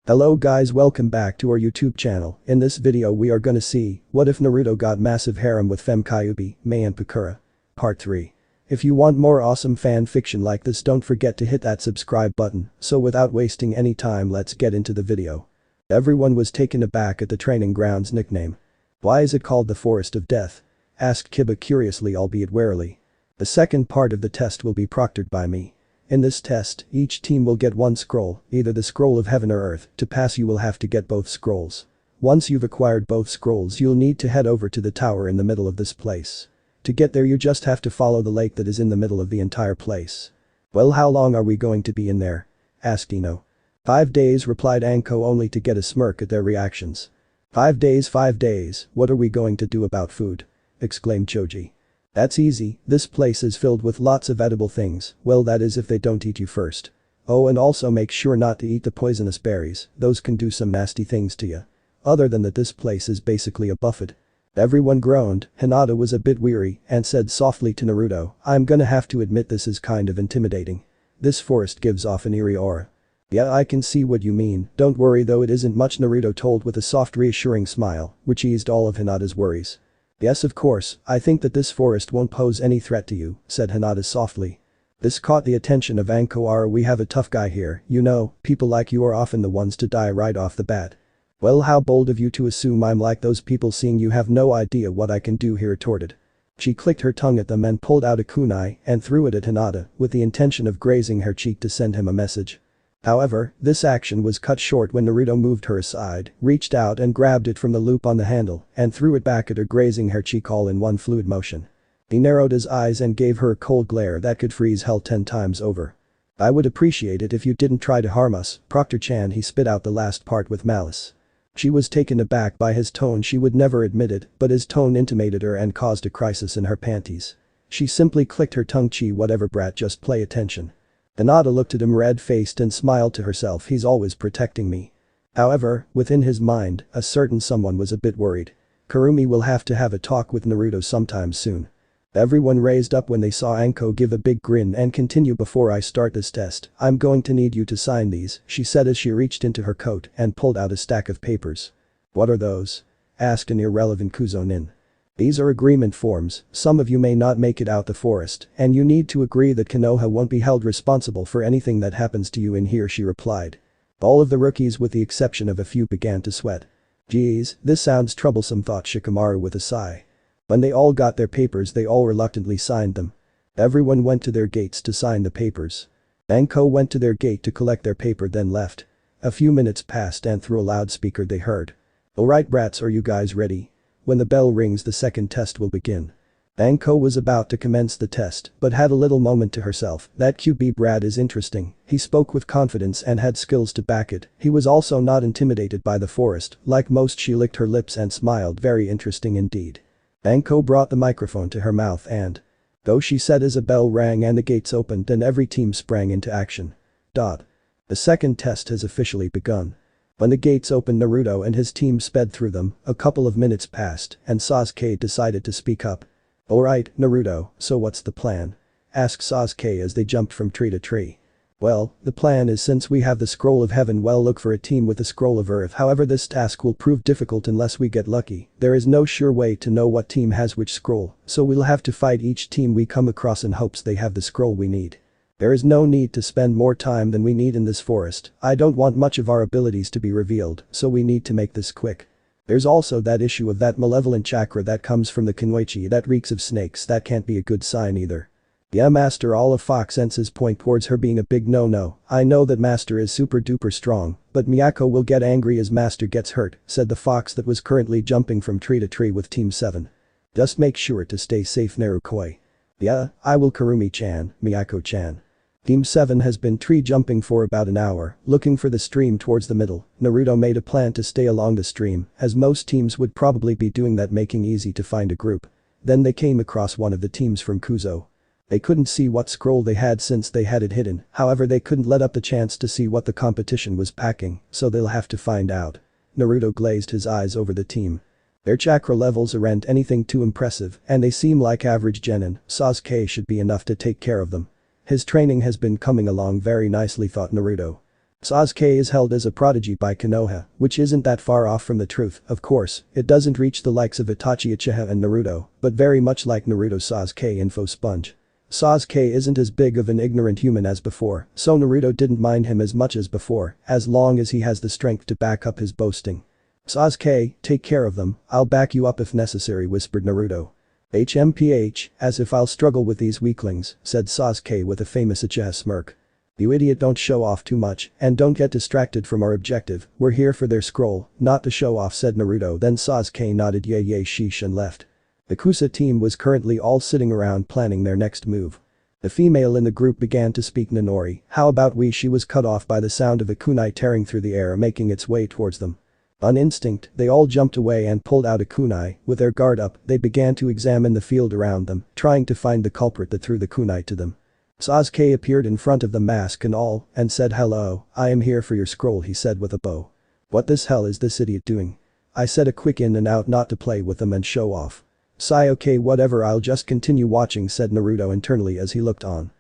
Hello guys, welcome back to our YouTube channel. In this video we are gonna see, what if Naruto got massive harem with Fem Kyubi, Mei and Pakura. Part 3. If you want more awesome fan fiction like this, don't forget to hit that subscribe button. So without wasting any time, let's get into the video. Everyone was taken aback at the training ground's nickname. Why is it called the Forest of Death? Asked Kiba curiously, albeit warily. The second part of the test will be proctored by me. In this test, each team will get one scroll, either the scroll of heaven or earth. To pass you will have to get both scrolls. Once you've acquired both scrolls, you'll need to head over to the tower in the middle of this place. To get there you just have to follow the lake that is in the middle of the entire place. Well, how long are we going to be in there? Asked Ino. 5 days, replied Anko, only to get a smirk at their reactions. 5 days, 5 days, what are we going to do about food? Exclaimed Choji. That's easy, this place is filled with lots of edible things, well that is if they don't eat you first. Oh, and also make sure not to eat the poisonous berries, those can do some nasty things to you. Other than that, this place is basically a buffet. Everyone groaned. Hinata was a bit weary and said softly to Naruto, I'm gonna have to admit this is kind of intimidating. This forest gives off an eerie aura. Yeah, I can see what you mean, don't worry though, it isn't much, Naruto told with a soft reassuring smile, which eased all of Hinata's worries. Yes, of course, I think that this forest won't pose any threat to you, said Hinata softly. This caught the attention of Anko. We have a tough guy here, you know, people like you are often the ones to die right off the bat. Well, how bold of you to assume I'm like those people, seeing you have no idea what I can do, he retorted. She clicked her tongue at them and pulled out a kunai and threw it at Hinata with the intention of grazing her cheek to send him a message. However, this action was cut short when Naruto moved her aside, reached out and grabbed it from the loop on the handle and threw it back at her, grazing her cheek all in one fluid motion. He narrowed his eyes and gave her a cold glare that could freeze hell 10 times over. I would appreciate it if you didn't try to harm us, Proctor-chan. He spit out the last part with malice. She was taken aback by his tone. She would never admit it, but his tone intimated her and caused a crisis in her panties. She simply clicked her tongue. Chi, whatever brat, just play attention. Hinata looked at him red-faced and smiled to herself, he's always protecting me. However, within his mind, a certain someone was a bit worried. Kurumi will have to have a talk with Naruto sometime soon. Everyone raised up when they saw Anko give a big grin and continue. Before I start this test, I'm going to need you to sign these, she said as she reached into her coat and pulled out a stack of papers. What are those? Asked an irrelevant Kuzonin. These are agreement forms. Some of you may not make it out the forest, and you need to agree that Konoha won't be held responsible for anything that happens to you in here, she replied. All of the rookies with the exception of a few began to sweat. Geez, this sounds troublesome, thought Shikamaru with a sigh. When they all got their papers, they all reluctantly signed them. Everyone went to their gates to sign the papers. Anko went to their gate to collect their paper, then left. A few minutes passed and through a loudspeaker they heard. Alright brats, are you guys ready? When the bell rings, the second test will begin. Anko was about to commence the test, but had a little moment to herself. That QB brat is interesting. He spoke with confidence and had skills to back it. He was also not intimidated by the forest. Like most, she licked her lips and smiled. Very interesting indeed. Anko brought the microphone to her mouth and, though she said as a bell rang and the gates opened and every team sprang into action. The second test has officially begun. When the gates opened, Naruto and his team sped through them. A couple of minutes passed and Sasuke decided to speak up. Alright, Naruto, so what's the plan? Asked Sasuke as they jumped from tree to tree. Well, the plan is, since we have the scroll of heaven, well, look for a team with the scroll of earth. However, this task will prove difficult unless we get lucky. There is no sure way to know what team has which scroll, so we'll have to fight each team we come across in hopes they have the scroll we need. There is no need to spend more time than we need in this forest. I don't want much of our abilities to be revealed, so we need to make this quick. There's also that issue of that malevolent chakra that comes from the Kunoichi that reeks of snakes. That can't be a good sign either. Yeah, Master, all of Fox senses point towards her being a big no-no. I know that Master is super duper strong, but Miyako will get angry as Master gets hurt, said the fox that was currently jumping from tree to tree with Team 7. Just make sure to stay safe, Narukoi. Yeah, I will, Kurumi-chan, Miyako-chan. Team 7 has been tree jumping for about an hour, looking for the stream towards the middle. Naruto made a plan to stay along the stream, as most teams would probably be doing that, making easy to find a group. Then they came across one of the teams from Kuzo. They couldn't see what scroll they had since they had it hidden, however they couldn't let up the chance to see what the competition was packing, so they'll have to find out. Naruto glazed his eyes over the team. Their chakra levels aren't anything too impressive, and they seem like average genin. Sasuke should be enough to take care of them. His training has been coming along very nicely, thought Naruto. Sasuke is held as a prodigy by Konoha, which isn't that far off from the truth, of course, it doesn't reach the likes of Itachi, Uchiha and Naruto, but very much like Naruto Sasuke info sponge. Sasuke isn't as big of an ignorant human as before, so Naruto didn't mind him as much as before, as long as he has the strength to back up his boasting. Sasuke, take care of them, I'll back you up if necessary, whispered Naruto. HMPH, as if I'll struggle with these weaklings, said Sasuke with a famous Uchiha smirk. You idiot, don't show off too much, and don't get distracted from our objective, we're here for their scroll, not to show off, said Naruto. Then Sasuke nodded yay yay sheesh and left. The Kusa team was currently all sitting around planning their next move. The female in the group began to speak. Nanori, how about we? She was cut off by the sound of a kunai tearing through the air making its way towards them. On instinct, they all jumped away and pulled out a kunai. With their guard up, they began to examine the field around them, trying to find the culprit that threw the kunai to them. Sasuke appeared in front of the mask and all, and said, hello, I am here for your scroll, he said with a bow. What this hell is this idiot doing? I said a quick in and out not to play with them and show off. Sai, okay, whatever, I'll just continue watching, said Naruto internally as he looked on.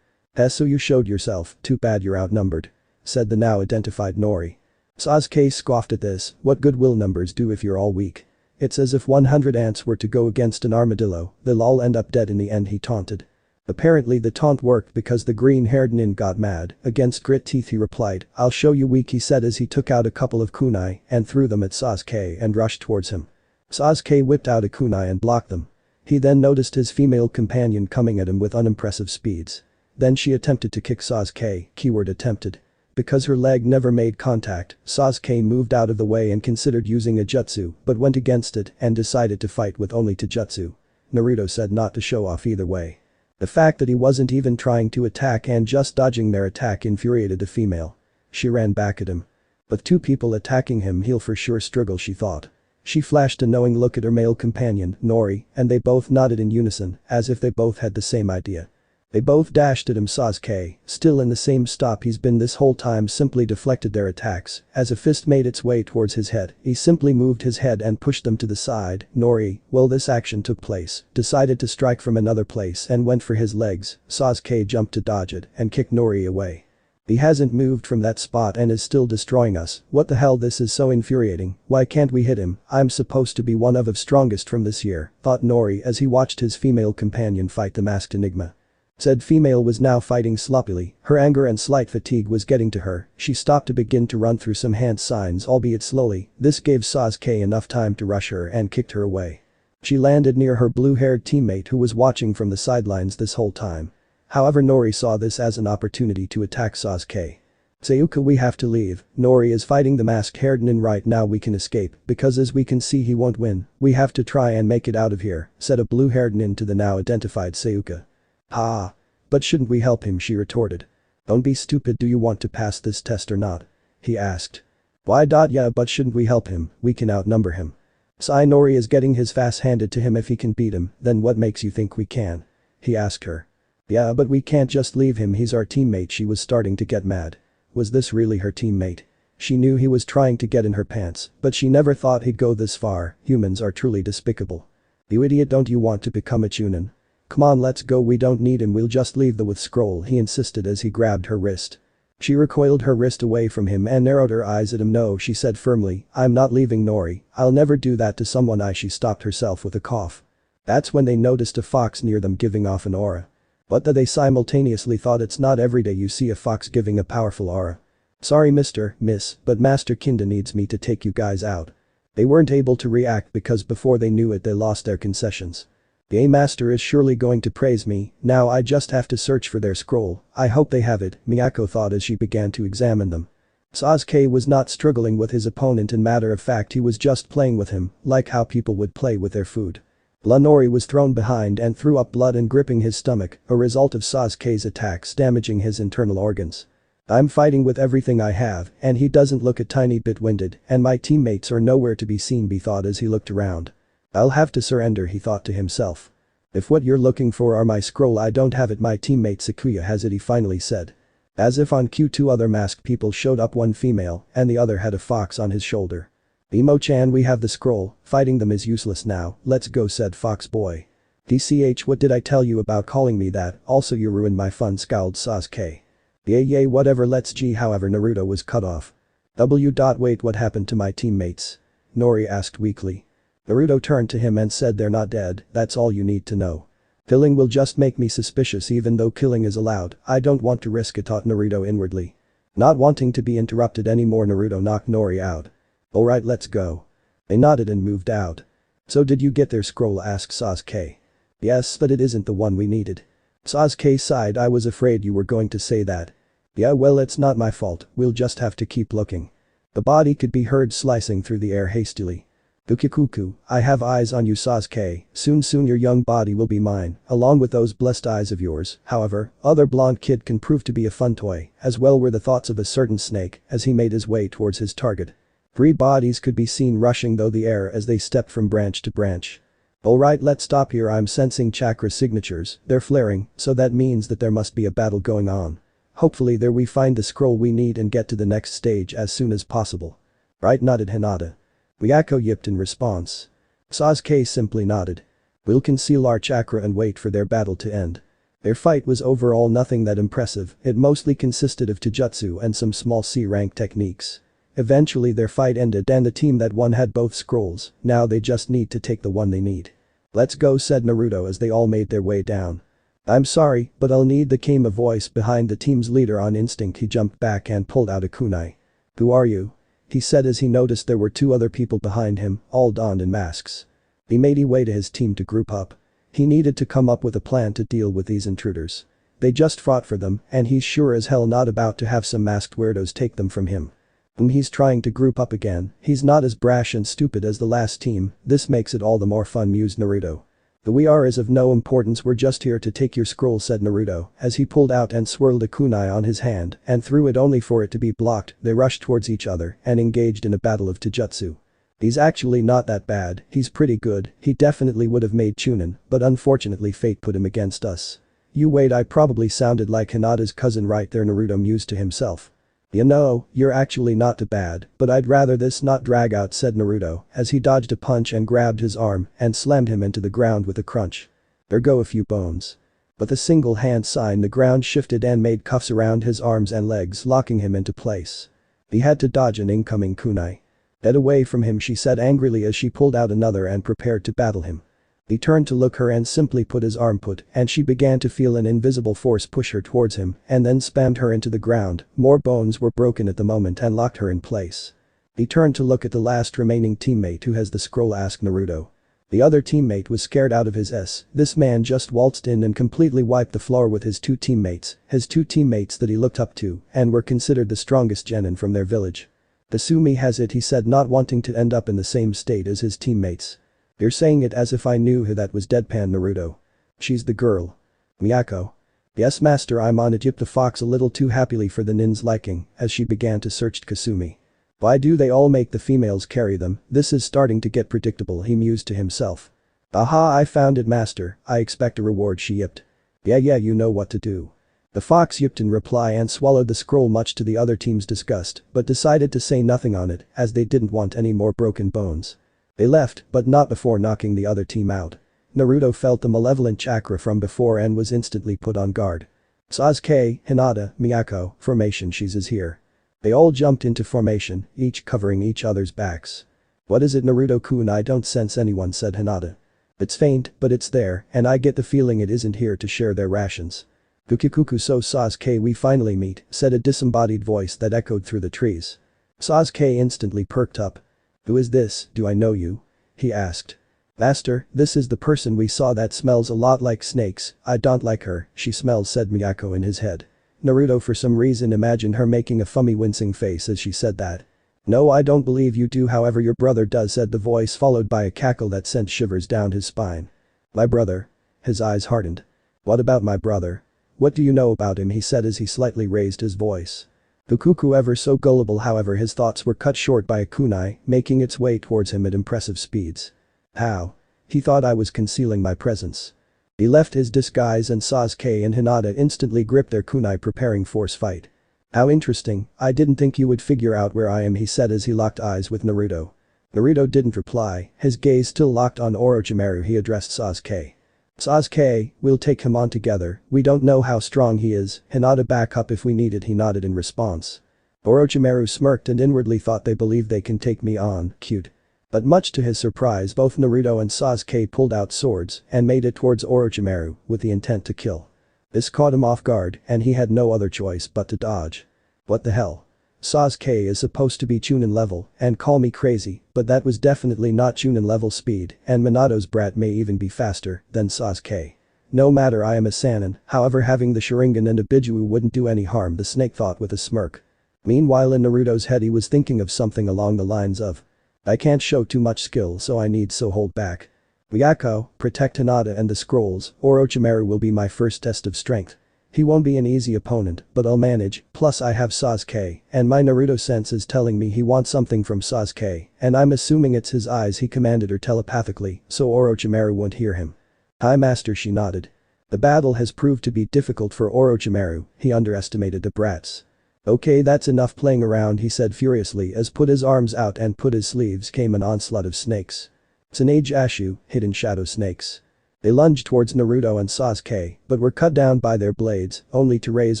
So you showed yourself, too bad you're outnumbered, said the now identified Nori. Sasuke scoffed at this, what good will numbers do if you're all weak? It's as if 100 ants were to go against an armadillo, they'll all end up dead in the end, he taunted. Apparently the taunt worked because the green-haired nin got mad. Against grit teeth he replied, I'll show you weak, he said as he took out a couple of kunai and threw them at Sasuke and rushed towards him. Sasuke whipped out a kunai and blocked them. He then noticed his female companion coming at him with unimpressive speeds. Then she attempted to kick Sasuke, keyword attempted. Because her leg never made contact, Sasuke moved out of the way and considered using a jutsu but went against it and decided to fight with only taijutsu. Naruto said not to show off either way. The fact that he wasn't even trying to attack and just dodging their attack infuriated the female. She ran back at him. With two people attacking him, he'll for sure struggle, she thought. She flashed a knowing look at her male companion, Nori, and they both nodded in unison, as if they both had the same idea. They both dashed at him. Sasuke, still in the same stop he's been this whole time, simply deflected their attacks. As a fist made its way towards his head, he simply moved his head and pushed them to the side. Nori, while this action took place, decided to strike from another place and went for his legs. Sasuke jumped to dodge it and kicked Nori away. He hasn't moved from that spot and is still destroying us. What the hell, this is so infuriating, why can't we hit him? I'm supposed to be one of the strongest from this year, thought Nori as he watched his female companion fight the masked enigma. Said female was now fighting sloppily, her anger and slight fatigue was getting to her, she stopped to begin to run through some hand signs, albeit slowly. This gave Sasuke enough time to rush her and kicked her away. She landed near her blue-haired teammate who was watching from the sidelines this whole time. However, Nori saw this as an opportunity to attack Sasuke. Sayuka, we have to leave, Nori is fighting the masked-haired nin right now, we can escape, because as we can see he won't win, we have to try and make it out of here, said a blue-haired nin to the now identified Sayuka. Ah. But shouldn't we help him, she retorted. Don't be stupid, do you want to pass this test or not? He asked. Why? Yeah, but shouldn't we help him, we can outnumber him. Nori is getting his ass handed to him, if he can beat him, then what makes you think we can? He asked her. Yeah, but we can't just leave him, he's our teammate. She was starting to get mad. Was this really her teammate? She knew he was trying to get in her pants, but she never thought he'd go this far. Humans are truly despicable. You idiot, don't you want to become a chunin? Come on, let's go, we don't need him, we'll just leave the with scroll, he insisted as he grabbed her wrist. She recoiled her wrist away from him and narrowed her eyes at him. No, she said firmly, I'm not leaving Nori, I'll never do that to someone. She stopped herself with a cough. That's when they noticed a fox near them giving off an aura. But they simultaneously thought it's not every day you see a fox giving a powerful aura. Sorry miss, but Master Kinda needs me to take you guys out. They weren't able to react because before they knew it they lost their concessions. The master is surely going to praise me, now I just have to search for their scroll, I hope they have it, Miyako thought as she began to examine them. Sasuke was not struggling with his opponent, in matter of fact he was just playing with him, like how people would play with their food. Nori was thrown behind and threw up blood and gripping his stomach, a result of Sasuke's attacks damaging his internal organs. I'm fighting with everything I have, and he doesn't look a tiny bit winded, and my teammates are nowhere to be seen, he thought as he looked around. I'll have to surrender, he thought to himself. If what you're looking for are my scroll, I don't have it, my teammate Sakura has it, he finally said. As if on cue, two other masked people showed up, one female and the other had a fox on his shoulder. Emo-chan, we have the scroll, fighting them is useless now, let's go, said Fox Boy. DCH, what did I tell you about calling me that, also you ruined my fun, scowled Sasuke. Yay whatever let's G however Naruto was cut off. Wait what happened to my teammates? Nori asked weakly. Naruto turned to him and said they're not dead, that's all you need to know. Killing will just make me suspicious even though killing is allowed, I don't want to risk it, thought Naruto inwardly. Not wanting to be interrupted anymore, Naruto knocked Nori out. Alright, let's go. They nodded and moved out. So did you get their scroll, asked Sasuke. Yes, but it isn't the one we needed. Sasuke sighed, I was afraid you were going to say that. Yeah well it's not my fault, we'll just have to keep looking. The body could be heard slicing through the air hastily. Dukikuku, I have eyes on you Sasuke, soon your young body will be mine, along with those blessed eyes of yours. However, other blonde kid can prove to be a fun toy, as well were the thoughts of a certain snake as he made his way towards his target. 3 bodies could be seen rushing through the air as they stepped from branch to branch. Alright, let's stop here, I'm sensing chakra signatures, they're flaring, so that means that there must be a battle going on. Hopefully there we find the scroll we need and get to the next stage as soon as possible. Right, nodded Hinata. Miyako yipped in response. Sasuke simply nodded. We'll conceal our chakra and wait for their battle to end. Their fight was overall nothing that impressive, it mostly consisted of taijutsu and some small C-rank techniques. Eventually their fight ended and the team that won had both scrolls, now they just need to take the one they need. Let's go, said Naruto as they all made their way down. I'm sorry, but I'll need the came a voice behind the team's leader. On instinct he jumped back and pulled out a kunai. Who are you? He said as he noticed there were 2 other people behind him, all donned in masks. He made his way to his team to group up. He needed to come up with a plan to deal with these intruders. They just fought for them and he's sure as hell not about to have some masked weirdos take them from him. He's trying to group up again, he's not as brash and stupid as the last team, this makes it all the more fun, mused Naruto. The we are is of no importance, we're just here to take your scroll, said Naruto as he pulled out and swirled a kunai on his hand and threw it only for it to be blocked. They rushed towards each other and engaged in a battle of taijutsu. He's actually not that bad, he's pretty good, he definitely would have made Chunin, but unfortunately fate put him against us. You wait, I probably sounded like Hinata's cousin right there, Naruto mused to himself. You know, you're actually not too bad, but I'd rather this not drag out, said Naruto as he dodged a punch and grabbed his arm and slammed him into the ground with a crunch. There go a few bones. With a single hand sign the ground shifted and made cuffs around his arms and legs, locking him into place. He had to dodge an incoming kunai. Get away from him, she said angrily as she pulled out another and prepared to battle him. He turned to look her and simply put his arm put and she began to feel an invisible force push her towards him and then spammed her into the ground. More bones were broken at the moment and locked her in place. He turned to look at the last remaining teammate who has the scroll, asked Naruto. The other teammate was scared out of his s. This man just waltzed in and completely wiped the floor with his 2 teammates that he looked up to and were considered the strongest genin from their village. Tasumi has it, he said, not wanting to end up in the same state as his teammates. You're saying it as if I knew who that was, deadpan Naruto. She's the girl. Miyako. Yes master, I'm on it, yipped the fox a little too happily for the nin's liking as she began to search Kasumi. Why do they all make the females carry them, this is starting to get predictable, he mused to himself. Aha, I found it master, I expect a reward, she yipped. Yeah you know what to do. The fox yipped in reply and swallowed the scroll much to the other team's disgust but decided to say nothing on it as they didn't want any more broken bones. They left, but not before knocking the other team out. Naruto felt the malevolent chakra from before and was instantly put on guard. Sasuke, Hinata, Miyako, formation, she's is here. They all jumped into formation, each covering each other's backs. What is it, Naruto-kun? I don't sense anyone, said Hinata. It's faint, but it's there, and I get the feeling it isn't here to share their rations. Dukikuku, so Sasuke, we finally meet, said a disembodied voice that echoed through the trees. Sasuke instantly perked up. Who is this, do I know you? He asked. Master, this is the person we saw that smells a lot like snakes, I don't like her, she smells, said Miyako in his head. Naruto for some reason imagined her making a funny wincing face as she said that. No, I don't believe you do, however your brother does, said the voice, followed by a cackle that sent shivers down his spine. My brother? His eyes hardened. What about my brother? What do you know about him, he said as he slightly raised his voice. Fukuku, ever so gullible, however his thoughts were cut short by a kunai making its way towards him at impressive speeds. How? He thought I was concealing my presence. He left his disguise and Sasuke and Hinata instantly gripped their kunai preparing force fight. How interesting, I didn't think you would figure out where I am, he said as he locked eyes with Naruto. Naruto didn't reply, his gaze still locked on Orochimaru. He addressed Sasuke. Sasuke, we'll take him on together, we don't know how strong he is, Hinata back up if we need it, he nodded in response. Orochimaru smirked and inwardly thought they believe they can take me on, cute. But much to his surprise both Naruto and Sasuke pulled out swords and made it towards Orochimaru with the intent to kill. This caught him off guard and he had no other choice but to dodge. What the hell? Sasuke is supposed to be Chunin level and call me crazy, but that was definitely not Chunin level speed and Minato's brat may even be faster than Sasuke. No matter, I am a Sannin, however having the Sharingan and a Bijuu wouldn't do any harm, the snake thought with a smirk. Meanwhile in Naruto's head he was thinking of something along the lines of, I can't show too much skill so I need so hold back. Ryako, protect Hinata and the scrolls, Orochimaru will be my first test of strength. He won't be an easy opponent, but I'll manage, plus I have Sasuke, and my Naruto sense is telling me he wants something from Sasuke, and I'm assuming it's his eyes, he commanded her telepathically, so Orochimaru won't hear him. Hi master, she nodded. The battle has proved to be difficult for Orochimaru, he underestimated the brats. Okay, that's enough playing around, he said furiously as put his arms out and put his sleeves came an onslaught of snakes. Tsunade Ashu, hidden shadow snakes. They lunged towards Naruto and Sasuke, but were cut down by their blades, only to raise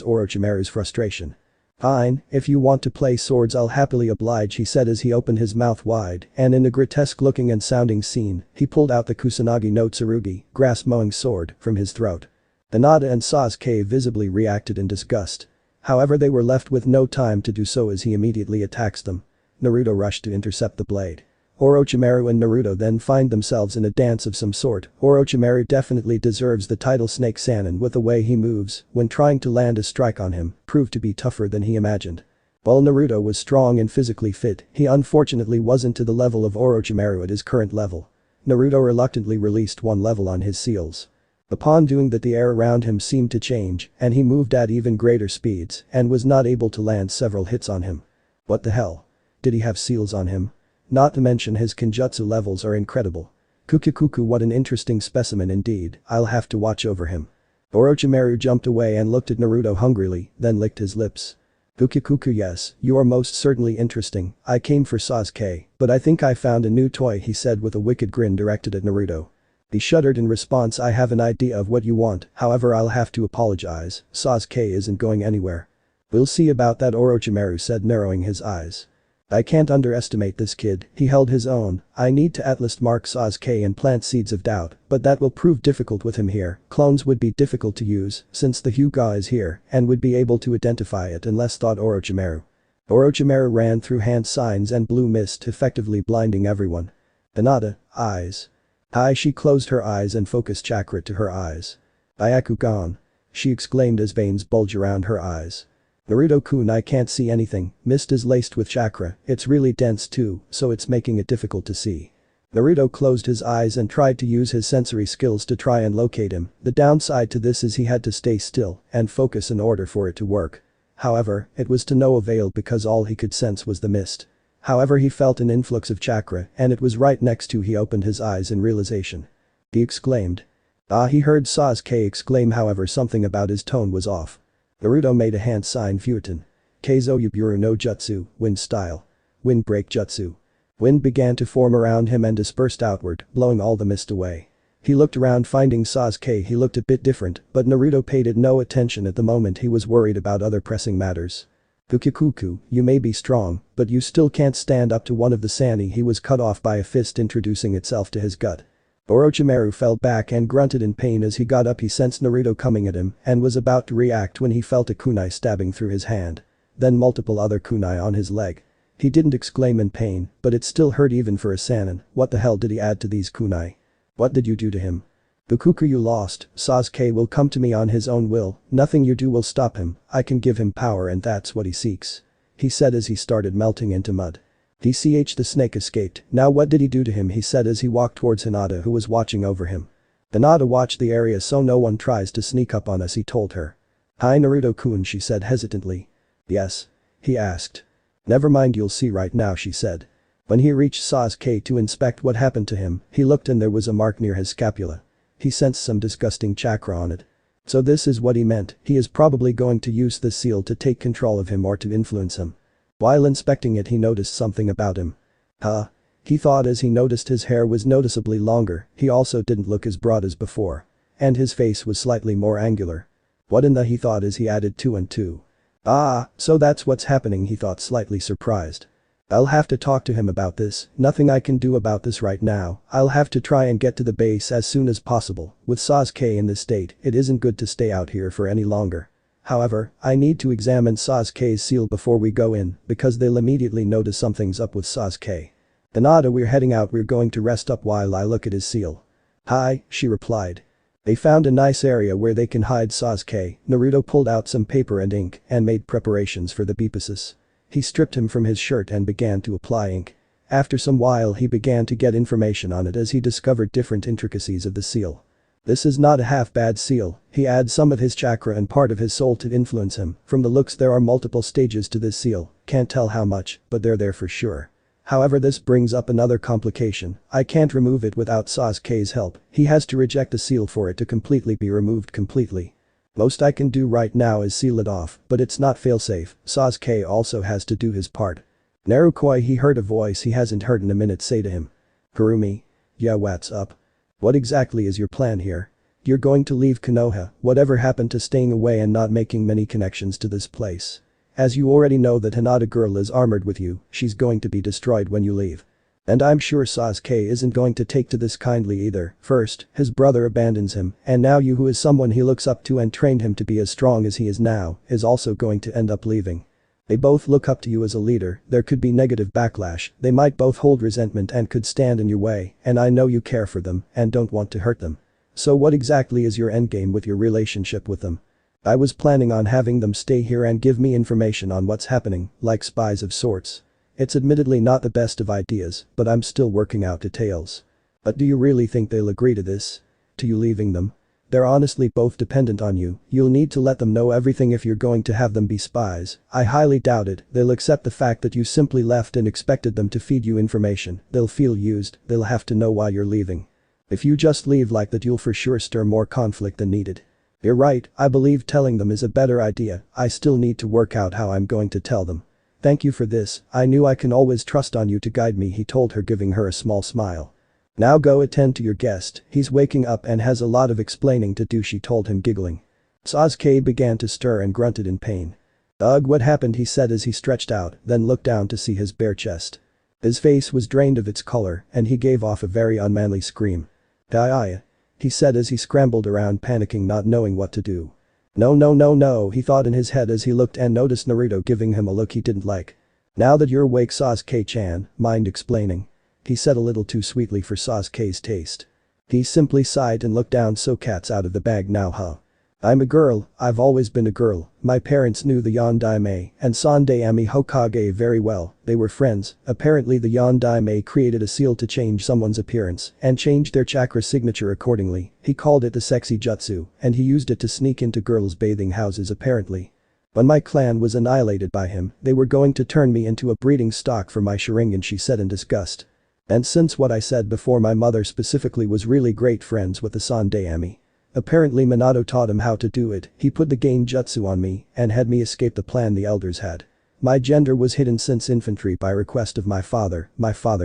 Orochimaru's frustration. Fine, if you want to play swords I'll happily oblige, he said as he opened his mouth wide, and in a grotesque looking and sounding scene, he pulled out the Kusanagi no Tsurugi, grass mowing sword, from his throat. Hinata and Sasuke visibly reacted in disgust. However they were left with no time to do so as he immediately attacks them. Naruto rushed to intercept the blade. Orochimaru and Naruto then find themselves in a dance of some sort. Orochimaru definitely deserves the title Snake Sannin with the way he moves when trying to land a strike on him proved to be tougher than he imagined. While Naruto was strong and physically fit, he unfortunately wasn't to the level of Orochimaru at his current level. Naruto reluctantly released one level on his seals. Upon doing that the air around him seemed to change and he moved at even greater speeds and was not able to land several hits on him. What the hell? Did he have seals on him? Not to mention his Kenjutsu levels are incredible. Kukukuku, what an interesting specimen indeed, I'll have to watch over him. Orochimaru jumped away and looked at Naruto hungrily, then licked his lips. Kukukuku, yes, you are most certainly interesting, I came for Sasuke, but I think I found a new toy, he said with a wicked grin directed at Naruto. He shuddered in response, I have an idea of what you want, however I'll have to apologize, Sasuke isn't going anywhere. We'll see about that, Orochimaru said, narrowing his eyes. I can't underestimate this kid, he held his own. I need to at least mark Sasuke and plant seeds of doubt, but that will prove difficult with him here. Clones would be difficult to use since the Hyuga is here and would be able to identify it unless, thought Orochimaru. Orochimaru ran through hand signs and blue mist, effectively blinding everyone. Hinata, eyes. Hi, she closed her eyes and focused chakra to her eyes. Byakugan. She exclaimed as veins bulge around her eyes. Naruto-kun, I can't see anything, mist is laced with chakra, it's really dense too, so it's making it difficult to see. Naruto closed his eyes and tried to use his sensory skills to try and locate him, the downside to this is he had to stay still and focus in order for it to work. However, it was to no avail because all he could sense was the mist. However, he felt an influx of chakra and it was right next to he opened his eyes in realization. He exclaimed. Ah, he heard Sasuke exclaim, however something about his tone was off. Naruto made a hand sign Futon. Keizo Yuburu no Jutsu, wind style. Wind break jutsu. Wind began to form around him and dispersed outward, blowing all the mist away. He looked around finding Sasuke, he looked a bit different, but Naruto paid it no attention at the moment, he was worried about other pressing matters. Kukukuku, you may be strong, but you still can't stand up to one of the Sannin. He was cut off by a fist introducing itself to his gut. Orochimaru fell back and grunted in pain as he got up. He sensed Naruto coming at him and was about to react when he felt a kunai stabbing through his hand. Then multiple other kunai on his leg. He didn't exclaim in pain, but it still hurt even for a Sannin. What the hell did he add to these kunai? What did you do to him? Bukuku, you lost, Sasuke will come to me on his own will, nothing you do will stop him, I can give him power and that's what he seeks. He said as he started melting into mud. DCH, the snake escaped, now what did he do to him, he said as he walked towards Hinata who was watching over him. Hinata, watch the area so no one tries to sneak up on us, he told her. Hi Naruto-kun, she said hesitantly. Yes? He asked. Never mind, you'll see right now, she said. When he reached Sasuke to inspect what happened to him, he looked and there was a mark near his scapula. He sensed some disgusting chakra on it. So this is what he meant, he is probably going to use this seal to take control of him or to influence him. While inspecting it he noticed something about him. Huh? He thought as he noticed his hair was noticeably longer, he also didn't look as broad as before. and his face was slightly more angular. What in the he thought as he added 2 and 2. Ah, so that's what's happening, he thought, slightly surprised. I'll have to talk to him about this, nothing I can do about this right now, I'll have to try and get to the base as soon as possible. With Sasuke in this state, it isn't good to stay out here for any longer. However, I need to examine Sasuke's seal before we go in, because they'll immediately notice something's up with Sasuke. Hinata, we're heading out, we're going to rest up while I look at his seal. Hi, she replied. They found a nice area where they can hide Sasuke. Naruto pulled out some paper and ink and made preparations for the beepasis. He stripped him from his shirt and began to apply ink. After some while he began to get information on it as he discovered different intricacies of the seal. This is not a half-bad seal, he adds some of his chakra and part of his soul to influence him. From the looks there are multiple stages to this seal, can't tell how much, but they're there for sure. However, this brings up another complication, I can't remove it without Sasuke's help, he has to reject the seal for it to completely be removed completely. Most I can do right now is seal it off, but it's not failsafe, Sasuke also has to do his part. Narukoi, he heard a voice he hasn't heard in a minute say to him. Kurumi? Yeah, what's up? What exactly is your plan here? You're going to leave Konoha, whatever happened to staying away and not making many connections to this place? As you already know that Hinata girl is armored with you, she's going to be destroyed when you leave. And I'm sure Sasuke isn't going to take to this kindly either. First, his brother abandons him, and now you, who is someone he looks up to and trained him to be as strong as he is now, is also going to end up leaving. They both look up to you as a leader, there could be negative backlash, they might both hold resentment and could stand in your way, and I know you care for them and don't want to hurt them. So what exactly is your endgame with your relationship with them? I was planning on having them stay here and give me information on what's happening, like spies of sorts. It's admittedly not the best of ideas, but I'm still working out details. But do you really think they'll agree to this? To you leaving them? They're honestly both dependent on you, you'll need to let them know everything if you're going to have them be spies. I highly doubt it, they'll accept the fact that you simply left and expected them to feed you information, they'll feel used, they'll have to know why you're leaving. If you just leave like that, you'll for sure stir more conflict than needed. You're right, I believe telling them is a better idea, I still need to work out how I'm going to tell them. Thank you for this, I knew I can always trust on you to guide me, he told her, giving her a small smile. Now go attend to your guest, he's waking up and has a lot of explaining to do, she told him, giggling. Sasuke began to stir and grunted in pain. Ugh, what happened, he said as he stretched out, then looked down to see his bare chest. His face was drained of its color and he gave off a very unmanly scream. Die, he said as he scrambled around, panicking, not knowing what to do. No, he thought in his head as he looked and noticed Naruto giving him a look he didn't like. Now that you're awake, Sasuke-chan, mind explaining? He said a little too sweetly for Sasuke's taste. He simply sighed and looked down. So cat's out of the bag now, huh? I'm a girl, I've always been a girl, my parents knew the Yondaime and Sandaime Hokage very well, they were friends, apparently the Yondaime created a seal to change someone's appearance and changed their chakra signature accordingly, he called it the sexy jutsu, and he used it to sneak into girls' bathing houses apparently. When my clan was annihilated by him, they were going to turn me into a breeding stock for my Sharingan, she said in disgust. And since what I said before, my mother specifically was really great friends with the Sandaime. Apparently Minato taught him how to do it, he put the Gain Jutsu on me and had me escape the plan the elders had. My gender was hidden since infantry by request of my father,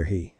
he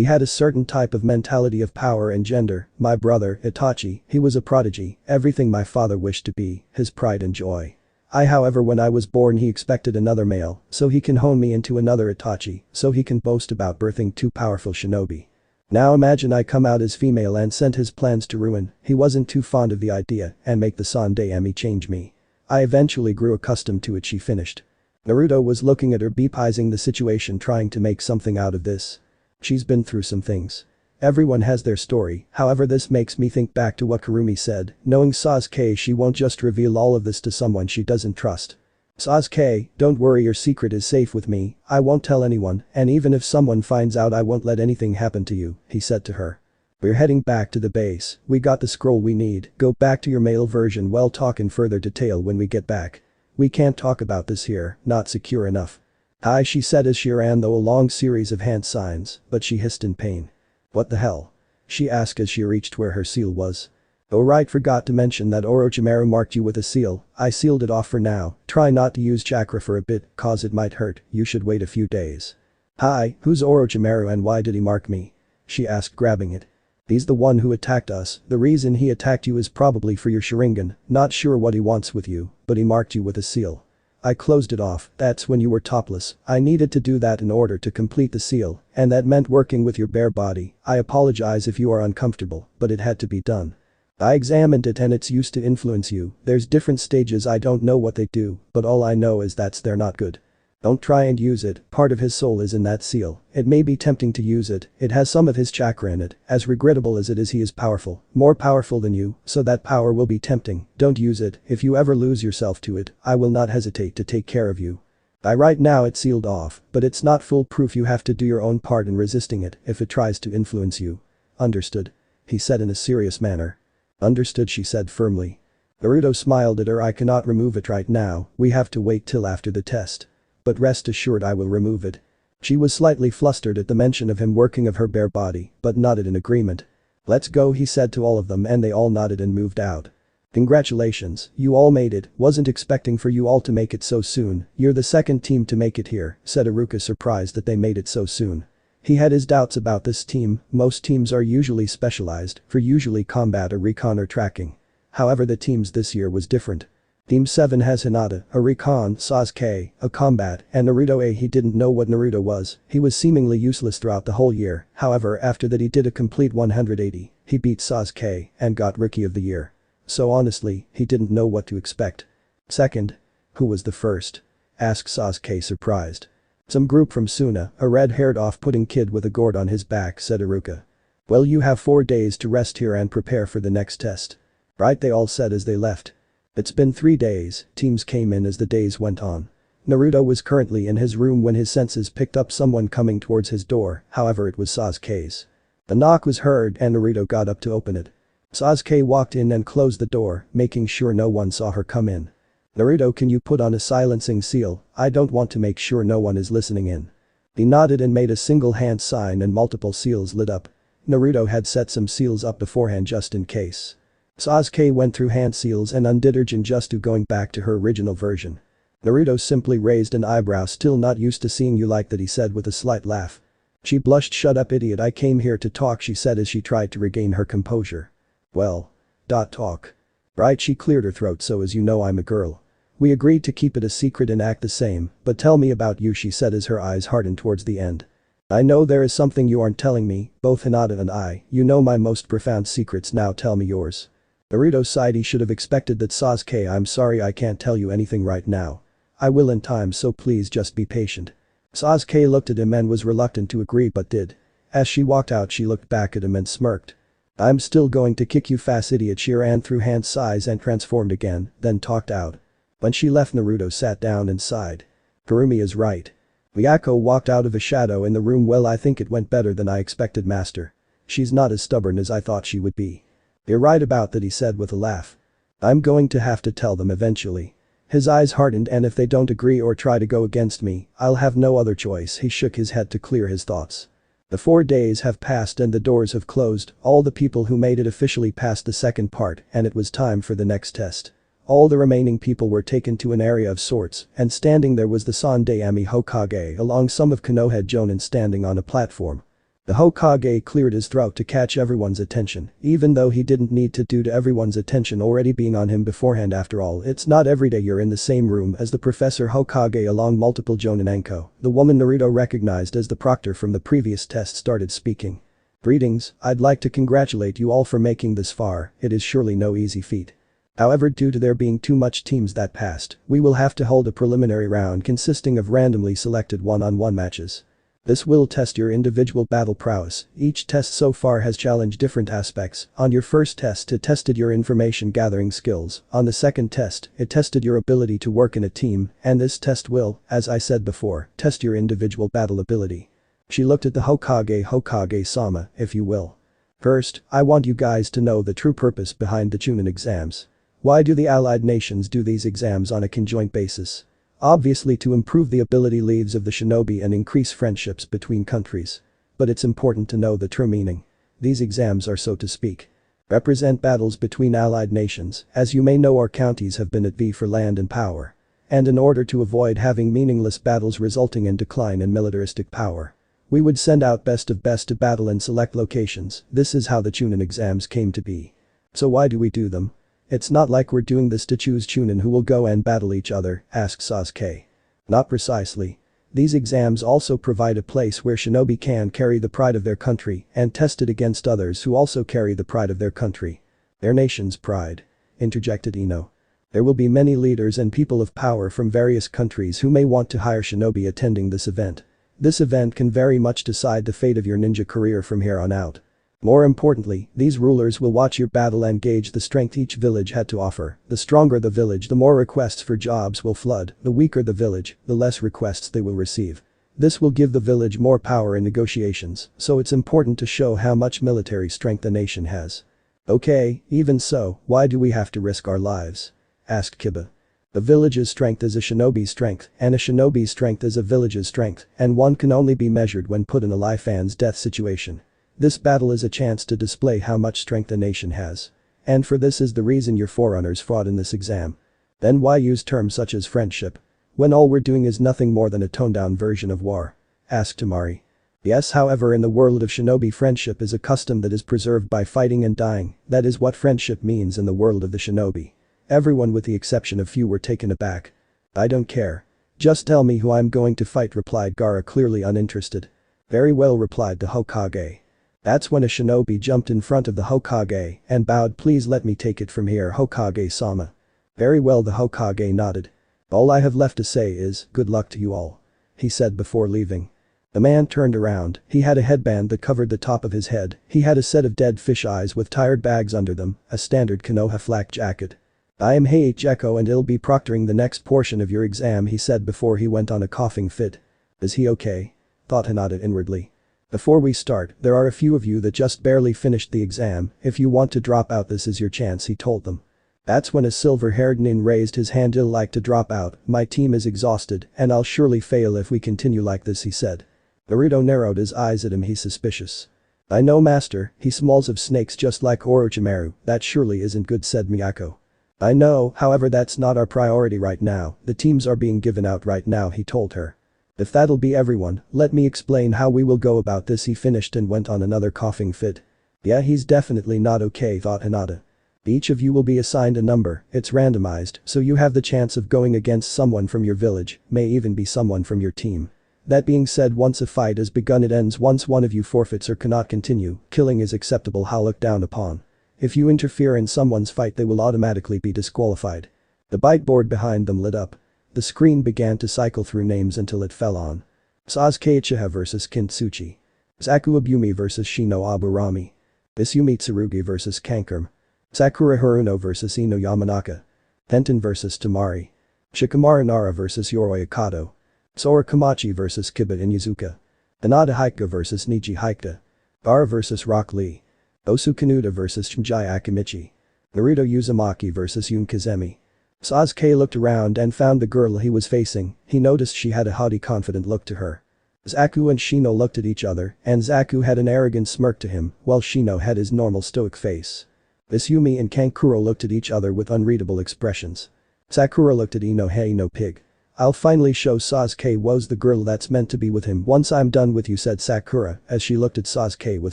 had a certain type of mentality of power and gender, my brother, Itachi, he was a prodigy, everything my father wished to be, his pride and joy. However, when I was born he expected another male, so he can hone me into another Itachi, so he can boast about birthing two powerful shinobi. Now imagine I come out as female and sent his plans to ruin, he wasn't too fond of the idea and make the Sandaime change me. I eventually grew accustomed to it, she finished. Naruto was looking at her, beepizing the situation, trying to make something out of this. She's been through some things. Everyone has their story, however this makes me think back to what Kurumi said, knowing Sasuke she won't just reveal all of this to someone she doesn't trust. Sasuke, don't worry, your secret is safe with me, I won't tell anyone, and even if someone finds out I won't let anything happen to you, he said to her. We're heading back to the base, we got the scroll we need, go back to your male version, we'll talk in further detail when we get back. We can't talk about this here, not secure enough. Hi, she said as she ran through a long series of hand signs, but she hissed in pain. What the hell? She asked as she reached where her seal was. Oh right, forgot to mention that Orochimaru marked you with a seal, I sealed it off for now, try not to use chakra for a bit, cause it might hurt, you should wait a few days. Hi, who's Orochimaru and why did he mark me? She asked, grabbing it. He's the one who attacked us, the reason he attacked you is probably for your Sharingan, not sure what he wants with you, but he marked you with a seal. I closed it off, that's when you were topless, I needed to do that in order to complete the seal, and that meant working with your bare body, I apologize if you are uncomfortable, but it had to be done. I examined it and it's used to influence you, there's different stages I don't know what they do, but all I know is they're not good. Don't try and use it, part of his soul is in that seal, it may be tempting to use it, it has some of his chakra in it, as regrettable as it is he is powerful, more powerful than you, so that power will be tempting, don't use it, if you ever lose yourself to it, I will not hesitate to take care of you. Right now it's sealed off, but it's not foolproof you have to do your own part in resisting it if it tries to influence you. Understood? He said in a serious manner. Understood, she said firmly. Naruto smiled at her. I cannot remove it right now, we have to wait till after the test. But rest assured I will remove it. She was slightly flustered at the mention of him working of her bare body, but nodded in agreement. Let's go, he said to all of them, and they all nodded and moved out. Congratulations, you all made it, wasn't expecting for you all to make it so soon, you're the second team to make it here, said Iruka, surprised that they made it so soon. He had his doubts about this team, most teams are usually specialized for usually combat or recon or tracking. However, the teams this year was different. Team 7 has Hinata, a recon, Sasuke, a combat, and Naruto. He didn't know what Naruto was, he was seemingly useless throughout the whole year, however after that he did a complete 180, he beat Sasuke and got Rookie of the Year. So honestly, he didn't know what to expect. Second? Who was the first? Asked Sasuke, surprised. Some group from Suna, a red-haired off-putting kid with a gourd on his back, said Iruka. Well, you have 4 days to rest here and prepare for the next test. Right, they all said as they left. It's been 3 days, teams came in as the days went on. Naruto was currently in his room when his senses picked up someone coming towards his door, however it was Sasuke's. The knock was heard and Naruto got up to open it. Sasuke walked in and closed the door, making sure no one saw her come in. Naruto, can you put on a silencing seal, I don't want to make sure no one is listening in. He nodded and made a single hand sign and multiple seals lit up. Naruto had set some seals up beforehand just in case. Sasuke went through hand seals and undid her Jinjutsu, going back to her original version. Naruto simply raised an eyebrow, still not used to seeing you like that, he said with a slight laugh. She blushed. Shut up, idiot, I came here to talk, she said as she tried to regain her composure. Well. Talk. Right, she cleared her throat, so as you know I'm a girl. We agreed to keep it a secret and act the same, but tell me about you, she said as her eyes hardened towards the end. I know there is something you aren't telling me, both Hinata and I, you know my most profound secrets, now tell me yours. Naruto sighed. He should have expected that. Sasuke, I'm sorry I can't tell you anything right now. I will in time, so please just be patient. Sasuke looked at him and was reluctant to agree but did. As she walked out she looked back at him and smirked. I'm still going to kick you fast, idiot. She ran through hand size and transformed again, then talked out. When she left, Naruto sat down and sighed. Kurumi is right. Miyako walked out of a shadow in the room. Well, I think it went better than I expected, master. She's not as stubborn as I thought she would be. You're right about that, he said with a laugh. I'm going to have to tell them eventually. His eyes hardened. And if they don't agree or try to go against me, I'll have no other choice. He shook his head to clear his thoughts. The 4 days have passed and the doors have closed, all the people who made it officially passed the second part and it was time for the next test. All the remaining people were taken to an area of sorts, and standing there was the Sandaime Hokage along some of Konoha Jonin standing on a platform. The Hokage cleared his throat to catch everyone's attention, even though he didn't need to due to everyone's attention already being on him beforehand. After all, it's not every day you're in the same room as the Professor Hokage along multiple Jonin. Anko, the woman Naruto recognized as the proctor from the previous test, started speaking. Greetings, I'd like to congratulate you all for making this far, it is surely no easy feat. However, due to there being too much teams that passed, we will have to hold a preliminary round consisting of randomly selected one-on-one matches. This will test your individual battle prowess. Each test so far has challenged different aspects. On your first test it tested your information gathering skills, on the second test it tested your ability to work in a team, and this test will, as I said before, test your individual battle ability. She looked at the Hokage-sama, if you will. First, I want you guys to know the true purpose behind the Chunin exams. Why do the allied nations do these exams on a conjoint basis? Obviously to improve the ability leaves of the shinobi and increase friendships between countries. But it's important to know the true meaning. These exams are, so to speak, represent battles between allied nations. As you may know, our counties have been at V for land and power. And in order to avoid having meaningless battles resulting in decline in militaristic power, We would send out best of best to battle in select locations. This is how the Chunin exams came to be. So why do we do them? It's not like we're doing this to choose Chunin who will go and battle each other, asked Sasuke. Not precisely. These exams also provide a place where shinobi can carry the pride of their country and test it against others who also carry the pride of their country. Their nation's pride. Interjected Ino. There will be many leaders and people of power from various countries who may want to hire shinobi attending this event. This event can very much decide the fate of your ninja career from here on out. More importantly, these rulers will watch your battle and gauge the strength each village had to offer. The stronger the village, the more requests for jobs will flood. The weaker the village, the less requests they will receive. This will give the village more power in negotiations, so it's important to show how much military strength the nation has. Okay, even so, why do we have to risk our lives? Asked Kiba. The village's strength is a shinobi's strength, and a shinobi's strength is a village's strength, and one can only be measured when put in a life and death situation. This battle is a chance to display how much strength a nation has. And for this is the reason your forerunners fought in this exam. Then why use terms such as friendship? When all we're doing is nothing more than a toned-down version of war? Asked Temari. Yes, however, in the world of shinobi, friendship is a custom that is preserved by fighting and dying. That is what friendship means in the world of the shinobi. Everyone with the exception of few were taken aback. I don't care. Just tell me who I'm going to fight, replied Gaara, clearly uninterested. Very well, replied the Hokage. That's when a shinobi jumped in front of the Hokage and bowed. Please let me take it from here, Hokage-sama. Very well, the Hokage nodded. All I have left to say is, good luck to you all. He said before leaving. The man turned around. He had a headband that covered the top of his head. He had a set of dead fish eyes with tired bags under them, a standard Konoha flak jacket. I am Heiichiko and I'll be proctoring the next portion of your exam, he said before he went on a coughing fit. Is he okay? Thought Hinata inwardly. Before we start, there are a few of you that just barely finished the exam. If you want to drop out, this is your chance, he told them. That's when a silver-haired nin raised his hand. I'll like to drop out, my team is exhausted and I'll surely fail if we continue like this, he said. Naruto narrowed his eyes at him. He's suspicious. I know, master, he smells of snakes just like Orochimaru. That surely isn't good, said Miyako. I know, however that's not our priority right now. The teams are being given out right now, he told her. If that'll be everyone, let me explain how we will go about this, he finished and went on another coughing fit. Yeah, he's definitely not okay, thought Hinata. Each of you will be assigned a number, it's randomized, so you have the chance of going against someone from your village, may even be someone from your team. That being said, once a fight has begun it ends once one of you forfeits or cannot continue. Killing is acceptable, how looked down upon. If you interfere in someone's fight they will automatically be disqualified. The byteboard behind them lit up. The screen began to cycle through names until it fell on. Sasuke Uchiha vs Kintsuchi. Zaku Abumi vs Shino Aburami. Izumi Tsurugi vs Kankurm. Sakura Haruno vs Ino Yamanaka. Tenten vs Temari. Shikamaru Nara vs Yoroi Akato. Sora Kamachi vs Kiba Inuzuka. Hinata Hikage vs Neji Hikage. Gaara vs Rock Lee. Osu Kanuta vs Shinji Akimichi. Naruto Uzumaki vs Yun Kazemi. Sasuke looked around and found the girl he was facing. He noticed she had a haughty, confident look to her. Zaku and Shino looked at each other, and Zaku had an arrogant smirk to him, while Shino had his normal stoic face. Izumi and Kankuro looked at each other with unreadable expressions. Sakura looked at Ino. Hey no pig. I'll finally show Sasuke who's the girl that's meant to be with him once I'm done with you, said Sakura as she looked at Sasuke with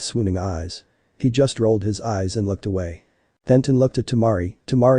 swooning eyes. He just rolled his eyes and looked away. Tenten looked at Temari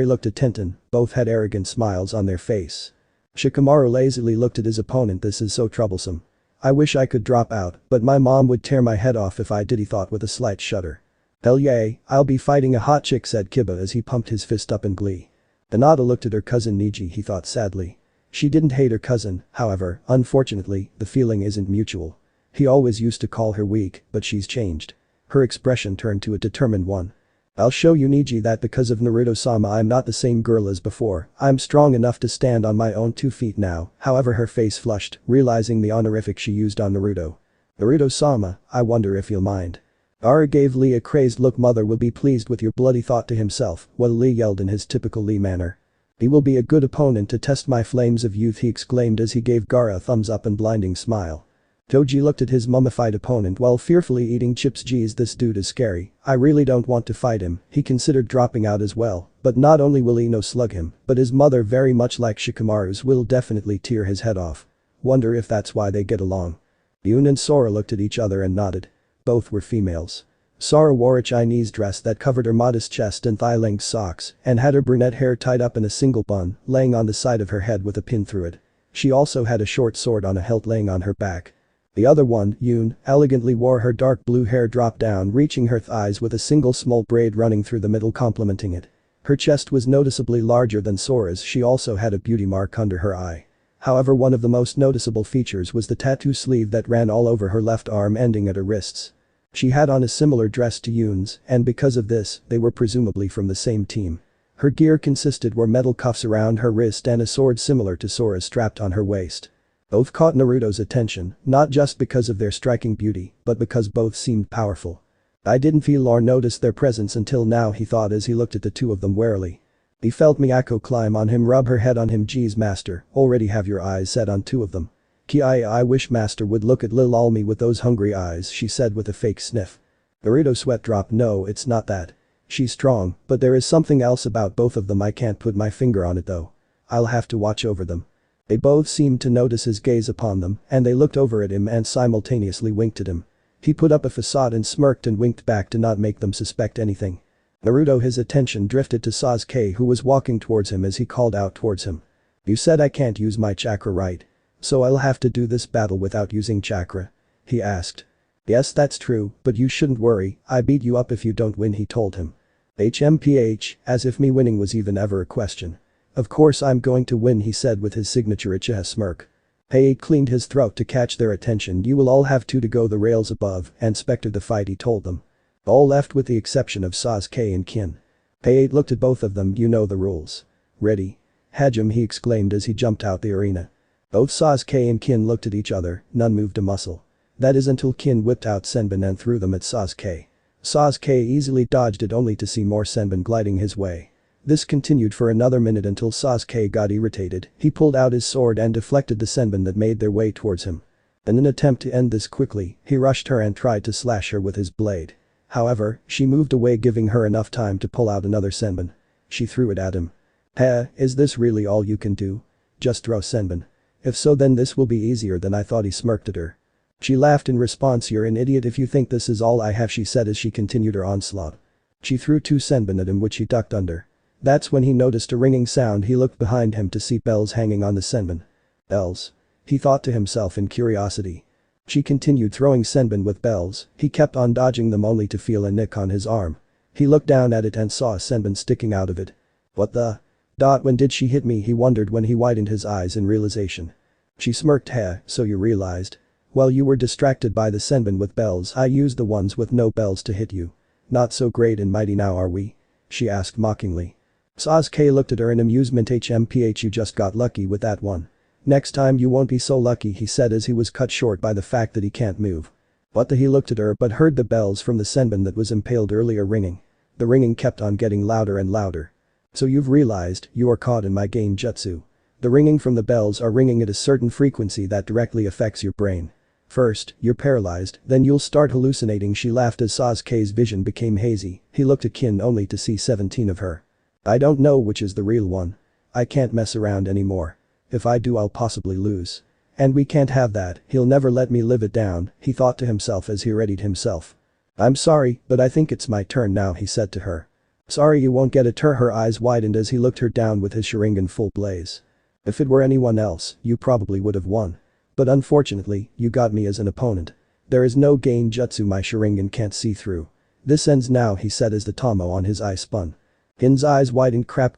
looked at Tenten, both had arrogant smiles on their face. Shikamaru lazily looked at his opponent. This is so troublesome. I wish I could drop out, but my mom would tear my head off if I did, he thought with a slight shudder. Hell yay, I'll be fighting a hot chick, said Kiba as he pumped his fist up in glee. Hinata looked at her cousin Neji, he thought sadly. She didn't hate her cousin, however, unfortunately, the feeling isn't mutual. He always used to call her weak, but she's changed. Her expression turned to a determined one. I'll show you, Neji, that because of Naruto-sama I'm not the same girl as before. I'm strong enough to stand on my own 2 feet now. However, her face flushed, realizing the honorific she used on Naruto. Naruto-sama, I wonder if you'll mind. Gaara gave Lee a crazed look. Mother will be pleased with your bloody, thought to himself, while Lee yelled in his typical Lee manner. He will be a good opponent to test my flames of youth, he exclaimed as he gave Gaara a thumbs up and blinding smile. Toji looked at his mummified opponent while fearfully eating chips. Geez, this dude is scary. I really don't want to fight him. He considered dropping out as well, but not only will Ino slug him, but his mother, very much like Shikamaru's, will definitely tear his head off. Wonder if that's why they get along. Yoon and Sora looked at each other and nodded. Both were females. Sora wore a Chinese dress that covered her modest chest and thigh-length socks and had her brunette hair tied up in a single bun, laying on the side of her head with a pin through it. She also had a short sword on a hilt laying on her back. The other one, Yoon, elegantly wore her dark blue hair dropped down reaching her thighs with a single small braid running through the middle complementing it. Her chest was noticeably larger than Sora's. She also had a beauty mark under her eye. However, one of the most noticeable features was the tattoo sleeve that ran all over her left arm ending at her wrists. She had on a similar dress to Yoon's, and because of this, they were presumably from the same team. Her gear consisted were metal cuffs around her wrist and a sword similar to Sora's strapped on her waist. Both caught Naruto's attention, not just because of their striking beauty, but because both seemed powerful. I didn't feel or notice their presence until now, he thought as he looked at the two of them warily. He felt Miyako climb on him, rub her head on him. Geez master, already have your eyes set on two of them. I wish master would look at Lil Almi with those hungry eyes, she said with a fake sniff. Naruto's sweat dropped. No, it's not that. She's strong, but there is something else about both of them. I can't put my finger on it though. I'll have to watch over them. They both seemed to notice his gaze upon them, and they looked over at him and simultaneously winked at him. He put up a facade and smirked and winked back to not make them suspect anything. Naruto, his attention drifted to Sasuke, who was walking towards him as he called out towards him. You said I can't use my chakra, right? So I'll have to do this battle without using chakra? He asked. Yes, that's true, but you shouldn't worry, I beat you up if you don't win, he told him. HMPH, as if me winning was even ever a question. Of course I'm going to win, he said with his signature Uchiha smirk. He cleaned his throat to catch their attention. You will all have to go the rails above and specter the fight, he told them. All left with the exception of Sasuke and Kin. He looked at both of them. You know the rules. Ready? Hajime, he exclaimed as he jumped out the arena. Both Sasuke and Kin looked at each other, none moved a muscle. That is until Kin whipped out senbon and threw them at Sasuke. Sasuke easily dodged it only to see more senbon gliding his way. This continued for another minute until Sasuke got irritated. He pulled out his sword and deflected the senbon that made their way towards him. In an attempt to end this quickly, he rushed her and tried to slash her with his blade. However, she moved away, giving her enough time to pull out another senbon. She threw it at him. Is this really all you can do? Just throw senbon? If so, then this will be easier than I thought, he smirked at her. She laughed in response. You're an idiot if you think this is all I have, she said as she continued her onslaught. She threw two senbon at him which he ducked under. That's when he noticed a ringing sound. He looked behind him to see bells hanging on the senbon. Bells? He thought to himself in curiosity. She continued throwing senbon with bells. He kept on dodging them only to feel a nick on his arm. He looked down at it and saw a senbon sticking out of it. What the? When did she hit me, he wondered when he widened his eyes in realization. She smirked. So you realized? Well, you were distracted by the senbon with bells. I used the ones with no bells to hit you. Not so great and mighty now, are we? She asked mockingly. Sasuke looked at her in amusement. HMPH, you just got lucky with that one. Next time you won't be so lucky, he said as he was cut short by the fact that he can't move. What the? He looked at her but heard the bells from the senbon that was impaled earlier ringing. The ringing kept on getting louder and louder. So you've realized you are caught in my genjutsu. The ringing from the bells are ringing at a certain frequency that directly affects your brain. First, you're paralyzed, then you'll start hallucinating. She laughed as Sasuke's vision became hazy. He looked at Kin only to see 17 of her. I don't know which is the real one. I can't mess around anymore. If I do, I'll possibly lose. And we can't have that. He'll never let me live it down, he thought to himself as he readied himself. I'm sorry, but I think it's my turn now, he said to her. Sorry, you won't get it. Her eyes widened as he looked her down with his Sharingan full blaze. If it were anyone else, you probably would have won. But unfortunately, you got me as an opponent. There is no genjutsu my Sharingan can't see through. This ends now, he said as the tomo on his eye spun. Kin's eyes widened. Crap,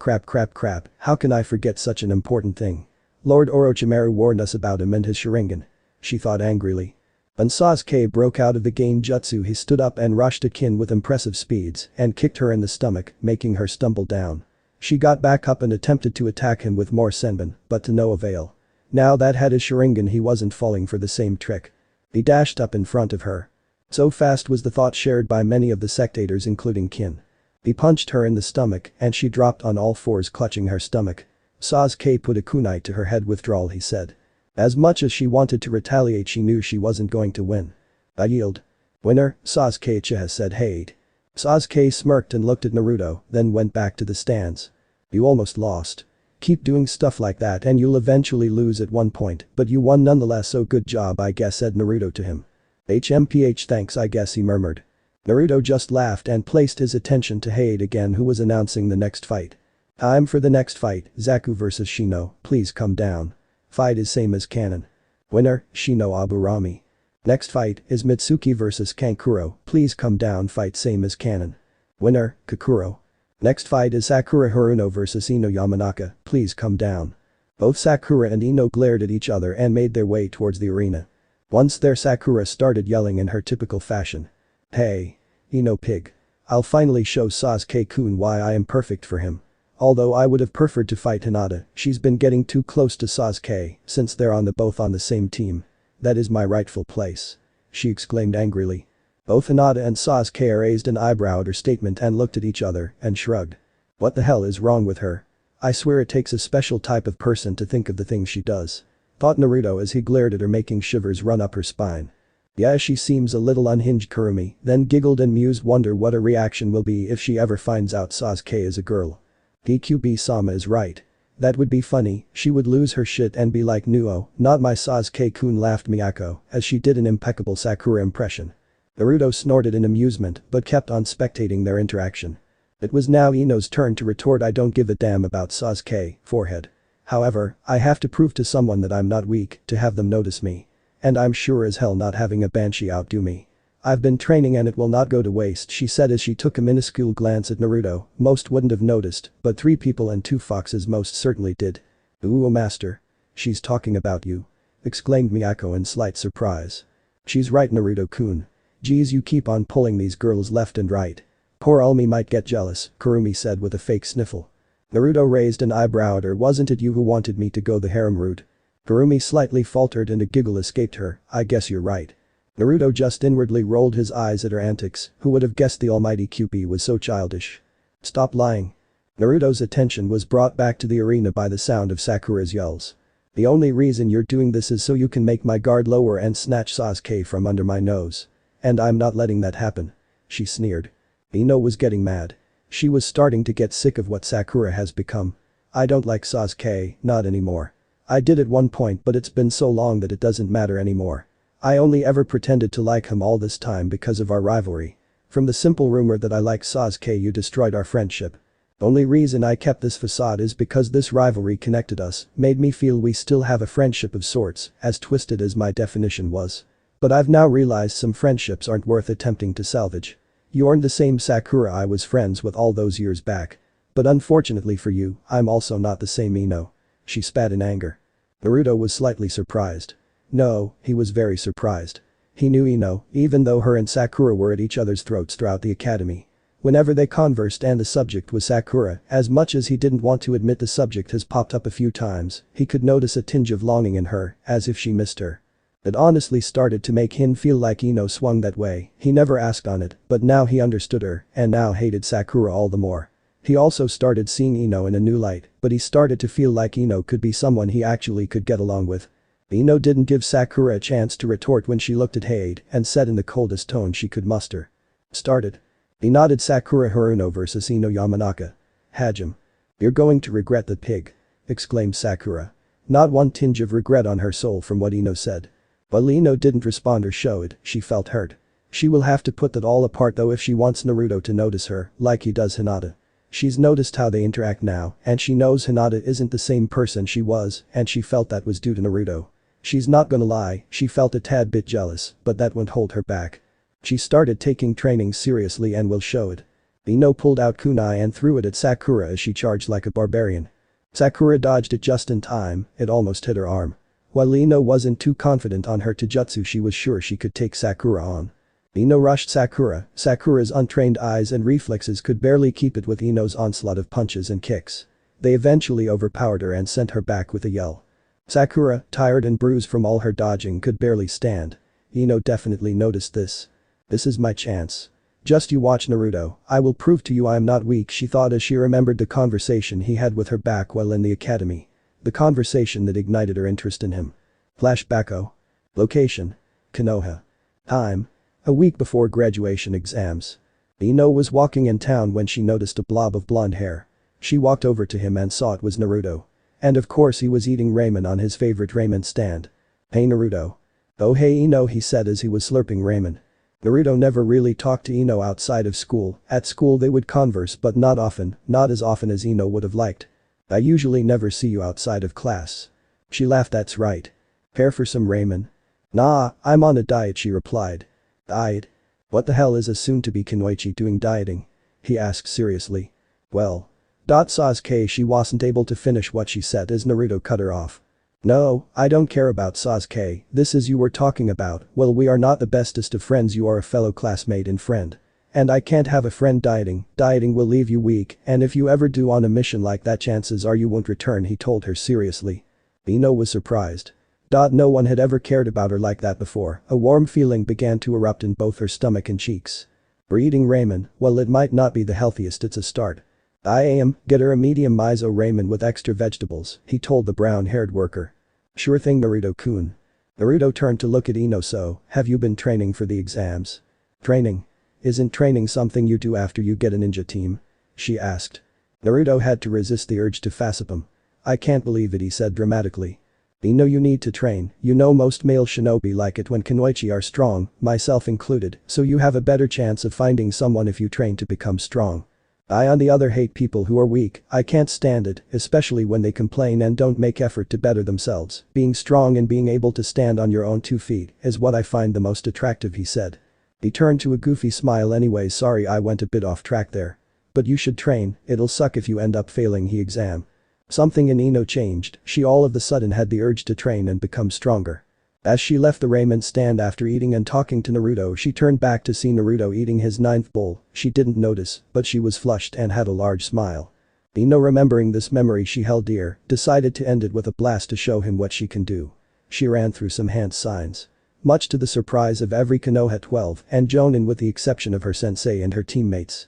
how can I forget such an important thing? Lord Orochimaru warned us about him and his Sharingan. She thought angrily. When Sasuke broke out of the genjutsu, he stood up and rushed at Kin with impressive speeds and kicked her in the stomach, making her stumble down. She got back up and attempted to attack him with more senbon, but to no avail. Now that had his Sharingan, he wasn't falling for the same trick. He dashed up in front of her. So fast was the thought shared by many of the spectators including Kin. He punched her in the stomach and she dropped on all fours clutching her stomach. Sasuke put a kunai to her head. Withdrawal, he said. As much as she wanted to retaliate, she knew she wasn't going to win. I yield. Winner, Sasuke Uchiha said. Hate. Sasuke smirked and looked at Naruto, then went back to the stands. You almost lost. Keep doing stuff like that and you'll eventually lose at one point, but you won nonetheless, so good job I guess, said Naruto to him. HMPH, thanks I guess, he murmured. Naruto just laughed and placed his attention to Hade again, who was announcing the next fight. Time for the next fight, Zaku vs Shino, please come down. Fight is same as canon. Winner, Shino Aburami. Next fight is Mitsuki vs Kankuro, please come down, fight same as canon. Winner, Kakuro. Next fight is Sakura Haruno vs Ino Yamanaka, please come down. Both Sakura and Ino glared at each other and made their way towards the arena. Once there, Sakura started yelling in her typical fashion. Hey. Ino pig. I'll finally show Sasuke-kun why I am perfect for him. Although I would have preferred to fight Hinata, she's been getting too close to Sasuke since they're both on the same team. That is my rightful place. She exclaimed angrily. Both Hinata and Sasuke raised an eyebrow at her statement and looked at each other and shrugged. What the hell is wrong with her? I swear it takes a special type of person to think of the things she does. Thought Naruto as he glared at her, making shivers run up her spine. Yeah, she seems a little unhinged, Kurumi then giggled and mused, wonder what her reaction will be if she ever finds out Sasuke is a girl. DQB-sama is right. That would be funny, she would lose her shit and be like, "Nuo, not my Sasuke-kun," laughed Miyako as she did an impeccable Sakura impression. Naruto snorted in amusement but kept on spectating their interaction. It was now Ino's turn to retort, I don't give a damn about Sasuke, forehead. However, I have to prove to someone that I'm not weak to have them notice me. And I'm sure as hell not having a banshee outdo me. I've been training and it will not go to waste, she said as she took a minuscule glance at Naruto. Most wouldn't have noticed, but 3 people and 2 foxes most certainly did. Ooh, master. She's talking about you. Exclaimed Miyako in slight surprise. She's right, Naruto-kun. Geez, you keep on pulling these girls left and right. Poor Ulmi might get jealous, Kurumi said with a fake sniffle. Naruto raised an eyebrow at her. Wasn't it you who wanted me to go the harem route? Kurumi slightly faltered and a giggle escaped her. I guess you're right. Naruto just inwardly rolled his eyes at her antics. Who would have guessed the almighty Kyubi was so childish? Stop lying. Naruto's attention was brought back to the arena by the sound of Sakura's yells. The only reason you're doing this is so you can make my guard lower and snatch Sasuke from under my nose. And I'm not letting that happen. She sneered. Ino was getting mad. She was starting to get sick of what Sakura has become. I don't like Sasuke, not anymore. I did at one point, but it's been so long that it doesn't matter anymore. I only ever pretended to like him all this time because of our rivalry. From the simple rumor that I like Sasuke, you destroyed our friendship. Only reason I kept this facade is because this rivalry connected us, made me feel we still have a friendship of sorts, as twisted as my definition was. But I've now realized some friendships aren't worth attempting to salvage. You aren't the same Sakura I was friends with all those years back. But unfortunately for you, I'm also not the same Ino. She spat in anger. Naruto was slightly surprised. No, he was very surprised. He knew Ino, even though her and Sakura were at each other's throats throughout the academy. Whenever they conversed and the subject was Sakura, as much as he didn't want to admit the subject has popped up a few times, he could notice a tinge of longing in her, as if she missed her. It honestly started to make him feel like Ino swung that way. He never asked on it, but now he understood her and now hated Sakura all the more. He also started seeing Ino in a new light, but he started to feel like Ino could be someone he actually could get along with. Ino didn't give Sakura a chance to retort when she looked at Hade and said in the coldest tone she could muster. Started. He nodded. Sakura Haruno vs Ino Yamanaka. Hajime. You're going to regret that, pig. Exclaimed Sakura. Not one tinge of regret on her soul from what Ino said. While Ino didn't respond or show it, she felt hurt. She will have to put that all apart though if she wants Naruto to notice her, like he does Hinata. She's noticed how they interact now, and she knows Hinata isn't the same person she was, and she felt that was due to Naruto. She's not gonna lie, she felt a tad bit jealous, but that won't hold her back. She started taking training seriously and will show it. Ino pulled out kunai and threw it at Sakura as she charged like a barbarian. Sakura dodged it just in time, it almost hit her arm. While Ino wasn't too confident on her taijutsu, she was sure she could take Sakura on. Ino rushed Sakura. Sakura's untrained eyes and reflexes could barely keep it with Ino's onslaught of punches and kicks. They eventually overpowered her and sent her back with a yell. Sakura, tired and bruised from all her dodging, could barely stand. Ino definitely noticed this. This is my chance. Just you watch, Naruto, I will prove to you I am not weak, she thought as she remembered the conversation he had with her back while in the academy. The conversation that ignited her interest in him. Flashback. Location. Konoha. Time. A week before graduation exams. Ino was walking in town when she noticed a blob of blonde hair. She walked over to him and saw it was Naruto. And of course he was eating ramen on his favorite ramen stand. "Hey Naruto." "Oh hey Ino," he said as he was slurping ramen. Naruto never really talked to Ino outside of school. At school they would converse but not often, not as often as Ino would have liked. "I usually never see you outside of class." She laughed. "That's right. Care for some ramen?" "Nah, I'm on a diet," she replied. "Diet? What the hell is a soon-to-be Kunoichi doing dieting?" he asked seriously. "Well." Sasuke, she wasn't able to finish what she said as Naruto cut her off. "No, I don't care about Sasuke, this is you we're talking about. Well, we are not the bestest of friends, you are a fellow classmate and friend. And I can't have a friend dieting will leave you weak, and if you ever do on a mission like that chances are you won't return," he told her seriously. Ino was surprised. No one had ever cared about her like that before. A warm feeling began to erupt in both her stomach and cheeks. "We're eating ramen, well it might not be the healthiest, it's a start." "I am, get her a medium miso ramen with extra vegetables," he told the brown-haired worker. "Sure thing Naruto-kun." Naruto turned to look at Ino. "So, have you been training for the exams?" "Training? Isn't training something you do after you get a ninja team?" she asked. Naruto had to resist the urge to fassip him. "I can't believe it," he said dramatically. "Ino, you need to train, you know most male shinobi like it when kunoichi are strong, myself included, so you have a better chance of finding someone if you train to become strong. I on the other hate people who are weak, I can't stand it, especially when they complain and don't make effort to better themselves. Being strong and being able to stand on your own 2 feet is what I find the most attractive," he said. He turned to a goofy smile. "Anyways, sorry I went a bit off track there. But you should train, it'll suck if you end up failing the exam." Something in Ino changed, she all of a sudden had the urge to train and become stronger. As she left the ramen stand after eating and talking to Naruto, she turned back to see Naruto eating his 9th bowl. She didn't notice, but she was flushed and had a large smile. Ino, remembering this memory she held dear, decided to end it with a blast to show him what she can do. She ran through some hand signs. Much to the surprise of every Konoha 12 and Jonin with the exception of her sensei and her teammates.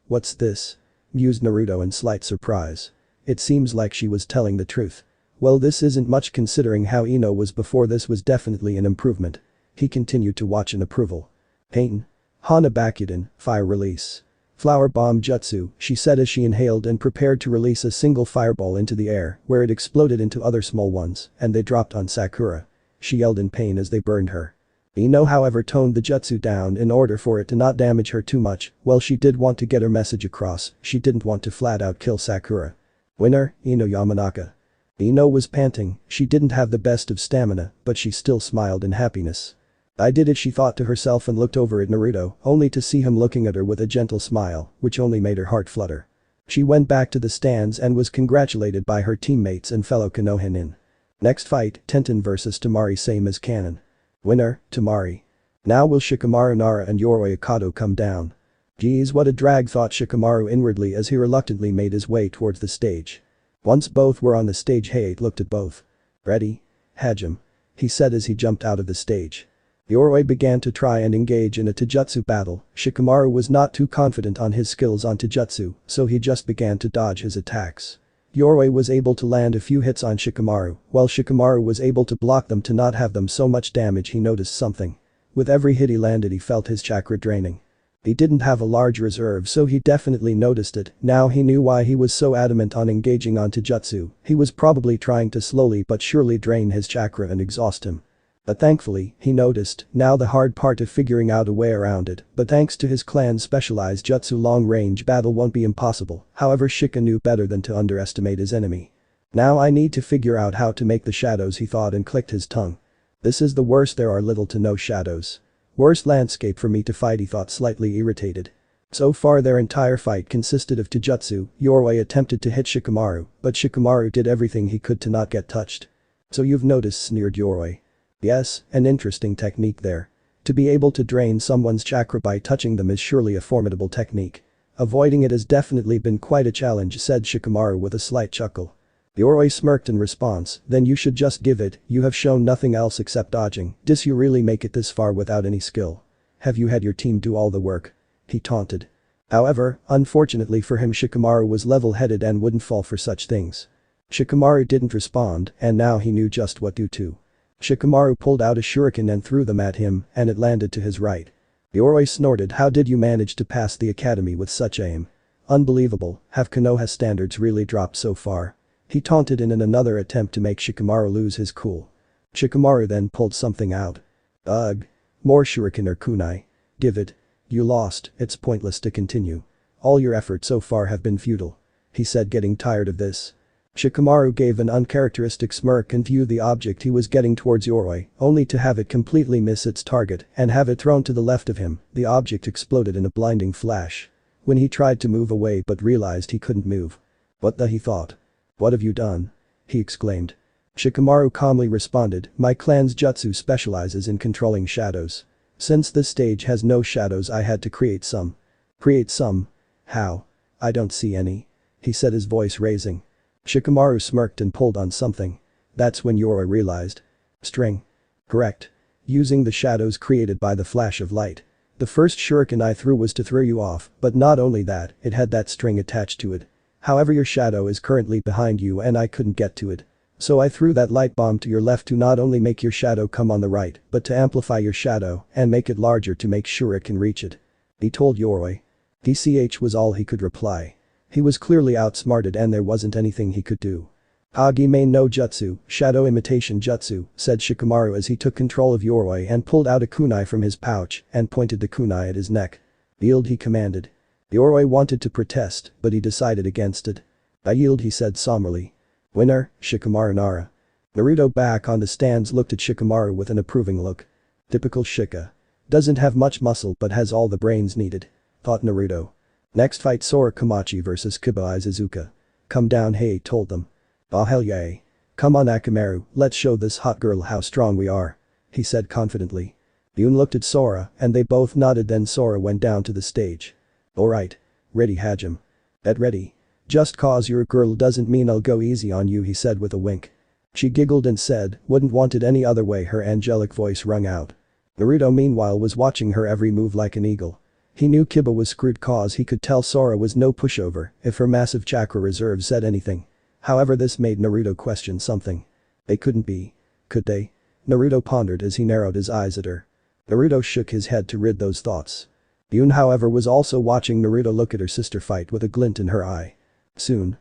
What's this?" mused Naruto in slight surprise. It seems like she was telling the truth. Well, this isn't much considering how Ino was before. This was definitely an improvement. He continued to watch in approval. "Pain. Hana Bakuden, fire release. Flower bomb jutsu," she said as she inhaled and prepared to release a single fireball into the air, where it exploded into other small ones, and they dropped on Sakura. She yelled in pain as they burned her. Ino, however, toned the jutsu down in order for it to not damage her too much. Well, she did want to get her message across, she didn't want to flat out kill Sakura. "Winner, Ino Yamanaka." Ino was panting, she didn't have the best of stamina, but she still smiled in happiness. "I did it," she thought to herself and looked over at Naruto, only to see him looking at her with a gentle smile, which only made her heart flutter. She went back to the stands and was congratulated by her teammates and fellow Konoha. Next fight, Tenten vs Temari, same as canon. Winner, Temari. Now will Shikamaru, Nara and Yoroi Akato come down? Geez, what a drag, thought Shikamaru inwardly as he reluctantly made his way towards the stage. Once both were on the stage, Hayate looked at both. "Ready? Hajime," he said as he jumped out of the stage. Yoroi began to try and engage in a taijutsu battle. Shikamaru was not too confident on his skills on taijutsu, so he just began to dodge his attacks. Yoroi was able to land a few hits on Shikamaru, while Shikamaru was able to block them to not have them so much damage. He noticed something. With every hit he landed he felt his chakra draining. He didn't have a large reserve, so he definitely noticed it. Now he knew why he was so adamant on engaging on taijutsu. He was probably trying to slowly but surely drain his chakra and exhaust him. But thankfully, he noticed, now the hard part of figuring out a way around it, but thanks to his clan's specialized jutsu, long-range battle won't be impossible. However, Shika knew better than to underestimate his enemy. Now I need to figure out how to make the shadows, he thought and clicked his tongue. This is the worst, there are little to no shadows. Worst landscape for me to fight, he thought, slightly irritated. So far their entire fight consisted of taijutsu. Yoroi attempted to hit Shikamaru, but Shikamaru did everything he could to not get touched. So you've noticed, sneered Yoroi. Yes, an interesting technique there. To be able to drain someone's chakra by touching them is surely a formidable technique. Avoiding it has definitely been quite a challenge, said Shikamaru with a slight chuckle. Yoroi smirked in response, then you should just give it, you have shown nothing else except dodging. Dis you really make it this far without any skill? Have you had your team do all the work? He taunted. However, unfortunately for him, Shikamaru was level-headed and wouldn't fall for such things. Shikamaru didn't respond, and now he knew just what to do. Shikamaru pulled out a shuriken and threw them at him, and it landed to his right. Yoroi snorted, how did you manage to pass the academy with such aim? Unbelievable, have Konoha standards really dropped so far? He taunted in another attempt to make Shikamaru lose his cool. Shikamaru then pulled something out. Ugh. More shuriken or kunai. Give it. You lost, it's pointless to continue. All your efforts so far have been futile. He said, getting tired of this. Shikamaru gave an uncharacteristic smirk and viewed the object he was getting towards Yoroi, only to have it completely miss its target and have it thrown to the left of him. The object exploded in a blinding flash. When he tried to move away but realized he couldn't move. What the, he thought. What have you done? He exclaimed. Shikamaru calmly responded, my clan's jutsu specializes in controlling shadows. Since this stage has no shadows, I had to create some. Create some? How? I don't see any. He said, his voice raising. Shikamaru smirked and pulled on something. That's when Yoroi realized. String. Correct. Using the shadows created by the flash of light. The first shuriken I threw was to throw you off, but not only that, it had that string attached to it. However, your shadow is currently behind you and I couldn't get to it. So I threw that light bomb to your left to not only make your shadow come on the right, but to amplify your shadow and make it larger to make sure it can reach it. He told Yoroi. DCH was all he could reply. He was clearly outsmarted and there wasn't anything he could do. Agi main no jutsu, shadow imitation jutsu, said Shikamaru as he took control of Yoroi and pulled out a kunai from his pouch and pointed the kunai at his neck. Yield, he commanded. Yoroi wanted to protest, but he decided against it. I yield, he said somberly. Winner, Shikamaru Nara. Naruto back on the stands looked at Shikamaru with an approving look. Typical Shika. Doesn't have much muscle but has all the brains needed. Thought Naruto. Next fight, Sora Kamachi vs Kiba Izuzuka. Come down, hey, told them. Oh hell yeah. Come on Akamaru, let's show this hot girl how strong we are. He said confidently. Yun looked at Sora and they both nodded, then Sora went down to the stage. Alright. Ready Hajime. Bet ready. Just cause you're a girl doesn't mean I'll go easy on you, he said with a wink. She giggled and said, wouldn't want it any other way, her angelic voice rung out. Naruto meanwhile was watching her every move like an eagle. He knew Kiba was screwed cause he could tell Sora was no pushover if her massive chakra reserve said anything. However, this made Naruto question something. They couldn't be. Could they? Naruto pondered as he narrowed his eyes at her. Naruto shook his head to rid those thoughts. Yun however was also watching Naruto look at her sister fight with a glint in her eye. Soon.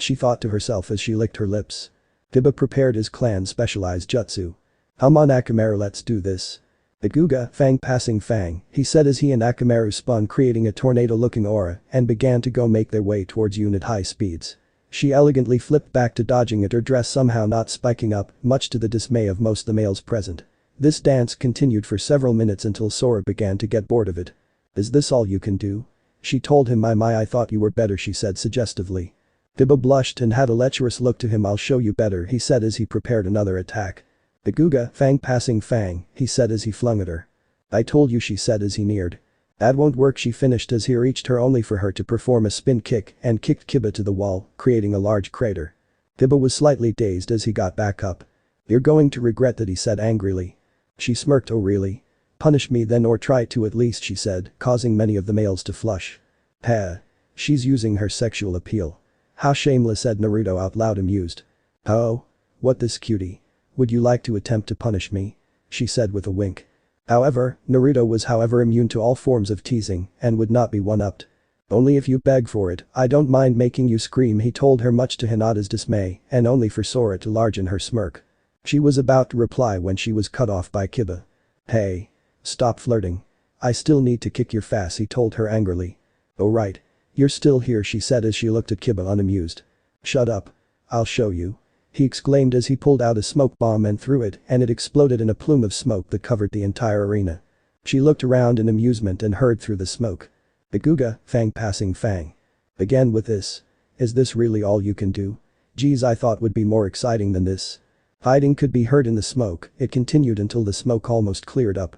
She thought to herself as she licked her lips. Kiba prepared his clan's specialized jutsu. Come on Akamaru, let's do this. Iguga, fang passing fang, he said as he and Akamaru spun, creating a tornado-looking aura and began to go make their way towards Yun at high speeds. She elegantly flipped back to dodging it, her dress somehow not spiking up, much to the dismay of most the males present. This dance continued for several minutes until Sora began to get bored of it. Is this all you can do? She told him, my I thought you were better, she said suggestively. Kiba blushed and had a lecherous look to him. I'll show you better, he said as he prepared another attack. Iguga, fang passing fang, he said as he flung at her. I told you, she said as he neared. That won't work, she finished as he reached her only for her to perform a spin kick and kicked Kiba to the wall, creating a large crater. Kiba was slightly dazed as he got back up. You're going to regret that, he said angrily. She smirked. Oh really? Punish me then, or try to at least, she said, causing many of the males to flush. Heh. She's using her sexual appeal. How shameless, said Naruto out loud, amused. Oh? What this cutie? Would you like to attempt to punish me? She said with a wink. However, Naruto was immune to all forms of teasing and would not be one-upped. Only if you beg for it, I don't mind making you scream, he told her, much to Hinata's dismay and only for Sora to largen her smirk. She was about to reply when she was cut off by Kiba. Hey. Stop flirting. I still need to kick your face, he told her angrily. Oh right. You're still here, she said as she looked at Kiba unamused. Shut up. I'll show you. He exclaimed as he pulled out a smoke bomb and threw it, and it exploded in a plume of smoke that covered the entire arena. She looked around in amusement and heard through the smoke. Iguga, fang passing fang. Again with this. Is this really all you can do? Geez, I thought would be more exciting than this. Hiding could be heard in the smoke, it continued until the smoke almost cleared up.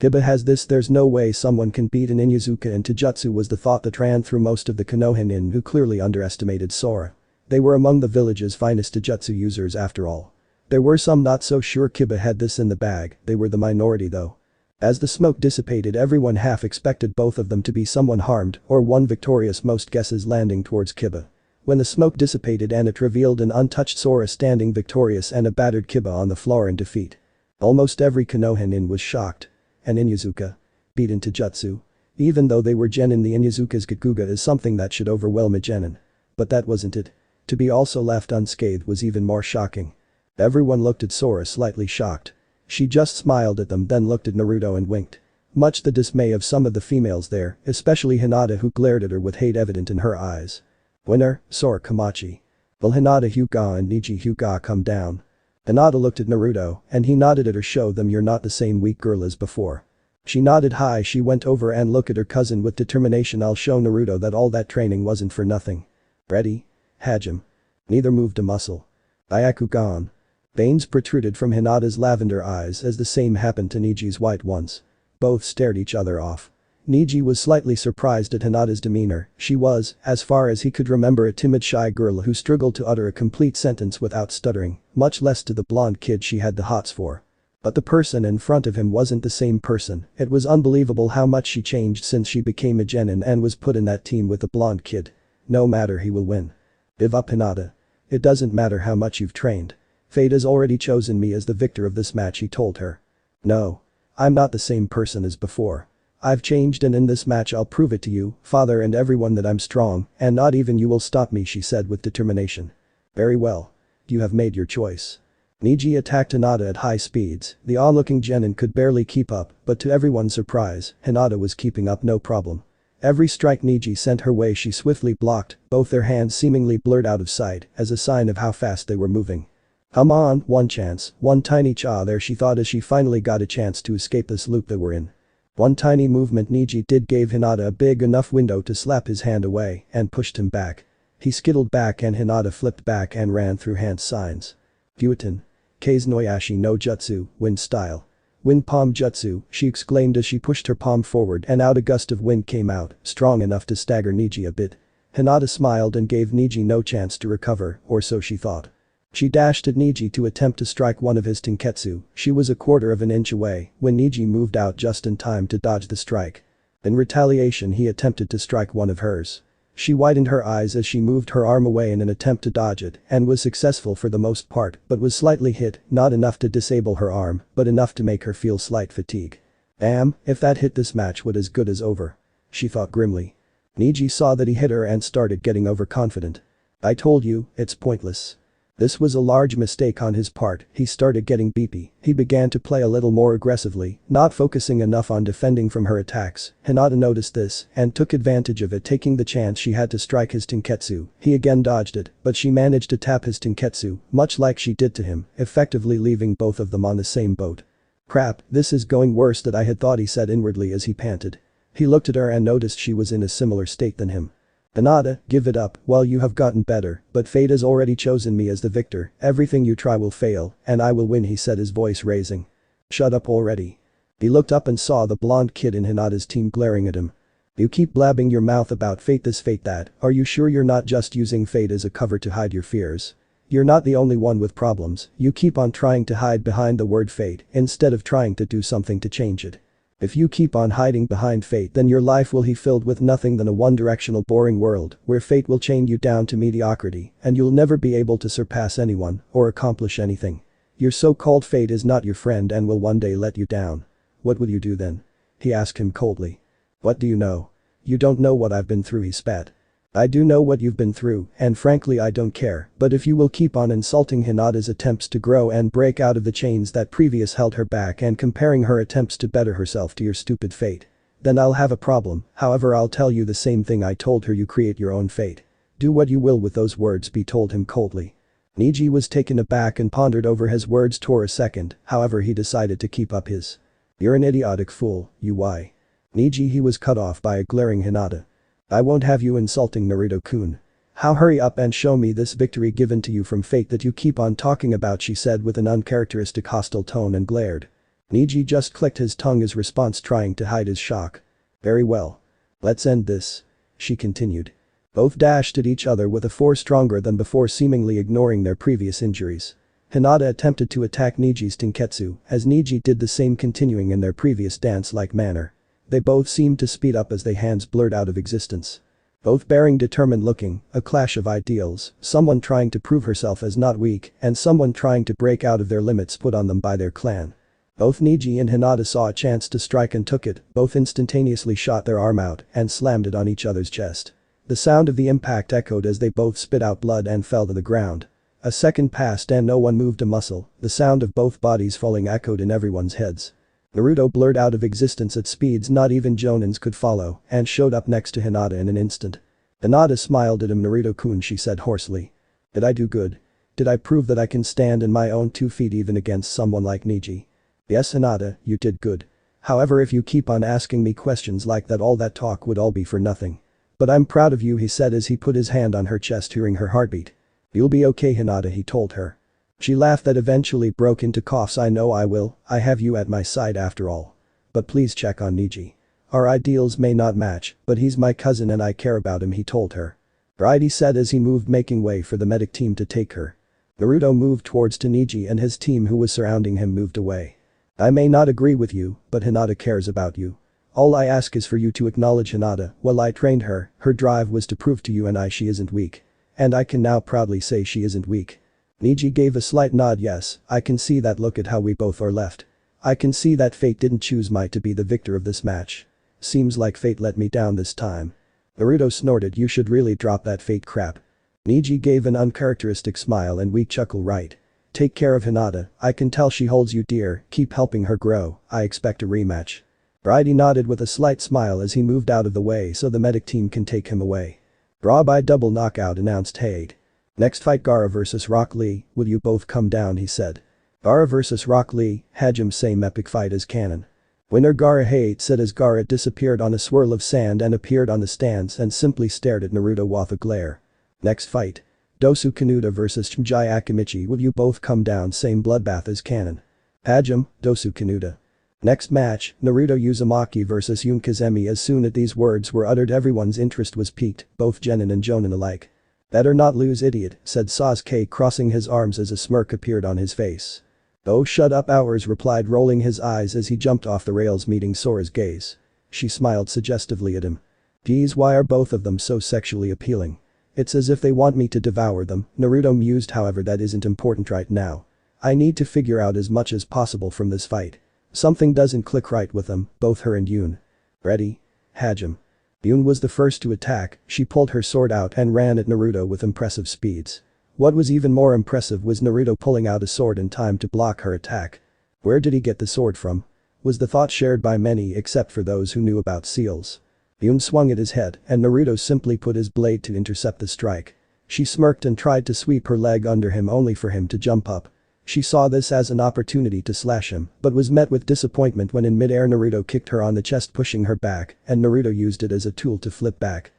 Kiba has this, there's no way someone can beat an Inyazuka in Taijutsu, was the thought that ran through most of the Konohinin, who clearly underestimated Sora. They were among the village's finest Taijutsu users after all. There were some not so sure Kiba had this in the bag, they were the minority though. As the smoke dissipated, everyone half expected both of them to be someone harmed or one victorious, most guesses landing towards Kiba. When the smoke dissipated and it revealed an untouched Sora standing victorious and a battered Kiba on the floor in defeat. Almost every Konohinin was shocked. An Inyazuka? Beat in Taijutsu? Even though they were genin, the Inyazuka's Iguga is something that should overwhelm a genin. But that wasn't it. to be also left unscathed was even more shocking. Everyone looked at Sora slightly shocked. She just smiled at them then looked at Naruto and winked. Much the dismay of some of the females there, especially Hinata who glared at her with hate evident in her eyes. Winner, Sora Kamachi. Will Hinata Hyuga and Neji Hyuga come down? Hinata looked at Naruto, and he nodded at her show them you're not the same weak girl as before. She nodded high she went over and looked at her cousin with determination I'll show Naruto that all that training wasn't for nothing. Ready? Hajime. Neither moved a muscle. Byakugan. Veins protruded from Hinata's lavender eyes as the same happened to Neji's white ones. Both stared each other off. Neji was slightly surprised at Hinata's demeanor, she was, as far as he could remember a timid shy girl who struggled to utter a complete sentence without stuttering, much less to the blonde kid she had the hots for. But the person in front of him wasn't the same person, it was unbelievable how much she changed since she became a genin and was put in that team with the blonde kid. No matter he will win. Give up Hinata. It doesn't matter how much you've trained. Fate has already chosen me as the victor of this match he told her. No. I'm not the same person as before. I've changed and in this match I'll prove it to you, father and everyone that I'm strong, and not even you will stop me she said with determination. Very well. You have made your choice. Neji attacked Hinata at high speeds, the onlooking genin could barely keep up, but to everyone's surprise, Hinata was keeping up no problem. Every strike Neji sent her way she swiftly blocked, both their hands seemingly blurred out of sight, as a sign of how fast they were moving. Come on, one chance, one tiny cha there she thought as she finally got a chance to escape this loop they were in. One tiny movement Neji did gave Hinata a big enough window to slap his hand away and pushed him back. He skittled back and Hinata flipped back and ran through hand signs. Futon. Kei's Noyashi no Jutsu, wind style. Wind palm jutsu, she exclaimed as she pushed her palm forward and out a gust of wind came out, strong enough to stagger Neji a bit. Hinata smiled and gave Neji no chance to recover, or so she thought. She dashed at Neji to attempt to strike one of his tenketsu, she was a quarter of an inch away when Neji moved out just in time to dodge the strike. In retaliation he attempted to strike one of hers. She widened her eyes as she moved her arm away in an attempt to dodge it and was successful for the most part but was slightly hit, not enough to disable her arm, but enough to make her feel slight fatigue. Damn, if that hit this match would as good as over. She thought grimly. Neji saw that he hit her and started getting overconfident. I told you, it's pointless. This was a large mistake on his part, he started getting beepy, he began to play a little more aggressively, not focusing enough on defending from her attacks. Hinata noticed this and took advantage of it taking the chance she had to strike his tenketsu, he again dodged it, but she managed to tap his tenketsu, much like she did to him, effectively leaving both of them on the same boat. Crap, this is going worse than I had thought he said inwardly as he panted. He looked at her and noticed she was in a similar state than him. Hinata, give it up, well you have gotten better, but fate has already chosen me as the victor, everything you try will fail, and I will win he said his voice raising. Shut up already. He looked up and saw the blonde kid in Hinata's team glaring at him. You keep blabbing your mouth about fate this fate that, are you sure you're not just using fate as a cover to hide your fears? You're not the only one with problems, you keep on trying to hide behind the word fate instead of trying to do something to change it. If you keep on hiding behind fate then your life will be filled with nothing than a one-directional boring world where fate will chain you down to mediocrity and you'll never be able to surpass anyone or accomplish anything. Your so-called fate is not your friend and will one day let you down. What will you do then? He asked him coldly. What do you know? You don't know what I've been through he spat. I do know what you've been through and frankly I don't care, but if you will keep on insulting Hinata's attempts to grow and break out of the chains that previous held her back and comparing her attempts to better herself to your stupid fate, then I'll have a problem, however I'll tell you the same thing I told her you create your own fate. Do what you will with those words he told him coldly. Neji was taken aback and pondered over his words for a second, however he decided to keep up his. You're an idiotic fool, you why? Neji he was cut off by a glaring Hinata. I won't have you insulting Naruto-kun. How hurry up and show me this victory given to you from fate that you keep on talking about she said with an uncharacteristic hostile tone and glared. Neji just clicked his tongue as response trying to hide his shock. Very well. Let's end this. She continued. Both dashed at each other with a force stronger than before seemingly ignoring their previous injuries. Hinata attempted to attack Neji's tenketsu as Neji did the same continuing in their previous dance-like manner. They both seemed to speed up as their hands blurred out of existence. Both bearing determined looking, a clash of ideals, someone trying to prove herself as not weak and someone trying to break out of their limits put on them by their clan. Both Neji and Hinata saw a chance to strike and took it, both instantaneously shot their arm out and slammed it on each other's chest. The sound of the impact echoed as they both spit out blood and fell to the ground. A second passed and no one moved a muscle, the sound of both bodies falling echoed in everyone's heads. Naruto blurred out of existence at speeds not even Jonins could follow and showed up next to Hinata in an instant. Hinata smiled at him. Naruto-kun, she said hoarsely. Did I do good? Did I prove that I can stand on my own 2 feet even against someone like Neji? Yes, Hinata, you did good. However, if you keep on asking me questions like that, all that talk would all be for nothing. But I'm proud of you, he said as he put his hand on her chest, hearing her heartbeat. You'll be okay, Hinata, he told her. She laughed that eventually broke into coughs. I know I will, I have you at my side after all. But please check on Neji. Our ideals may not match, but he's my cousin and I care about him, he told her. Right, he said as he moved, making way for the medic team to take her. Naruto moved towards Neji and his team who was surrounding him moved away. I may not agree with you, but Hinata cares about you. All I ask is for you to acknowledge Hinata. Well, I trained her drive was to prove to you and I she isn't weak. And I can now proudly say she isn't weak. Neji gave a slight nod. Yes, I can see that. Look at how we both are left. I can see that fate didn't choose me to be the victor of this match. Seems like fate let me down this time. Naruto snorted. You should really drop that fate crap. Neji gave an uncharacteristic smile and weak chuckle. Right. Take care of Hinata, I can tell she holds you dear, keep helping her grow, I expect a rematch. Brady nodded with a slight smile as he moved out of the way so the medic team can take him away. Draw by double knockout, announced Hade. Next fight, Gaara vs Rock Lee, will you both come down, he said. Gaara vs Rock Lee, Hajim, same epic fight as canon. Winner Gaara, Hade said as Gaara disappeared on a swirl of sand and appeared on the stands and simply stared at Naruto with a glare. Next fight. Dosu Kanuta vs Shinji Akimichi, will you both come down, same bloodbath as canon. Hajim, Dosu Kanuta. Next match, Naruto Uzumaki vs Yun Kazemi. As soon as these words were uttered everyone's interest was piqued, both Genin and Jonin alike. Better not lose, idiot, said Sasuke crossing his arms as a smirk appeared on his face. Oh, shut up, Hours replied, rolling his eyes as he jumped off the rails, meeting Sora's gaze. She smiled suggestively at him. Geez, why are both of them so sexually appealing? It's as if they want me to devour them, Naruto mused. However, that isn't important right now. I need to figure out as much as possible from this fight. Something doesn't click right with them, both her and Yun. Ready? Hajim. Yun was the first to attack, she pulled her sword out and ran at Naruto with impressive speeds. What was even more impressive was Naruto pulling out a sword in time to block her attack. Where did he get the sword from? Was the thought shared by many except for those who knew about seals. Yun swung at his head and Naruto simply put his blade to intercept the strike. She smirked and tried to sweep her leg under him only for him to jump up. She saw this as an opportunity to slash him but was met with disappointment when in mid-air Naruto kicked her on the chest, pushing her back, and Naruto used it as a tool to flip back.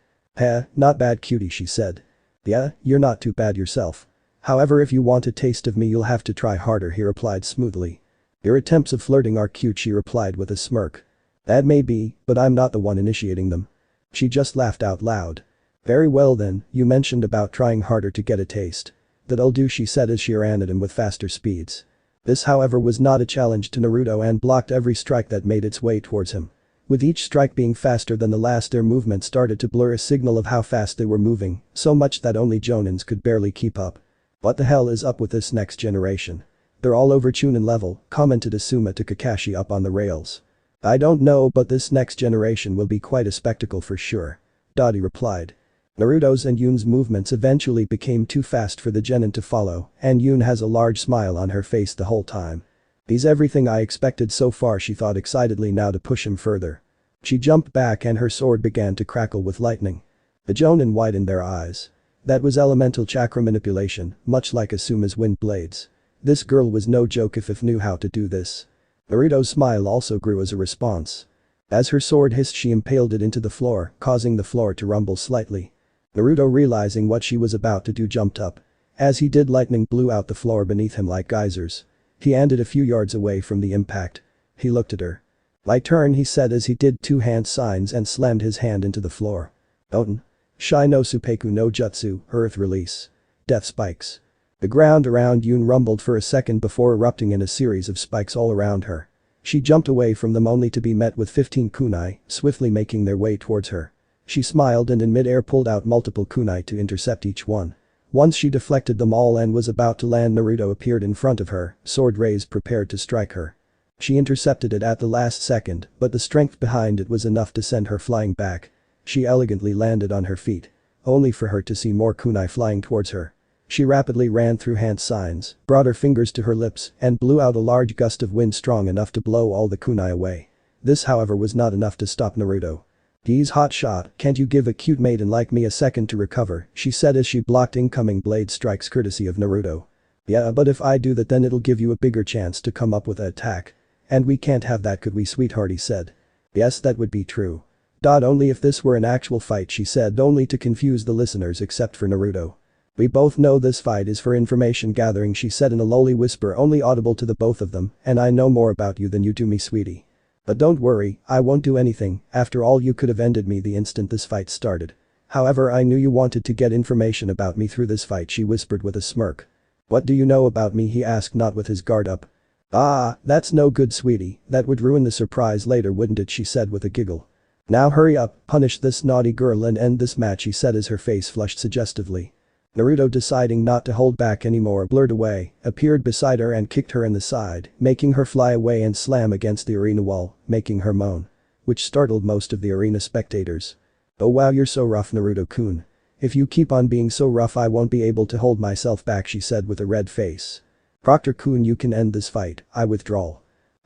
Not bad, cutie, she said. Yeah, you're not too bad yourself. However, if you want a taste of me you'll have to try harder, he replied smoothly. Your attempts of flirting are cute, she replied with a smirk. That may be, but I'm not the one initiating them. She just laughed out loud. Very well then, you mentioned about trying harder to get a taste. That'll do, she said as she ran at him with faster speeds. This, however, was not a challenge to Naruto and blocked every strike that made its way towards him. With each strike being faster than the last, their movement started to blur, a signal of how fast they were moving, so much that only Jonins could barely keep up. What the hell is up with this next generation? They're all over Chunin level, commented Asuma to Kakashi up on the rails. I don't know, but this next generation will be quite a spectacle for sure. Dottie replied. Naruto's and Yun's movements eventually became too fast for the genin to follow, and Yun has a large smile on her face the whole time. He's everything I expected so far, she thought excitedly, now to push him further. She jumped back and her sword began to crackle with lightning. The jonin widened their eyes. That was elemental chakra manipulation, much like Asuma's wind blades. This girl was no joke if knew how to do this. Naruto's smile also grew as a response. As her sword hissed, she impaled it into the floor, causing the floor to rumble slightly. Naruto, realizing what she was about to do, jumped up. As he did, lightning blew out the floor beneath him like geysers. He ended a few yards away from the impact. He looked at her. My turn, he said as he did 2 hand signs and slammed his hand into the floor. Oten. Shai no Suppeku no Jutsu, Earth Release. Death Spikes. The ground around Yun rumbled for a second before erupting in a series of spikes all around her. She jumped away from them only to be met with 15 kunai, swiftly making their way towards her. She smiled and in mid-air pulled out multiple kunai to intercept each one. Once she deflected them all and was about to land, Naruto appeared in front of her, sword raised, prepared to strike her. She intercepted it at the last second, but the strength behind it was enough to send her flying back. She elegantly landed on her feet. only for her to see more kunai flying towards her. She rapidly ran through hand signs, brought her fingers to her lips, and blew out a large gust of wind strong enough to blow all the kunai away. This however was not enough to stop Naruto. "Geez, hot shot, can't you give a cute maiden like me a second to recover," she said as she blocked incoming blade strikes courtesy of Naruto. "Yeah, but if I do that then it'll give you a bigger chance to come up with an attack. And we can't have that, could we, sweetheart?" he said. "Yes, that would be true. Only if this were an actual fight," she said, only to confuse the listeners except for Naruto. "We both know this fight is for information gathering," she said in a lowly whisper only audible to the both of them, "and I know more about you than you do me, sweetie. But don't worry, I won't do anything, after all you could have ended me the instant this fight started. However, I knew you wanted to get information about me through this fight," she whispered with a smirk. "What do you know about me?" he asked, not with his guard up. "Ah, that's no good, sweetie, that would ruin the surprise later, wouldn't it?" she said with a giggle. "Now hurry up, punish this naughty girl and end this match," he said as her face flushed suggestively. Naruto, deciding not to hold back anymore, blurred away, appeared beside her and kicked her in the side, making her fly away and slam against the arena wall, making her moan. Which startled most of the arena spectators. "Oh wow, you're so rough, Naruto-kun. If you keep on being so rough I won't be able to hold myself back," she said with a red face. "Proctor-kun, you can end this fight, I withdraw."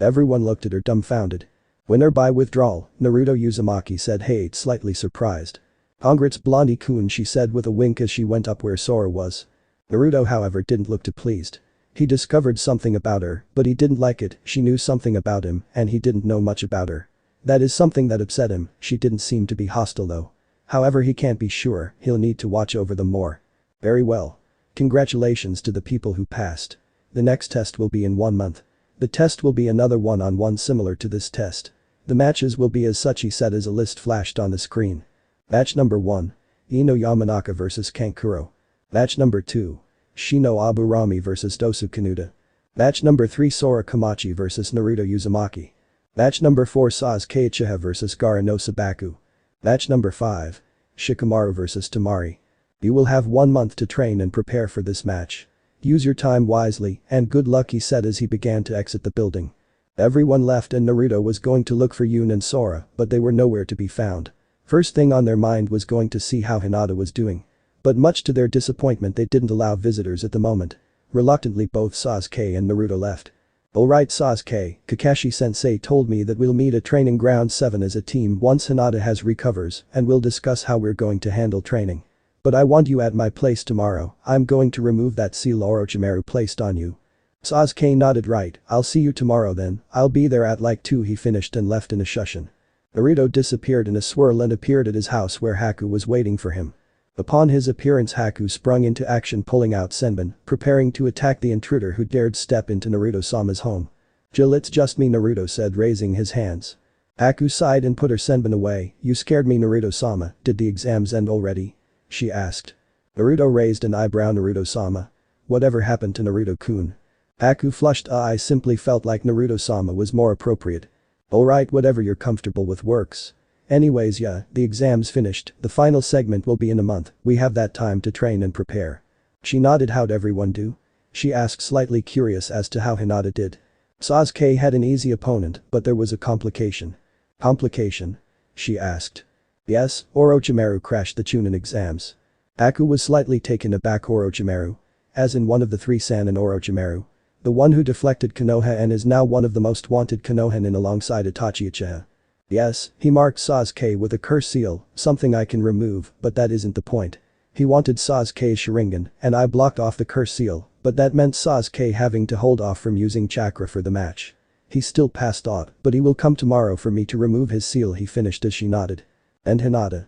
Everyone looked at her dumbfounded. "Winner by withdrawal," Naruto Uzumaki said, hey, slightly surprised. "Congrats, Blondie-kun," she said with a wink as she went up where Sora was. Naruto however didn't look too pleased. He discovered something about her, but he didn't like it. She knew something about him and he didn't know much about her. That is something that upset him. She didn't seem to be hostile though. However, he can't be sure, he'll need to watch over them more. "Very well. Congratulations to the people who passed. The next test will be in 1 month. The test will be another one-on-one similar to this test. The matches will be as such," he said as a list flashed on the screen. Match number 1. Ino Yamanaka vs Kankuro. Match number 2. Shino Aburami vs Dosu Kanuta. Match number 3. Sora Kamachi vs Naruto Uzumaki. Match number 4. Sasuke Uchiha vs Gaara no Sabaku. Match number 5. Shikamaru vs Tamari. You will have 1 month to train and prepare for this match. Use your time wisely and good luck, he said as he began to exit the building. Everyone left and Naruto was going to look for Yun and Sora, but they were nowhere to be found. First thing on their mind was going to see how Hinata was doing. But much to their disappointment they didn't allow visitors at the moment. Reluctantly both Sasuke and Naruto left. "Alright Sasuke, Kakashi-sensei told me that we'll meet at training ground 7 as a team once Hinata has recovers and we'll discuss how we're going to handle training. But I want you at my place tomorrow. I'm going to remove that seal Orochimaru placed on you." Sasuke nodded. "Right, I'll see you tomorrow then, I'll be there at like 2, he finished and left in a shushin. Naruto disappeared in a swirl and appeared at his house where Haku was waiting for him. Upon his appearance Haku sprung into action, pulling out Senbon, preparing to attack the intruder who dared step into Naruto-sama's home. "Jill, it's just me," Naruto said, raising his hands. Haku sighed and put her Senbon away. "You scared me, Naruto-sama, did the exams end already?" she asked. Naruto raised an eyebrow. "Naruto-sama? Whatever happened to Naruto-kun?" Haku flushed. "I simply felt like Naruto-sama was more appropriate." "Alright, whatever you're comfortable with works. Anyways, yeah, the exam's finished, the final segment will be in a month, we have that time to train and prepare." She nodded. "How'd everyone do?" she asked, slightly curious as to how Hinata did. Sasuke had an easy opponent, but there was a complication. "Complication?" she asked. "Yes, Orochimaru crashed the Chunin exams." Haku was slightly taken aback. "Orochimaru? As in one of the 3 Sannin Orochimaru? The one who deflected Konoha and is now one of the most wanted Konohanin alongside Itachi Uchiha?" "Yes, he marked Sasuke with a curse seal, something I can remove, but that isn't the point. He wanted Sasuke's Sharingan, and I blocked off the curse seal, but that meant Sasuke having to hold off from using chakra for the match. He still passed out, but he will come tomorrow for me to remove his seal," he finished as she nodded. "And Hinata?"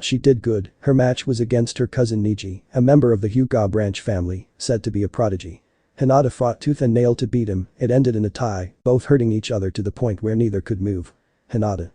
"She did good, her match was against her cousin Neji, a member of the Hyuga branch family, said to be a prodigy. Hinata fought tooth and nail to beat him, it ended in a tie, both hurting each other to the point where neither could move." "Hinata?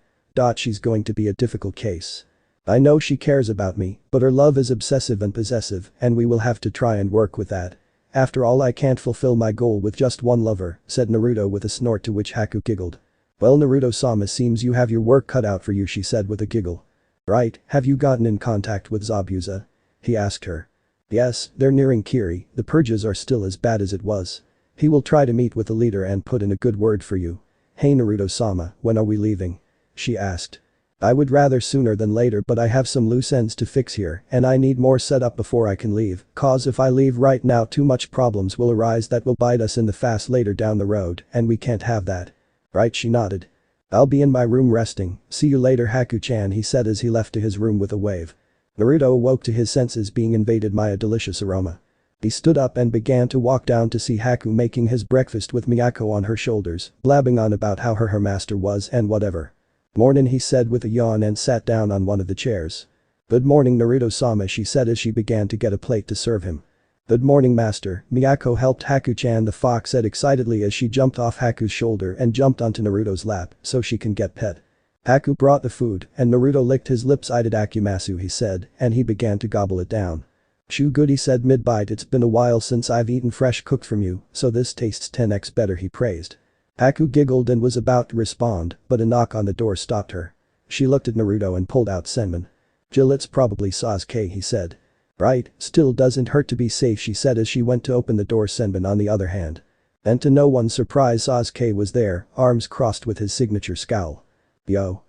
She's going to be a difficult case. I know she cares about me, but her love is obsessive and possessive, and we will have to try and work with that. After all, I can't fulfill my goal with just one lover," said Naruto with a snort, to which Haku giggled. "Well, Naruto-sama, seems you have your work cut out for you," she said with a giggle. "Right, have you gotten in contact with Zabuza?" he asked her. "Yes, they're nearing Kiri, the purges are still as bad as it was. He will try to meet with the leader and put in a good word for you." "Hey Naruto-sama, when are we leaving?" she asked. I would rather sooner than later, but I have some loose ends to fix here and I need more setup before I can leave, cause if I leave right now too much problems will arise that will bite us in the face later down the road and we can't have that. Right, she nodded. I'll be in my room resting, see you later Haku-chan, he said as he left to his room with a wave. Naruto awoke to his senses being invaded by a delicious aroma. He stood up and began to walk down to see Haku making his breakfast with Miyako on her shoulders, blabbing on about how her master was and whatever. Mornin', he said with a yawn and sat down on one of the chairs. Good morning Naruto-sama, she said as she began to get a plate to serve him. Good morning master, Miyako helped Haku-chan, the fox said excitedly as she jumped off Haku's shoulder and jumped onto Naruto's lap so she can get pet. Haku brought the food and Naruto licked his lips. Itadakimasu, he said, and he began to gobble it down. Shoo good, he said mid-bite, it's been a while since I've eaten fresh cooked from you, so this tastes 10x better, he praised. Haku giggled and was about to respond, but a knock on the door stopped her. She looked at Naruto and pulled out Sennin. Jill, it's probably Sasuke, he said. Right, still doesn't hurt to be safe, she said as she went to open the door. Sennin on the other hand. And to no one's surprise Sasuke was there, arms crossed with his signature scowl. Yo.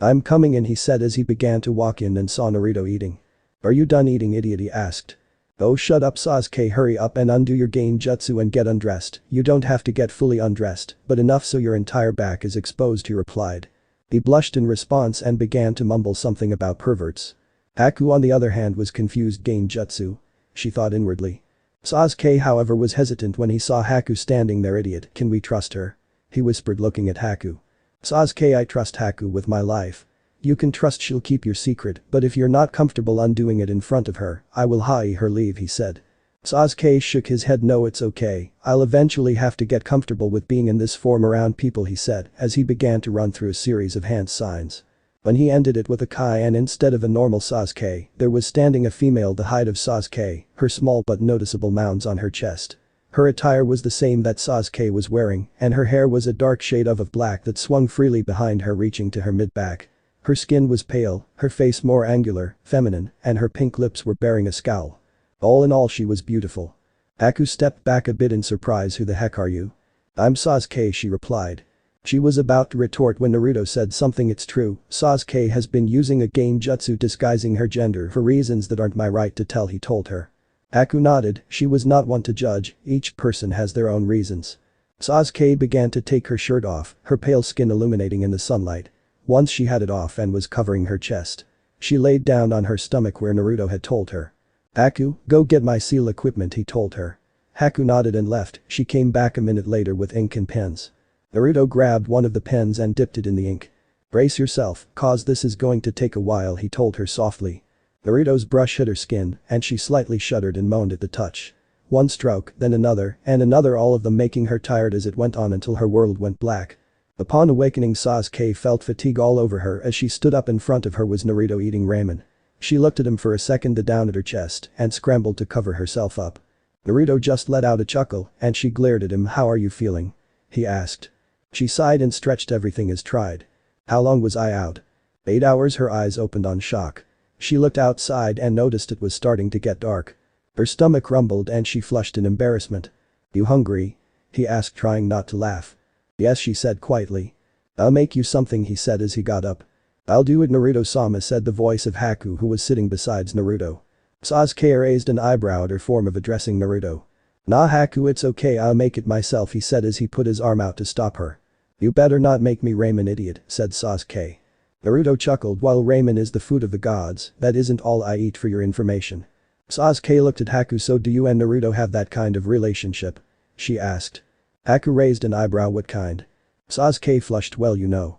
I'm coming in, he said as he began to walk in and saw Naruto eating. Are you done eating, idiot, he asked. Oh shut up Sasuke, hurry up and undo your genjutsu and get undressed, you don't have to get fully undressed, but enough so your entire back is exposed, he replied. He blushed in response and began to mumble something about perverts. Haku on the other hand was confused. Genjutsu? She thought inwardly. Sasuke however was hesitant when he saw Haku standing there. Idiot, can we trust her? He whispered looking at Haku. Sasuke, I trust Haku with my life. You can trust she'll keep your secret, but if you're not comfortable undoing it in front of her, I will her leave, he said. Sasuke shook his head. No, it's okay, I'll eventually have to get comfortable with being in this form around people, he said as he began to run through a series of hand signs. When he ended it with a kai and instead of a normal Sasuke, there was standing a female the height of Sasuke, her small but noticeable mounds on her chest. Her attire was the same that Sasuke was wearing, and her hair was a dark shade of black that swung freely behind her reaching to her mid-back. Her skin was pale, her face more angular, feminine, and her pink lips were bearing a scowl. All in all she was beautiful. Haku stepped back a bit in surprise. Who the heck are you? I'm Sasuke, she replied. She was about to retort when Naruto said something. It's true, Sasuke has been using a genjutsu disguising her gender for reasons that aren't my right to tell, he told her. Haku nodded, she was not one to judge, each person has their own reasons. Sasuke began to take her shirt off, her pale skin illuminating in the sunlight. Once she had it off and was covering her chest. She laid down on her stomach where Naruto had told her. Haku, go get my seal equipment, he told her. Haku nodded and left. She came back a minute later with ink and pens. Naruto grabbed one of the pens and dipped it in the ink. Brace yourself, cause this is going to take a while, he told her softly. Naruto's brush hit her skin and she slightly shuddered and moaned at the touch. One stroke, then another, and another, all of them making her tired as it went on until her world went black. Upon awakening Sasuke felt fatigue all over her as she stood up. In front of her was Naruto eating ramen. She looked at him for a second, down at her chest and scrambled to cover herself up. Naruto just let out a chuckle and she glared at him. How are you feeling? He asked. She sighed and stretched. Everything is tried. How long was I out? 8 hours. Her eyes opened on shock. She looked outside and noticed it was starting to get dark. Her stomach rumbled and she flushed in embarrassment. You hungry? He asked, trying not to laugh. Yes, she said quietly. I'll make you something, he said as he got up. I'll do it, Naruto-sama, said the voice of Haku, who was sitting beside Naruto. Sasuke raised an eyebrow at her form of addressing Naruto. Nah Haku, it's okay, I'll make it myself, he said as he put his arm out to stop her. You better not make me ramen, idiot, said Sasuke. Naruto chuckled. While ramen is the food of the gods, that isn't all I eat, for your information. Sasuke looked at Haku. So do you and Naruto have that kind of relationship? She asked. Haku raised an eyebrow. What kind? Sasuke flushed. Well, you know.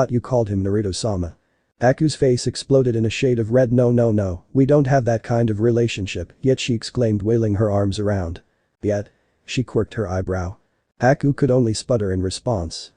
You called him Naruto-sama. Haku's face exploded in a shade of red. No, we don't have that kind of relationship, yet, she exclaimed, wailing her arms around. Yet? She quirked her eyebrow. Haku could only sputter in response.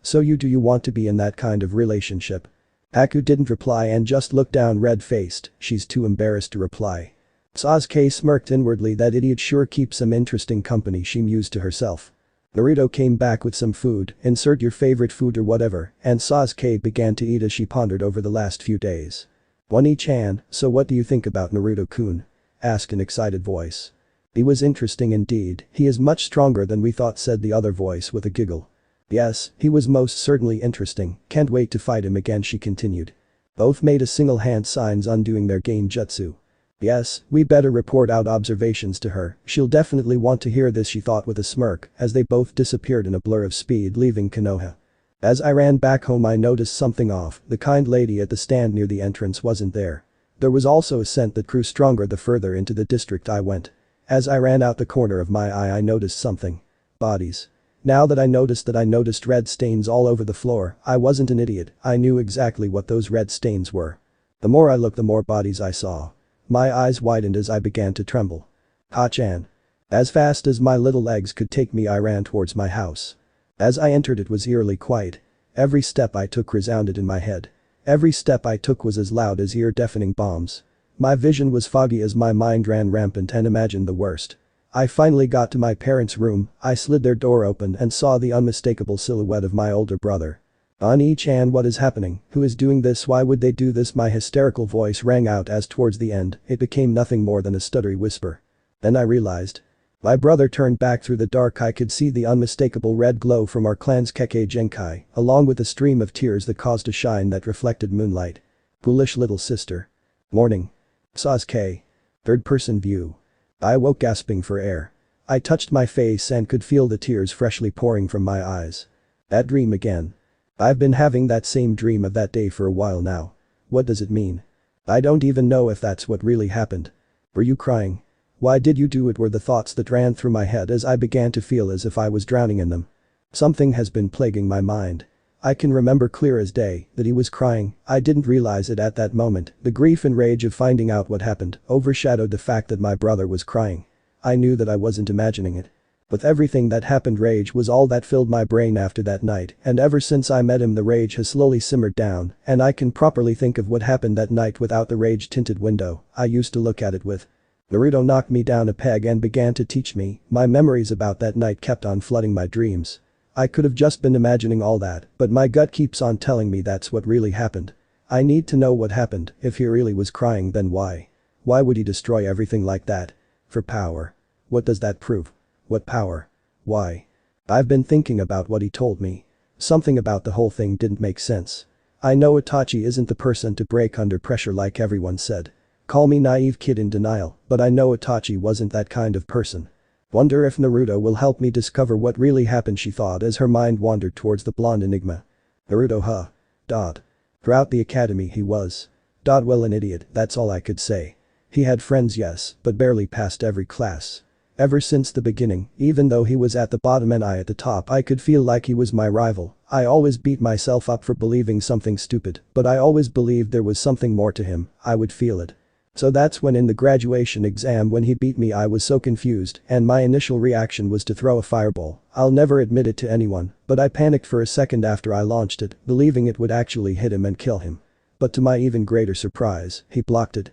So you want to be in that kind of relationship? Haku didn't reply and just looked down red-faced. She's too embarrassed to reply. Sasuke smirked inwardly. That idiot sure keeps some interesting company, she mused to herself. Naruto came back with some food, insert your favorite food or whatever, and Sasuke began to eat as she pondered over the last few days. One-chan, so what do you think about Naruto-kun? Asked an excited voice. He was interesting indeed, he is much stronger than we thought, said the other voice with a giggle. Yes, he was most certainly interesting, can't wait to fight him again, she continued. Both made a single hand signs undoing their genjutsu. Yes, we better report out observations to her, she'll definitely want to hear this, she thought with a smirk as they both disappeared in a blur of speed leaving Konoha. As I ran back home I noticed something off, the kind lady at the stand near the entrance wasn't there. There was also a scent that grew stronger the further into the district I went. As I ran out the corner of my eye I noticed something. Bodies. Now that I noticed red stains all over the floor, I wasn't an idiot, I knew exactly what those red stains were. The more I looked the more bodies I saw. My eyes widened as I began to tremble. Ha-chan. As fast as my little legs could take me I ran towards my house. As I entered it was eerily quiet. Every step I took resounded in my head. Every step I took was as loud as ear-deafening bombs. My vision was foggy as my mind ran rampant and imagined the worst. I finally got to my parents' room, I slid their door open and saw the unmistakable silhouette of my older brother. Ani-chan, what is happening? Who is doing this? Why would they do this? My hysterical voice rang out as towards the end, it became nothing more than a stuttery whisper. Then I realized. My brother turned back through the dark. I could see the unmistakable red glow from our clan's Kekkei Genkai, along with a stream of tears that caused a shine that reflected moonlight. Foolish little sister. Morning. Sasuke. Third-person view. I woke gasping for air. I touched my face and could feel the tears freshly pouring from my eyes. That dream again. I've been having that same dream of that day for a while now. What does it mean? I don't even know if that's what really happened. Were you crying? Why did you do it? Were the thoughts that ran through my head as I began to feel as if I was drowning in them. Something has been plaguing my mind. I can remember clear as day that he was crying. I didn't realize it at that moment. The grief and rage of finding out what happened overshadowed the fact that my brother was crying. I knew that I wasn't imagining it. With everything that happened, rage was all that filled my brain after that night, and ever since I met him the rage has slowly simmered down and I can properly think of what happened that night without the rage-tinted window I used to look at it with. Naruto knocked me down a peg and began to teach me. My memories about that night kept on flooding my dreams. I could have just been imagining all that, but my gut keeps on telling me that's what really happened. I need to know what happened. If he really was crying, then why? Why would he destroy everything like that? For power. What does that prove? What power? Why? I've been thinking about what he told me. Something about the whole thing didn't make sense. I know Itachi isn't the person to break under pressure like everyone said. Call me naive kid in denial, but I know Itachi wasn't that kind of person. Wonder if Naruto will help me discover what really happened, she thought as her mind wandered towards the blonde enigma. Naruto, huh? Dot. Throughout the academy he was. Well, an idiot, that's all I could say. He had friends, yes, but barely passed every class. Ever since the beginning, even though he was at the bottom and I at the top, I could feel like he was my rival. I always beat myself up for believing something stupid, but I always believed there was something more to him. I would feel it. So that's when in the graduation exam when he beat me I was so confused and my initial reaction was to throw a fireball. I'll never admit it to anyone, but I panicked for a second after I launched it, believing it would actually hit him and kill him. But to my even greater surprise, he blocked it.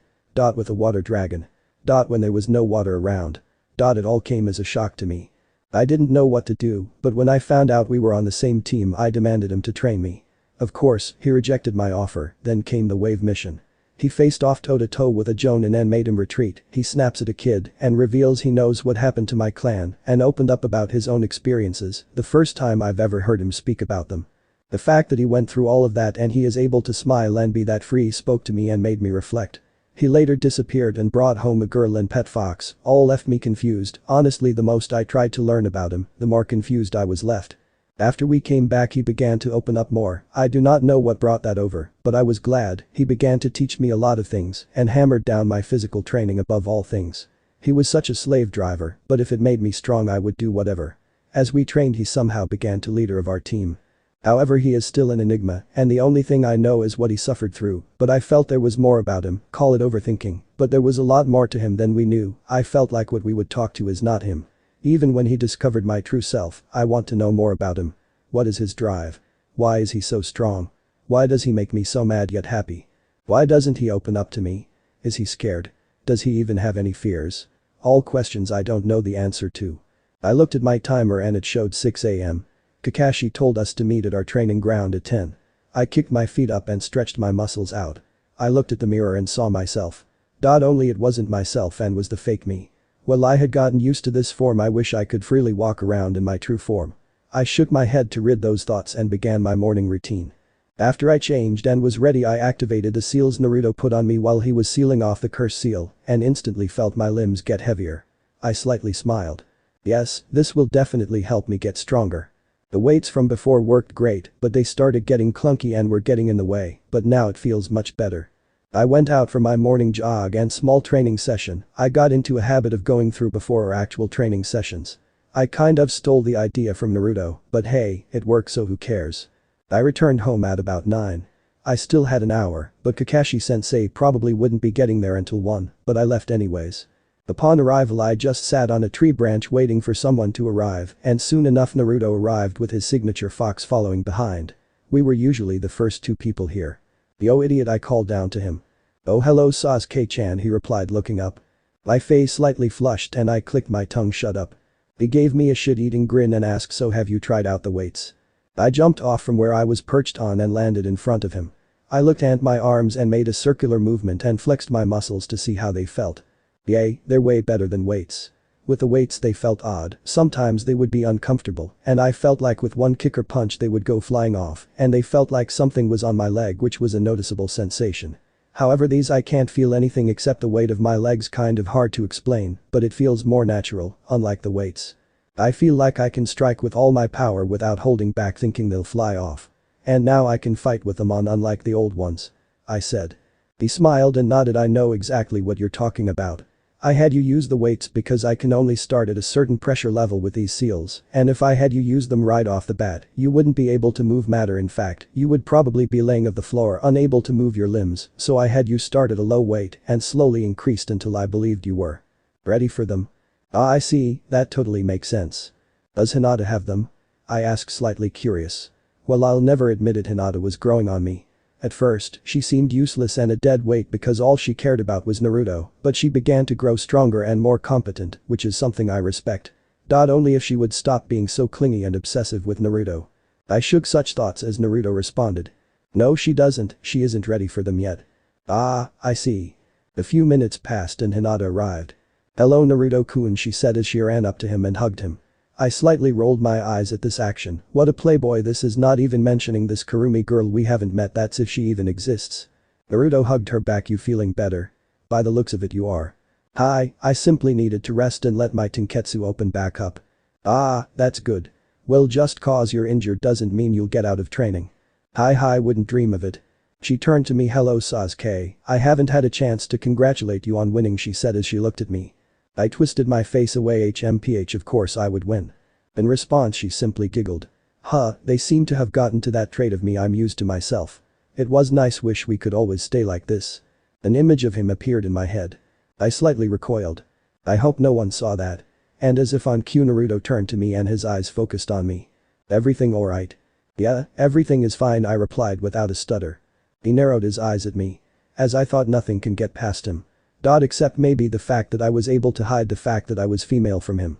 With a water dragon. When there was no water around. It all came as a shock to me. I didn't know what to do, but when I found out we were on the same team I demanded him to train me. Of course, he rejected my offer, then came the wave mission. He faced off toe-to-toe with a Jonin and made him retreat. He snaps at a kid and reveals he knows what happened to my clan and opened up about his own experiences, the first time I've ever heard him speak about them. The fact that he went through all of that and he is able to smile and be that free spoke to me and made me reflect. He later disappeared and brought home a girl and pet fox, all left me confused. Honestly, the most I tried to learn about him, the more confused I was left. After we came back he began to open up more. I do not know what brought that over, but I was glad. He began to teach me a lot of things and hammered down my physical training above all things. He was such a slave driver, but if it made me strong I would do whatever. As we trained he somehow began to leader of our team. However, he is still an enigma and the only thing I know is what he suffered through, but I felt there was more about him, call it overthinking, but there was a lot more to him than we knew. I felt like what we would talk to is not him. Even when he discovered my true self, I want to know more about him. What is his drive? Why is he so strong? Why does he make me so mad yet happy? Why doesn't he open up to me? Is he scared? Does he even have any fears? All questions I don't know the answer to. I looked at my timer and it showed 6 a.m. Kakashi told us to meet at our training ground at 10. I kicked my feet up and stretched my muscles out. I looked at the mirror and saw myself. Only it wasn't myself and was the fake me. Well, I had gotten used to this form. I wish I could freely walk around in my true form. I shook my head to rid those thoughts and began my morning routine. After I changed and was ready, I activated the seals Naruto put on me while he was sealing off the curse seal and instantly felt my limbs get heavier. I slightly smiled. Yes, this will definitely help me get stronger. The weights from before worked great, but they started getting clunky and were getting in the way, but now it feels much better. I went out for my morning jog and small training session. I got into a habit of going through before our actual training sessions. I kind of stole the idea from Naruto, but hey, it works, so who cares. I returned home at about 9. I still had an hour, but Kakashi-sensei probably wouldn't be getting there until 1, but I left anyways. Upon arrival, I just sat on a tree branch waiting for someone to arrive, and soon enough Naruto arrived with his signature fox following behind. We were usually the first 2 people here. "Yo idiot," I called down to him. "Oh hello Sasuke-chan," he replied looking up. My face slightly flushed and I clicked my tongue shut up. He gave me a shit-eating grin and asked, "So have you tried out the weights?" I jumped off from where I was perched on and landed in front of him. I looked at my arms and made a circular movement and flexed my muscles to see how they felt. Yay, they're way better than weights. With the weights they felt odd, sometimes they would be uncomfortable, and I felt like with one kick or punch they would go flying off, and they felt like something was on my leg, which was a noticeable sensation. However, these I can't feel anything except the weight of my legs, kind of hard to explain, but it feels more natural, unlike the weights. I feel like I can strike with all my power without holding back thinking they'll fly off. And now I can fight with them on, unlike the old ones. I said. He smiled and nodded. "I know exactly what you're talking about. I had you use the weights because I can only start at a certain pressure level with these seals, and if I had you use them right off the bat, you wouldn't be able to move matter. In fact, you would probably be laying on the floor unable to move your limbs, so I had you start at a low weight and slowly increased until I believed you were ready for them." "Ah, I see, that totally makes sense. Does Hinata have them?" I asked, slightly curious. Well, I'll never admit it, Hinata was growing on me. At first, she seemed useless and a dead weight because all she cared about was Naruto, but she began to grow stronger and more competent, which is something I respect. Only if she would stop being so clingy and obsessive with Naruto. I shook such thoughts as Naruto responded. "No, she doesn't, she isn't ready for them yet." "Ah, I see." A few minutes passed and Hinata arrived. "Hello Naruto-kun," she said as she ran up to him and hugged him. I slightly rolled my eyes at this action. What a playboy this is, not even mentioning this Kurumi girl we haven't met, that's if she even exists. Naruto hugged her back. "You feeling better? By the looks of it you are." "Hi, I simply needed to rest and let my tenketsu open back up." "Ah, that's good. Well, just cause you're injured doesn't mean you'll get out of training." "Hi, wouldn't dream of it." She turned to me. "Hello Sasuke, I haven't had a chance to congratulate you on winning," she said as she looked at me. I twisted my face away. HMPH, of course I would win. In response she simply giggled. "Huh, they seem to have gotten to that trait of me I'm used to myself. It was nice, wish we could always stay like this." An image of him appeared in my head. I slightly recoiled. I hope no one saw that. And as if on cue Naruto turned to me and his eyes focused on me. "Everything alright?" "Yeah, everything is fine," I replied without a stutter. He narrowed his eyes at me. As I thought nothing can get past him. Except maybe the fact that I was able to hide the fact that I was female from him.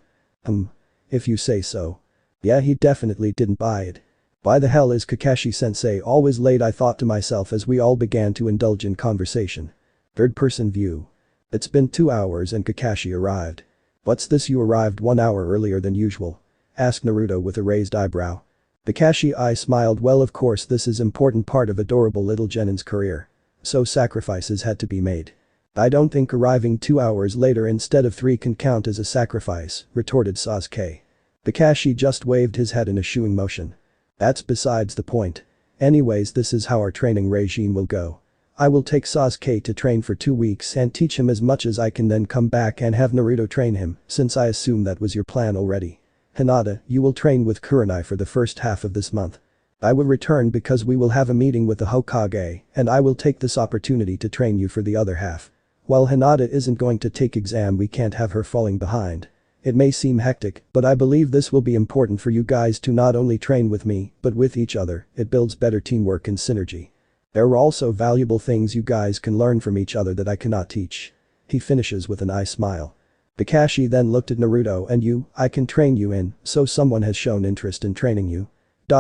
If you say so. Yeah, he definitely didn't buy it. Why the hell is Kakashi-sensei always late, I thought to myself as we all began to indulge in conversation. Third-person view. It's been 2 hours and Kakashi arrived. "What's this, you arrived 1 hour earlier than usual?" asked Naruto with a raised eyebrow. Kakashi I smiled. "Well, of course this is important part of adorable little Genin's career. So sacrifices had to be made." "I don't think arriving 2 hours later instead of 3 can count as a sacrifice," retorted Sasuke. Kakashi just waved his head in a shooing motion. "That's besides the point. Anyways, this is how our training regime will go. I will take Sasuke to train for 2 weeks and teach him as much as I can, then come back and have Naruto train him, since I assume that was your plan already. Hinata, you will train with Kurenai for the first half of this month. I will return because we will have a meeting with the Hokage, and I will take this opportunity to train you for the other half. While Hinata isn't going to take exam, we can't have her falling behind. It may seem hectic, but I believe this will be important for you guys to not only train with me, but with each other. It builds better teamwork and synergy. There are also valuable things you guys can learn from each other that I cannot teach." He finishes with an eye smile. Kakashi then looked at Naruto. "And you, I can train you in, so someone has shown interest in training you.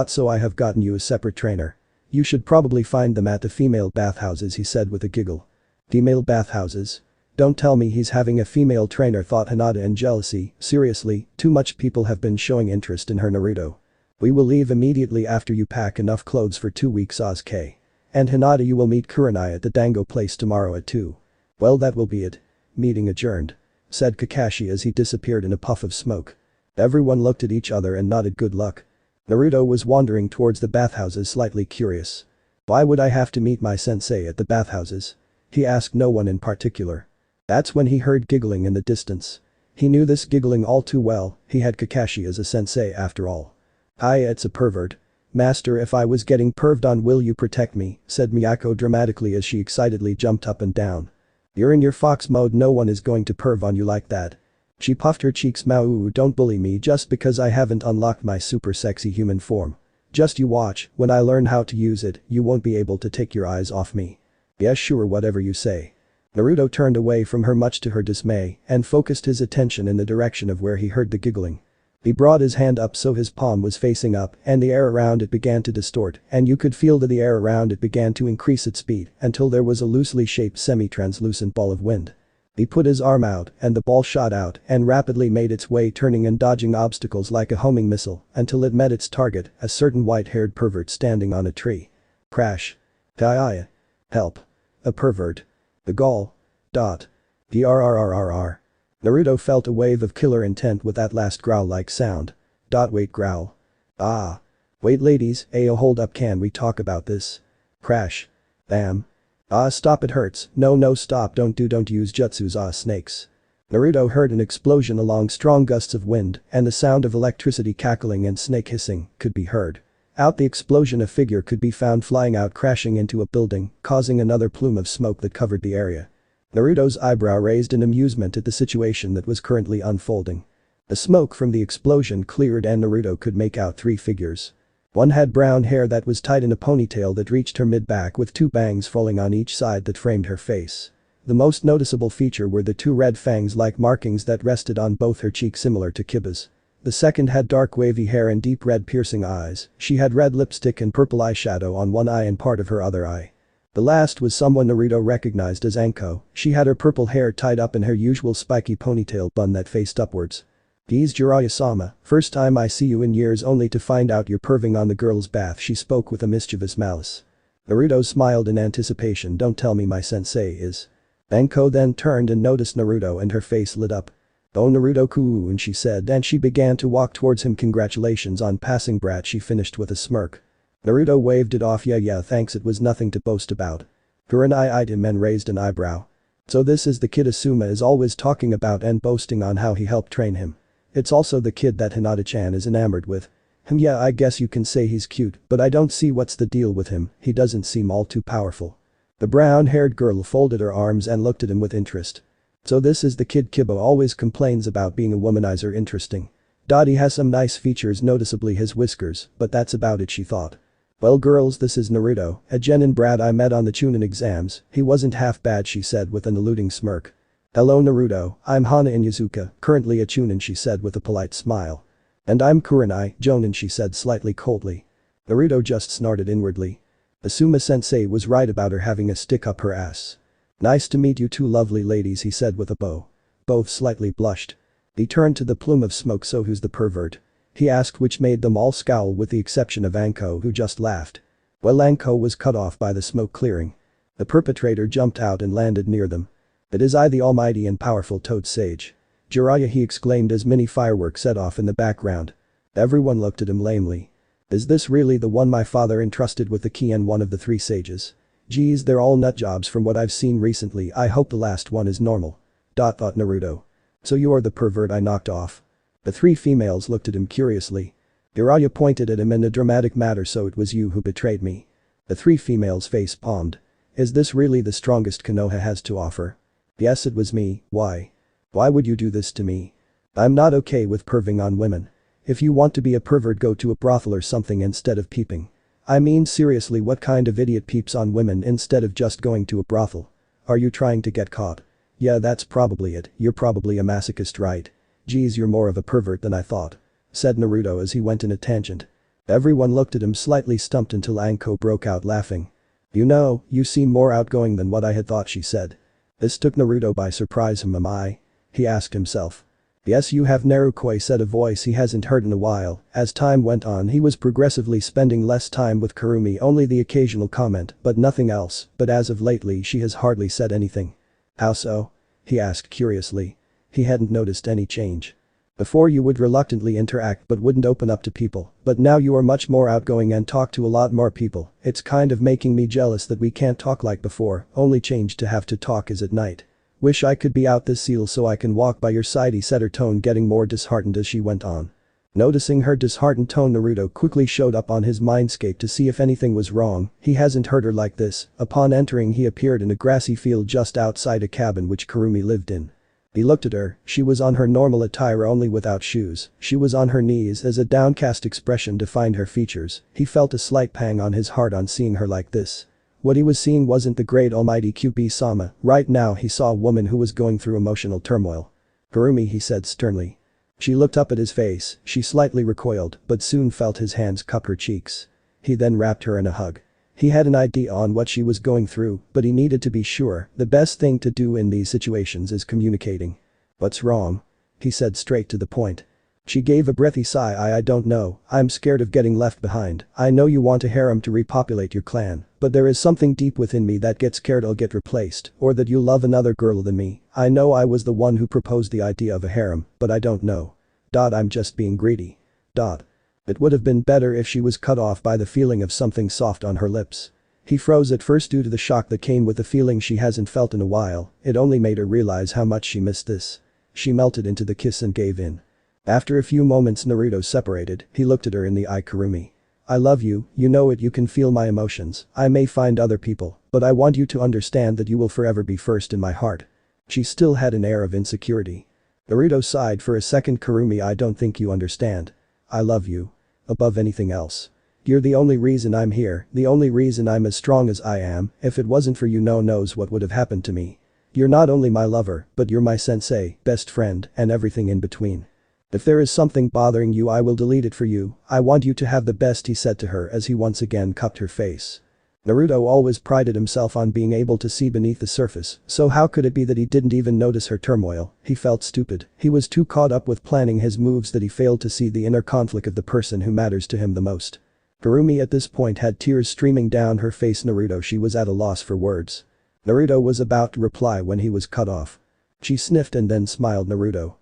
So I have gotten you a separate trainer. You should probably find them at the female bathhouses," he said with a giggle. "Female bathhouses? Don't tell me he's having a female trainer," thought Hinata in jealousy. "Seriously, too much people have been showing interest in her, Naruto. We will leave immediately after you pack enough clothes for 2 weeks, Sasuke. And Hinata, you will meet Kurenai at the Dango place tomorrow at 2. Well, that will be it. Meeting adjourned. Said Kakashi as he disappeared in a puff of smoke. Everyone looked at each other and nodded good luck. Naruto was wandering towards the bathhouses, slightly curious. Why would I have to meet my sensei at the bathhouses? He asked no one in particular. That's when he heard giggling in the distance. He knew this giggling all too well, he had Kakashi as a sensei after all. It's a pervert. Master, if I was getting perved on, will you protect me? Said Miyako dramatically as she excitedly jumped up and down. You're in your fox mode, no one is going to perv on you like that. She puffed her cheeks. Mau, don't bully me just because I haven't unlocked my super sexy human form. Just you watch, when I learn how to use it, you won't be able to take your eyes off me. Yeah, sure, whatever you say. Naruto turned away from her much to her dismay and focused his attention in the direction of where he heard the giggling. He brought his hand up so his palm was facing up and the air around it began to distort and you could feel that the air around it began to increase its speed until there was a loosely shaped semi-translucent ball of wind. He put his arm out and the ball shot out and rapidly made its way, turning and dodging obstacles like a homing missile until it met its target, a certain white-haired pervert standing on a tree. Crash. Help. A pervert. The gall. Drrrrrr. Naruto felt a wave of killer intent with that last growl-like sound. Wait, growl. Ah. Wait, ladies, hold up, can we talk about this? Crash. Bam. Stop, it hurts. No, stop, don't use jutsus, snakes. Naruto heard an explosion along strong gusts of wind and the sound of electricity cackling and snake hissing could be heard. Out the explosion, a figure could be found flying out, crashing into a building, causing another plume of smoke that covered the area. Naruto's eyebrow raised in amusement at the situation that was currently unfolding. The smoke from the explosion cleared and Naruto could make out 3 figures. One had brown hair that was tied in a ponytail that reached her mid-back with 2 bangs falling on each side that framed her face. The most noticeable feature were the 2 red fangs-like markings that rested on both her cheeks, similar to Kiba's. The second had dark wavy hair and deep red piercing eyes. She had red lipstick and purple eyeshadow on one eye and part of her other eye. The last was someone Naruto recognized as Anko. She had her purple hair tied up in her usual spiky ponytail bun that faced upwards. He's Jiraiya-sama, first time I see you in years, only to find out you're perving on the girl's bath. She spoke with a mischievous malice. Naruto smiled in anticipation. Don't tell me my sensei is. Anko then turned and noticed Naruto and her face lit up. Oh, Naruto-kun, she said, and she began to walk towards him. Congratulations on passing, brat, she finished with a smirk. Naruto waved it off. Yeah, thanks, it was nothing to boast about. Kurenai eyed him and raised an eyebrow. So this is the kid Asuma is always talking about and boasting on how he helped train him. It's also the kid that Hinata-chan is enamored with. Yeah, I guess you can say he's cute, but I don't see what's the deal with him, he doesn't seem all too powerful. The brown-haired girl folded her arms and looked at him with interest. So this is the kid Kiba always complains about being a womanizer. Interesting. He has some nice features, noticeably his whiskers, but that's about it, she thought. Well, girls, this is Naruto, a genin brat I met on the Chunin exams. He wasn't half bad, she said with an alluding smirk. Hello, Naruto, I'm Hana Inyazuka, currently a Chunin, she said with a polite smile. And I'm Kurenai, Jonin, she said slightly coldly. Naruto just snorted inwardly. Asuma-sensei was right about her having a stick up her ass. Nice to meet you 2 lovely ladies, he said with a bow. Both slightly blushed. He turned to the plume of smoke. So who's the pervert? He asked, which made them all scowl with the exception of Anko, who just laughed. Well, Anko was cut off by the smoke clearing. The perpetrator jumped out and landed near them. It is I, the almighty and powerful Toad Sage. Jiraiya, he exclaimed as many fireworks set off in the background. Everyone looked at him lamely. Is this really the one my father entrusted with the key and one of the 3 sages? Geez, they're all nutjobs from what I've seen recently. I hope the last one is normal. Thought Naruto. So you're the pervert I knocked off. The 3 females looked at him curiously. Jiraiya pointed at him in a dramatic manner. So it was you who betrayed me. The 3 females face palmed. Is this really the strongest Konoha has to offer? Yes, it was me. Why? Why would you do this to me? I'm not okay with perving on women. If you want to be a pervert, go to a brothel or something instead of peeping. I mean, seriously, what kind of idiot peeps on women instead of just going to a brothel? Are you trying to get caught? Yeah, that's probably it. You're probably a masochist, right? Geez, you're more of a pervert than I thought. Said Naruto as he went in a tangent. Everyone looked at him slightly stumped until Anko broke out laughing. You know, you seem more outgoing than what I had thought, she said. This took Naruto by surprise. Am I? He asked himself. Yes, you have, Narukoi said, a voice he hasn't heard in a while. As time went on, he was progressively spending less time with Kurumi, only the occasional comment, but nothing else, but as of lately she has hardly said anything. How so? He asked curiously. He hadn't noticed any change. Before you would reluctantly interact but wouldn't open up to people, but now you are much more outgoing and talk to a lot more people. It's kind of making me jealous that we can't talk like before, only change to have to talk is at night. Wish I could be out this seal so I can walk by your side, he said, her tone getting more disheartened as she went on. Noticing her disheartened tone, Naruto quickly showed up on his mindscape to see if anything was wrong. He hasn't heard her like this. Upon entering, he appeared in a grassy field just outside a cabin which Kurumi lived in. He looked at her. She was on her normal attire, only without shoes. She was on her knees as a downcast expression defined her features. He felt a slight pang on his heart on seeing her like this. What he was seeing wasn't the great almighty Kyubi-sama. Right now he saw a woman who was going through emotional turmoil. Kurumi, he said sternly. She looked up at his face. She slightly recoiled, but soon felt his hands cup her cheeks. He then wrapped her in a hug. He had an idea on what she was going through, but he needed to be sure. The best thing to do in these situations is communicating. What's wrong? He said straight to the point. She gave a breathy sigh. I don't know, I'm scared of getting left behind. I know you want a harem to repopulate your clan, but there is something deep within me that gets scared I'll get replaced, or that you love another girl than me. I know I was the one who proposed the idea of a harem, but I don't know. I'm just being greedy. It would have been better if she was cut off by the feeling of something soft on her lips. He froze at first due to the shock that came with the feeling she hasn't felt in a while. It only made her realize how much she missed this. She melted into the kiss and gave in. After a few moments, Naruto separated. He looked at her in the eye. Kurumi. I love you, you know it, you can feel my emotions. I may find other people, but I want you to understand that you will forever be first in my heart. She still had an air of insecurity. Naruto sighed for a second. Kurumi, I don't think you understand. I love you. Above anything else. You're the only reason I'm here, the only reason I'm as strong as I am. If it wasn't for you, no knows what would have happened to me. You're not only my lover, but you're my sensei, best friend, and everything in between. If there is something bothering you, I will delete it for you. I want you to have the best, he said to her as he once again cupped her face. Naruto always prided himself on being able to see beneath the surface, so how could it be that he didn't even notice her turmoil? He felt stupid. He was too caught up with planning his moves that he failed to see the inner conflict of the person who matters to him the most. Kurumi at this point had tears streaming down her face. Naruto, she was at a loss for words. Naruto was about to reply when he was cut off. She sniffed and then smiled. Naruto.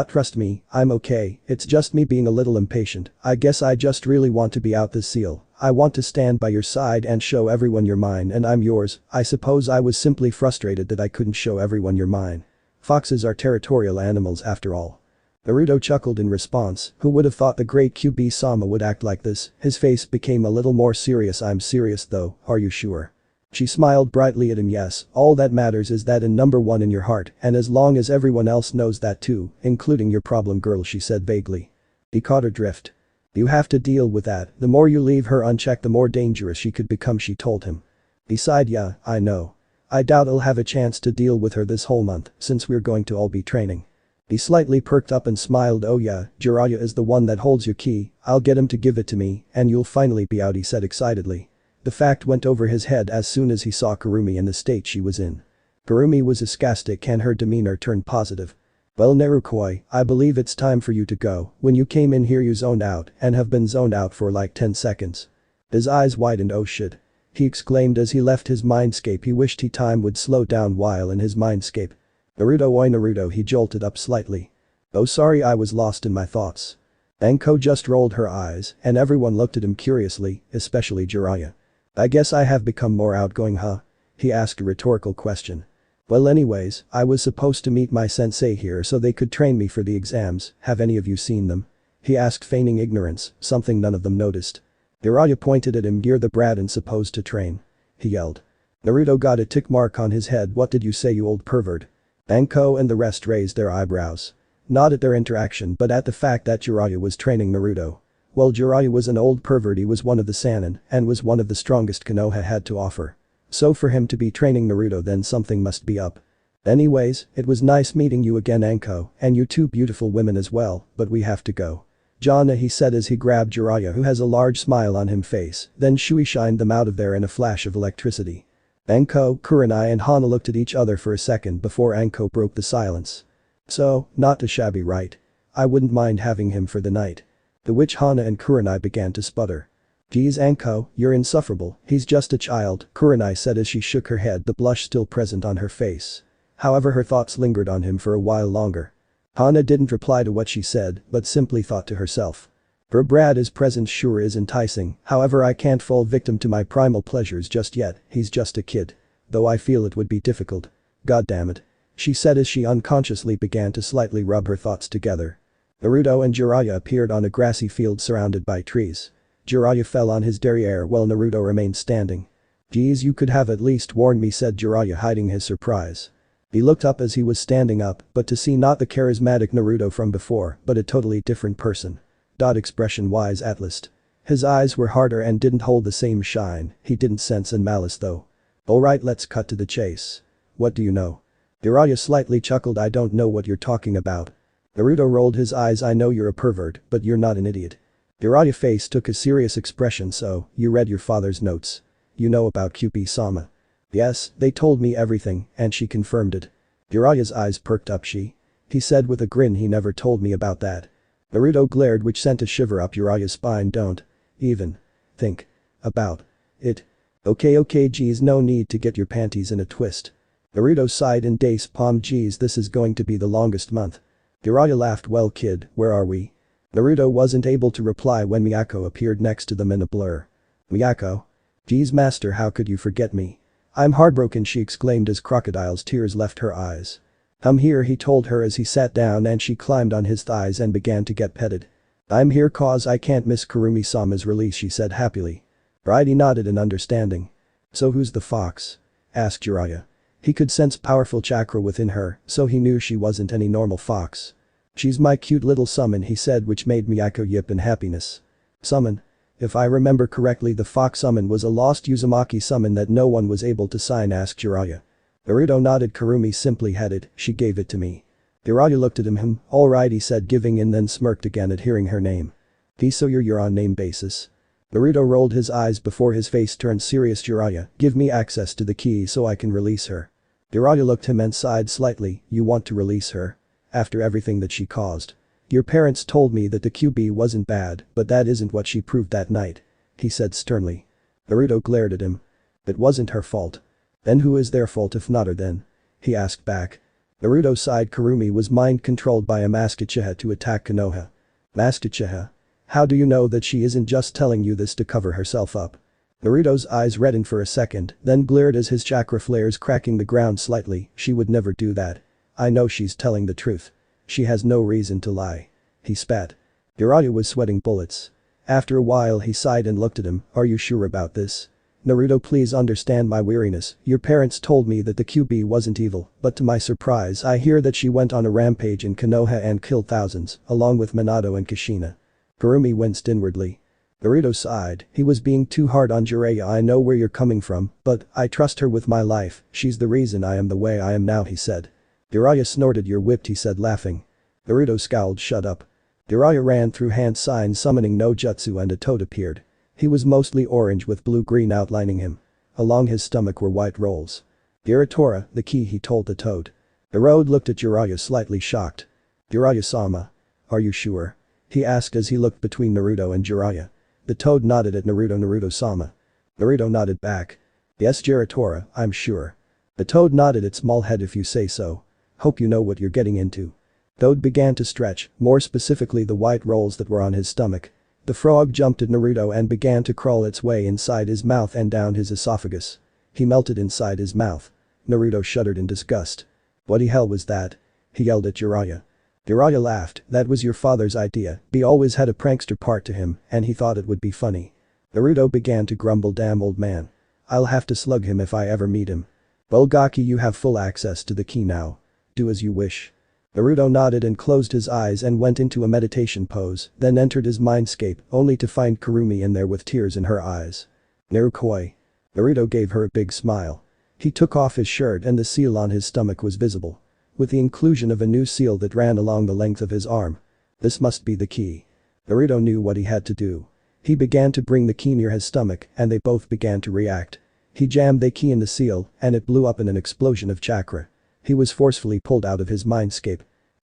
Trust me, I'm okay, it's just me being a little impatient. I guess I just really want to be out this seal. I want to stand by your side and show everyone you're mine and I'm yours. I suppose I was simply frustrated that I couldn't show everyone you're mine. Foxes are territorial animals after all. Naruto chuckled in response. Who would have thought the great Kyubi-sama would act like this? His face became a little more serious. I'm serious though, are you sure? She smiled brightly at him. Yes, all that matters is that in number one in your heart, and as long as everyone else knows that too, including your problem girl, she said vaguely. He caught her drift. You have to deal with that. The more you leave her unchecked, the more dangerous she could become, she told him. He sighed. Yeah, I know. I doubt I'll have a chance to deal with her this whole month, since we're going to all be training. He slightly perked up and smiled. Oh yeah, Jiraiya is the one that holds your key. I'll get him to give it to me, and you'll finally be out, he said excitedly. The fact went over his head as soon as he saw Kurumi in the state she was in. Kurumi was sarcastic and her demeanor turned positive. Well, Narukoi, I believe it's time for you to go. When you came in here you zoned out and have been zoned out for like 10 seconds. His eyes widened. Oh shit. He exclaimed as he left his mindscape. He wished time would slow down while in his mindscape. Naruto, oi Naruto, he jolted up slightly. Oh sorry, I was lost in my thoughts. Anko just rolled her eyes and everyone looked at him curiously, especially Jiraiya. I guess I have become more outgoing, huh? He asked a rhetorical question. Well anyways, I was supposed to meet my sensei here so they could train me for the exams. Have any of you seen them? He asked, feigning ignorance, something none of them noticed. Jiraiya pointed at him. You're the brat and supposed to train. He yelled. Naruto got a tick mark on his head. What did you say, you old pervert? Anko and the rest raised their eyebrows. Not at their interaction but at the fact that Jiraiya was training Naruto. Well, Jiraiya was an old pervert. He was one of the Sannin and was one of the strongest Konoha had to offer. So for him to be training Naruto, then something must be up. Anyways, it was nice meeting you again, Anko, and you two beautiful women as well, but we have to go. Jana, he said as he grabbed Jiraiya, who has a large smile on him face, then Shui shined them out of there in a flash of electricity. Anko, Kurenai and Hana looked at each other for a second before Anko broke the silence. So, not too shabby, right? I wouldn't mind having him for the night. The witch Hana and Kurenai began to sputter. Geez Anko, you're insufferable, he's just a child, Kurenai said as she shook her head, the blush still present on her face. However, her thoughts lingered on him for a while longer. Hana didn't reply to what she said, but simply thought to herself. Her Brad is present sure is enticing, however I can't fall victim to my primal pleasures just yet, he's just a kid. Though I feel it would be difficult. God damn it. She said as she unconsciously began to slightly rub her thoughts together. Naruto and Jiraiya appeared on a grassy field surrounded by trees. Jiraiya fell on his derriere while Naruto remained standing. Geez, you could have at least warned me, said Jiraiya, hiding his surprise. He looked up as he was standing up, but to see not the charismatic Naruto from before, but a totally different person. Expression-wise at least. His eyes were harder and didn't hold the same shine, he didn't sense in malice though. Alright, let's cut to the chase. What do you know? Jiraiya slightly chuckled. I don't know what you're talking about. Naruto rolled his eyes. I know you're a pervert, but you're not an idiot. Jiraiya's face took a serious expression. So, you read your father's notes. You know about Kyubi-sama. Yes, they told me everything, and she confirmed it. Jiraiya's eyes perked up. He said with a grin, he never told me about that. Naruto glared, which sent a shiver up Jiraiya's spine. Don't even think about it. Okay geez, no need to get your panties in a twist. Naruto sighed and Dace palmed. Geez, this is going to be the longest month. Jiraiya laughed. Well kid, where are we? Naruto wasn't able to reply when Miyako appeared next to them in a blur. Miyako? Geez master, how could you forget me? I'm heartbroken, she exclaimed as crocodile's tears left her eyes. Come here, he told her as he sat down and she climbed on his thighs and began to get petted. I'm here cause I can't miss Kurumi-sama's release, she said happily. Right, he nodded in understanding. So who's the fox? Asked Jiraiya. He could sense powerful chakra within her, so he knew she wasn't any normal fox. She's my cute little summon, he said, which made Miyako yip in happiness. Summon? If I remember correctly, the fox summon was a lost Uzumaki summon that no one was able to sign, asked Jiraiya. Naruto nodded. Kurumi simply had it, she gave it to me. Jiraiya looked at him. Alright, he said, giving in, then smirked again at hearing her name. So you're on name basis. Naruto rolled his eyes before his face turned serious. Jiraiya, give me access to the key so I can release her. Jiraiya looked him and sighed slightly. You want to release her? After everything that she caused? Your parents told me that the Kyubi wasn't bad, but that isn't what she proved that night. He said sternly. Naruto glared at him. It wasn't her fault. Then who is their fault if not her then? He asked back. Naruto sighed. Kurumi was mind-controlled by a Masked Uchiha to attack Konoha. Masked Uchiha? How do you know that she isn't just telling you this to cover herself up? Naruto's eyes reddened for a second, then glared as his chakra flares cracking the ground slightly. She would never do that. I know she's telling the truth. She has no reason to lie. He spat. Jiraiya was sweating bullets. After a while he sighed and looked at him. Are you sure about this? Naruto, please understand my weariness. Your parents told me that the Kyubi wasn't evil, but to my surprise I hear that she went on a rampage in Konoha and killed thousands, along with Minato and Kushina. Kurumi winced inwardly. Naruto sighed. He was being too hard on Jiraiya. I know where you're coming from, but I trust her with my life. She's the reason I am the way I am now, he said. Jiraiya snorted. You're whipped, he said, laughing. Naruto scowled. Shut up. Jiraiya ran through hand signs summoning no jutsu and a toad appeared. He was mostly orange with blue-green outlining him. Along his stomach were white rolls. Iratora, the key, he told the toad. The road looked at Jiraiya slightly shocked. Jiraiya-sama. Are you sure? He asked as he looked between Naruto and Jiraiya. The toad nodded at Naruto. Naruto-sama. Naruto nodded back. Yes, Iratora, I'm sure. The toad nodded its small head. If you say so. Hope you know what you're getting into. Toad began to stretch, more specifically the white rolls that were on his stomach. The frog jumped at Naruto and began to crawl its way inside his mouth and down his esophagus. He melted inside his mouth. Naruto shuddered in disgust. What the hell was that? He yelled at Jiraiya. Jiraiya laughed. That was your father's idea. He always had a prankster part to him, and he thought it would be funny. Naruto began to grumble. Damn old man. I'll have to slug him if I ever meet him. Well, Gaki, you have full access to the key now. Do as you wish. Naruto nodded and closed his eyes and went into a meditation pose, then entered his mindscape, only to find Kurumi in there with tears in her eyes. Narukoi. Naruto gave her a big smile. He took off his shirt and the seal on his stomach was visible. With the inclusion of a new seal that ran along the length of his arm. This must be the key. Naruto knew what he had to do. He began to bring the key near his stomach and they both began to react. He jammed the key in the seal and it blew up in an explosion of chakra. He was forcefully pulled out of his mindscape.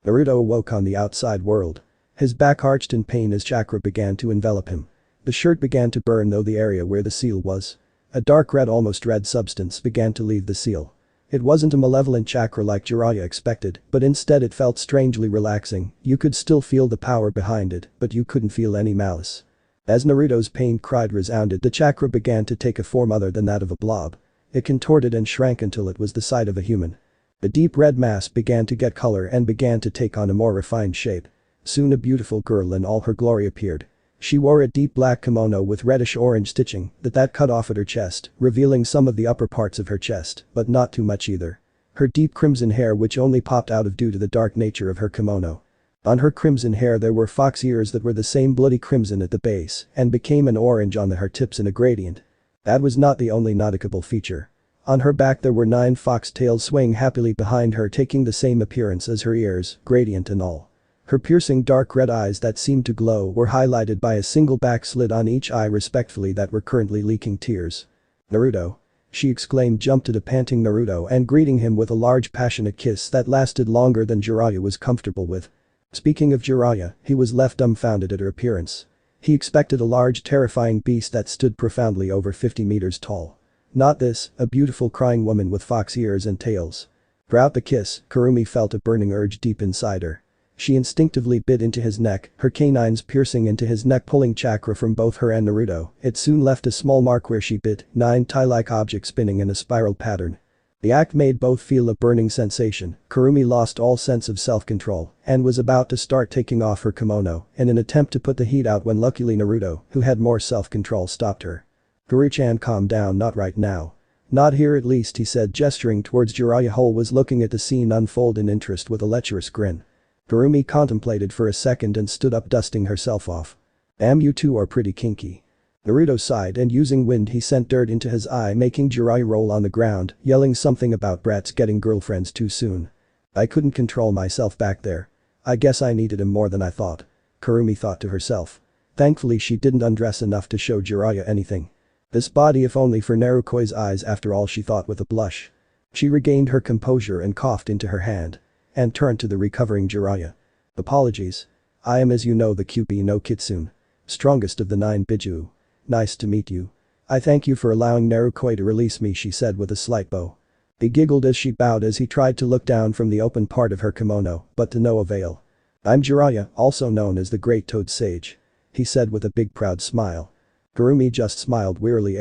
Naruto awoke on the outside world. His back arched in pain as chakra began to envelop him. The shirt began to burn though the area where the seal was. A dark red, almost red substance began to leave the seal. It wasn't a malevolent chakra like Jiraiya expected, but instead it felt strangely relaxing. You could still feel the power behind it, but you couldn't feel any malice. As Naruto's pain cried resounded, the chakra began to take a form other than that of a blob. It contorted and shrank until it was the size of a human. The deep red mass began to get color and began to take on a more refined shape. Soon a beautiful girl in all her glory appeared. She wore a deep black kimono with reddish-orange stitching that cut off at her chest, revealing some of the upper parts of her chest, but not too much either. Her deep crimson hair which only popped out of due to the dark nature of her kimono. On her crimson hair there were fox ears that were the same bloody crimson at the base and became an orange on her tips in a gradient. That was not the only noticeable feature. On her back there were 9 fox tails swaying happily behind her, taking the same appearance as her ears, gradient and all. Her piercing dark red eyes that seemed to glow were highlighted by a single back slit on each eye respectively that were currently leaking tears. "Naruto!" she exclaimed, jumped at a panting Naruto and greeting him with a large passionate kiss that lasted longer than Jiraiya was comfortable with. Speaking of Jiraiya, he was left dumbfounded at her appearance. He expected a large terrifying beast that stood profoundly over 50 meters tall. Not this, a beautiful crying woman with fox ears and tails. Throughout the kiss, Kurumi felt a burning urge deep inside her. She instinctively bit into his neck, her canines piercing into his neck, pulling chakra from both her and Naruto. It soon left a small mark where she bit, 9 tie-like objects spinning in a spiral pattern. The act made both feel a burning sensation. Kurumi lost all sense of self-control and was about to start taking off her kimono in an attempt to put the heat out when luckily Naruto, who had more self-control, stopped her. "Kuru-chan, calm down, not right now. Not here at least," he said, gesturing towards Jiraiya, who was looking at the scene unfold in interest with a lecherous grin. Kurumi contemplated for a second and stood up, dusting herself off. "Damn, you two are pretty kinky." Naruto sighed and using wind he sent dirt into his eye, making Jiraiya roll on the ground, yelling something about brats getting girlfriends too soon. "I couldn't control myself back there. I guess I needed him more than I thought," Kurumi thought to herself. Thankfully she didn't undress enough to show Jiraiya anything. This body if only for Naruto's eyes after all, she thought with a blush. She regained her composure and coughed into her hand. And turned to the recovering Jiraiya. "Apologies. I am, as you know, the Kyubi no Kitsune. Strongest of the 9 Biju. Nice to meet you. I thank you for allowing Naruto to release me," she said with a slight bow. He giggled as she bowed as he tried to look down from the open part of her kimono, but to no avail. "I'm Jiraiya, also known as the Great Toad Sage," he said with a big proud smile. Kurumi just smiled wearily.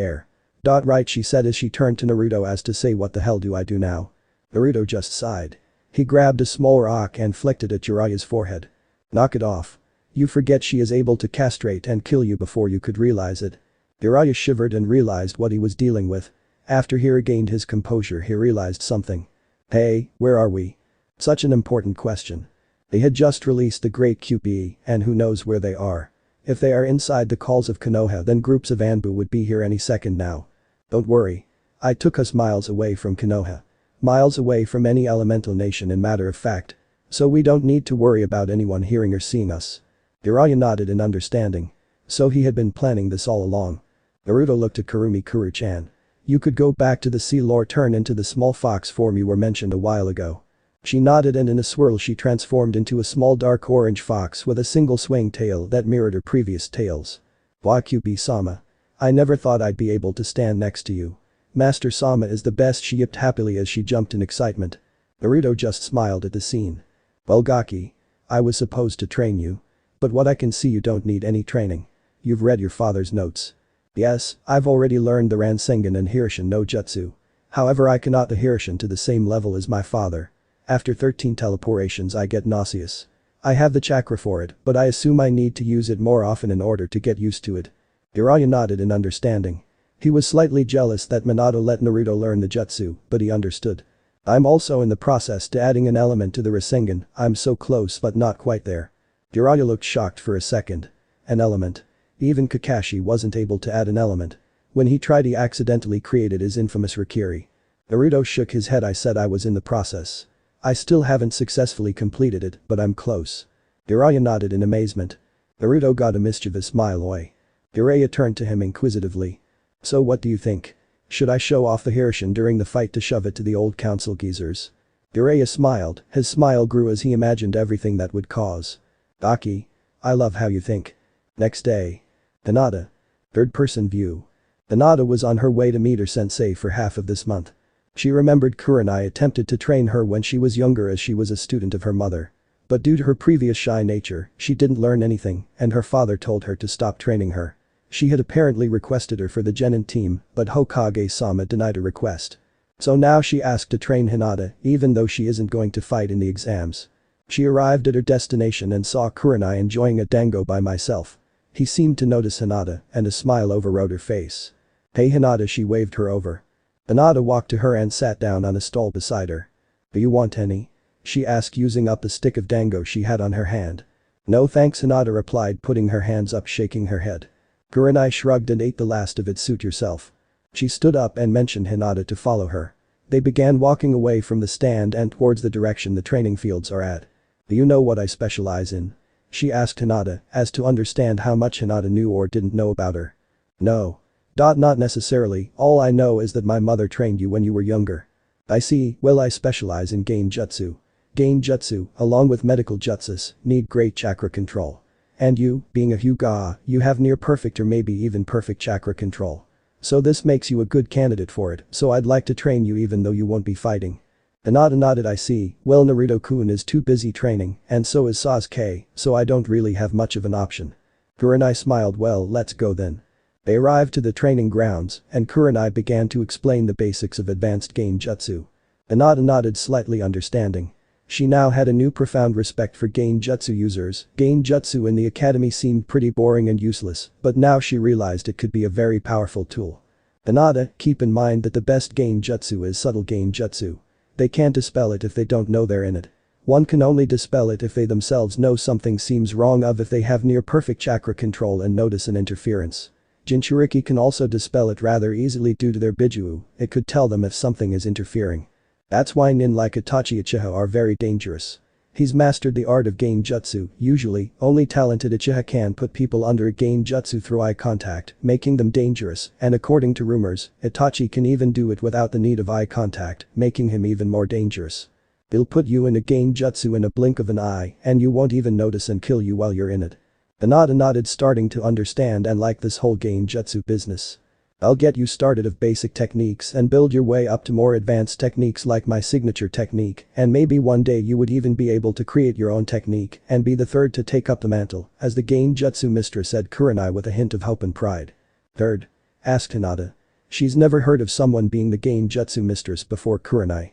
Right, she said as she turned to Naruto as to say, "What the hell do I do now?" Naruto just sighed. He grabbed a small rock and flicked it at Jiraiya's forehead. "Knock it off. You forget she is able to castrate and kill you before you could realize it." Jiraiya shivered and realized what he was dealing with. After he regained his composure he realized something. "Hey, where are we?" Such an important question. They had just released the Great Kyubi, and who knows where they are. If they are inside the calls of Konoha, then groups of Anbu would be here any second now. "Don't worry. I took us miles away from Konoha. Miles away from any elemental nation in matter of fact. So we don't need to worry about anyone hearing or seeing us." Jiraiya nodded in understanding. So he had been planning this all along. Naruto looked at Kurumi. "Kuru-chan. You could go back to the sea lore, turn into the small fox form you were mentioned a while ago." She nodded and in a swirl she transformed into a small dark orange fox with a single swaying tail that mirrored her previous tails. "Wa Kyubi-sama. I never thought I'd be able to stand next to you. Master Sama is the best," she yipped happily as she jumped in excitement. Naruto just smiled at the scene. "Well, Gaki. I was supposed to train you. But what I can see, you don't need any training. You've read your father's notes." "Yes, I've already learned the Rasengan and Hirishin no Jutsu. However, I cannot the Hirishin to the same level as my father. After 13 teleportations I get nauseous. I have the chakra for it, but I assume I need to use it more often in order to get used to it." Jiraiya nodded in understanding. He was slightly jealous that Minato let Naruto learn the jutsu, but he understood. "I'm also in the process to adding an element to the Rasengan. I'm so close but not quite there." Jiraiya looked shocked for a second. An element? Even Kakashi wasn't able to add an element. When he tried he accidentally created his infamous Rikiri. Naruto shook his head. "I said I was in the process. I still haven't successfully completed it, but I'm close." Jiraiya nodded in amazement. Naruto got a mischievous smile. "Oi." Jiraiya turned to him inquisitively. "So what do you think? Should I show off the Hirishin during the fight to shove it to the old council geezers?" Jiraiya smiled, his smile grew as he imagined everything that would cause. Aki. I love how you think. Next day. Hinata. Third-person view. Hinata was on her way to meet her sensei for half of this month. She remembered Kurenai attempted to train her when she was younger as she was a student of her mother. But due to her previous shy nature, she didn't learn anything, and her father told her to stop training her. She had apparently requested her for the Genin team, but Hokage-sama denied her request. So now she asked to train Hinata, even though she isn't going to fight in the exams. She arrived at her destination and saw Kurenai enjoying a dango by myself. He seemed to notice Hinata, and a smile overrode her face. Hey Hinata, she waved her over. Hinata walked to her and sat down on a stool beside her. Do you want any? She asked using up the stick of dango she had on her hand. No thanks, Hinata replied, putting her hands up, shaking her head. Kurenai shrugged and ate the last of it. Suit yourself. She stood up and mentioned Hinata to follow her. They began walking away from the stand and towards the direction the training fields are at. Do you know what I specialize in? She asked Hinata, as to understand how much Hinata knew or didn't know about her. No. Not necessarily, all I know is that my mother trained you when you were younger. I see, well I specialize in Gain Jutsu. Gain Jutsu, along with medical jutsus, need great chakra control. And you, being a Hyuga, you have near perfect or maybe even perfect chakra control. So this makes you a good candidate for it, so I'd like to train you even though you won't be fighting. Hinata nodded. I see, well Naruto-kun is too busy training, and so is Sasuke, so I don't really have much of an option. Kurenai smiled. Well, let's go then. They arrived to the training grounds, and Kurenai began to explain the basics of advanced Gain Jutsu. Hinata nodded, slightly understanding. She now had a new profound respect for Gain Jutsu users. Gain Jutsu in the academy seemed pretty boring and useless, but now she realized it could be a very powerful tool. Hinata, keep in mind that the best Gain Jutsu is subtle Gain Jutsu. They can't dispel it if they don't know they're in it. One can only dispel it if they themselves know something seems wrong, if they have near perfect chakra control and notice an interference. Jinchuriki can also dispel it rather easily due to their Bijuu, it could tell them if something is interfering. That's why nin like Itachi Uchiha are very dangerous. He's mastered the art of Gain Jutsu. Usually, only talented Uchiha can put people under Gain Jutsu through eye contact, making them dangerous, and according to rumors, Itachi can even do it without the need of eye contact, making him even more dangerous. He'll put you in a Gain Jutsu in a blink of an eye, and you won't even notice and kill you while you're in it. Hinata nodded, starting to understand and like this whole Gain Jutsu business. I'll get you started of basic techniques and build your way up to more advanced techniques like my signature technique, and maybe one day you would even be able to create your own technique and be the third to take up the mantle as the Gain Jutsu mistress, said Kurenai with a hint of hope and pride. Third? Asked Hinata. She's never heard of someone being the Gain Jutsu mistress before. Kurenai.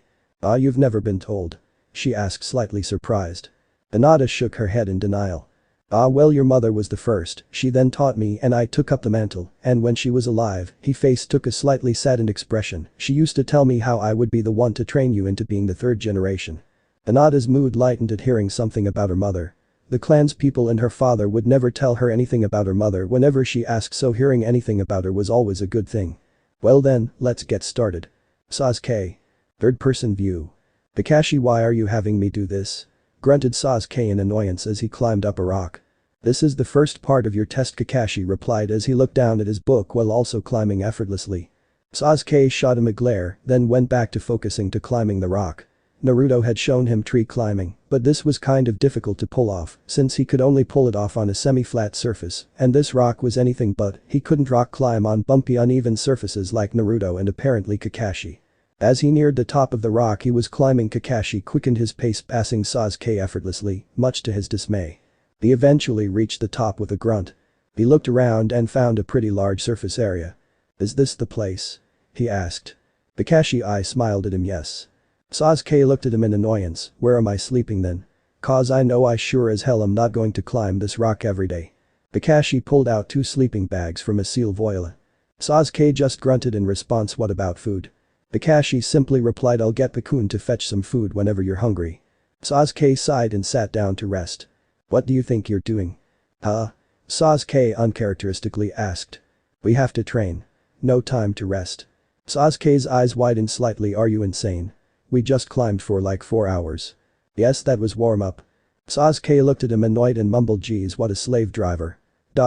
You've never been told? She asked, slightly surprised. Hinata shook her head in denial. Well, your mother was the first, she then taught me and I took up the mantle, and when she was alive, her face took a slightly saddened expression. She used to tell me how I would be the one to train you into being the third generation. Hinata's mood lightened at hearing something about her mother. The clan's people and her father would never tell her anything about her mother whenever she asked, so hearing anything about her was always a good thing. Well then, let's get started. Sasuke. Third-person view. Kakashi, why are you having me do this? Grunted Sasuke in annoyance as he climbed up a rock. This is the first part of your test, Kakashi replied as he looked down at his book while also climbing effortlessly. Sasuke shot him a glare, then went back to focusing to climbing the rock. Naruto had shown him tree climbing, but this was kind of difficult to pull off since he could only pull it off on a semi-flat surface, and this rock was anything but. He couldn't rock climb on bumpy uneven surfaces like Naruto and apparently Kakashi. As he neared the top of the rock he was climbing, Kakashi quickened his pace, passing Sasuke effortlessly, much to his dismay. He eventually reached the top with a grunt. He looked around and found a pretty large surface area. Is this the place? He asked. Kakashi smiled at him. Yes. Sasuke looked at him in annoyance. Where am I sleeping then? Cause I know I sure as hell am not going to climb this rock every day. Kakashi pulled out 2 sleeping bags from a seal voile. Sasuke just grunted in response. What about food? Kakashi simply replied, I'll get Pakun to fetch some food whenever you're hungry. Sasuke sighed and sat down to rest. What do you think you're doing? Huh? Sasuke uncharacteristically asked. We have to train. No time to rest. Sasuke's eyes widened slightly. Are you insane? We just climbed for like 4 hours. Yes, that was warm up. Sasuke looked at him annoyed and mumbled, geez, what a slave driver.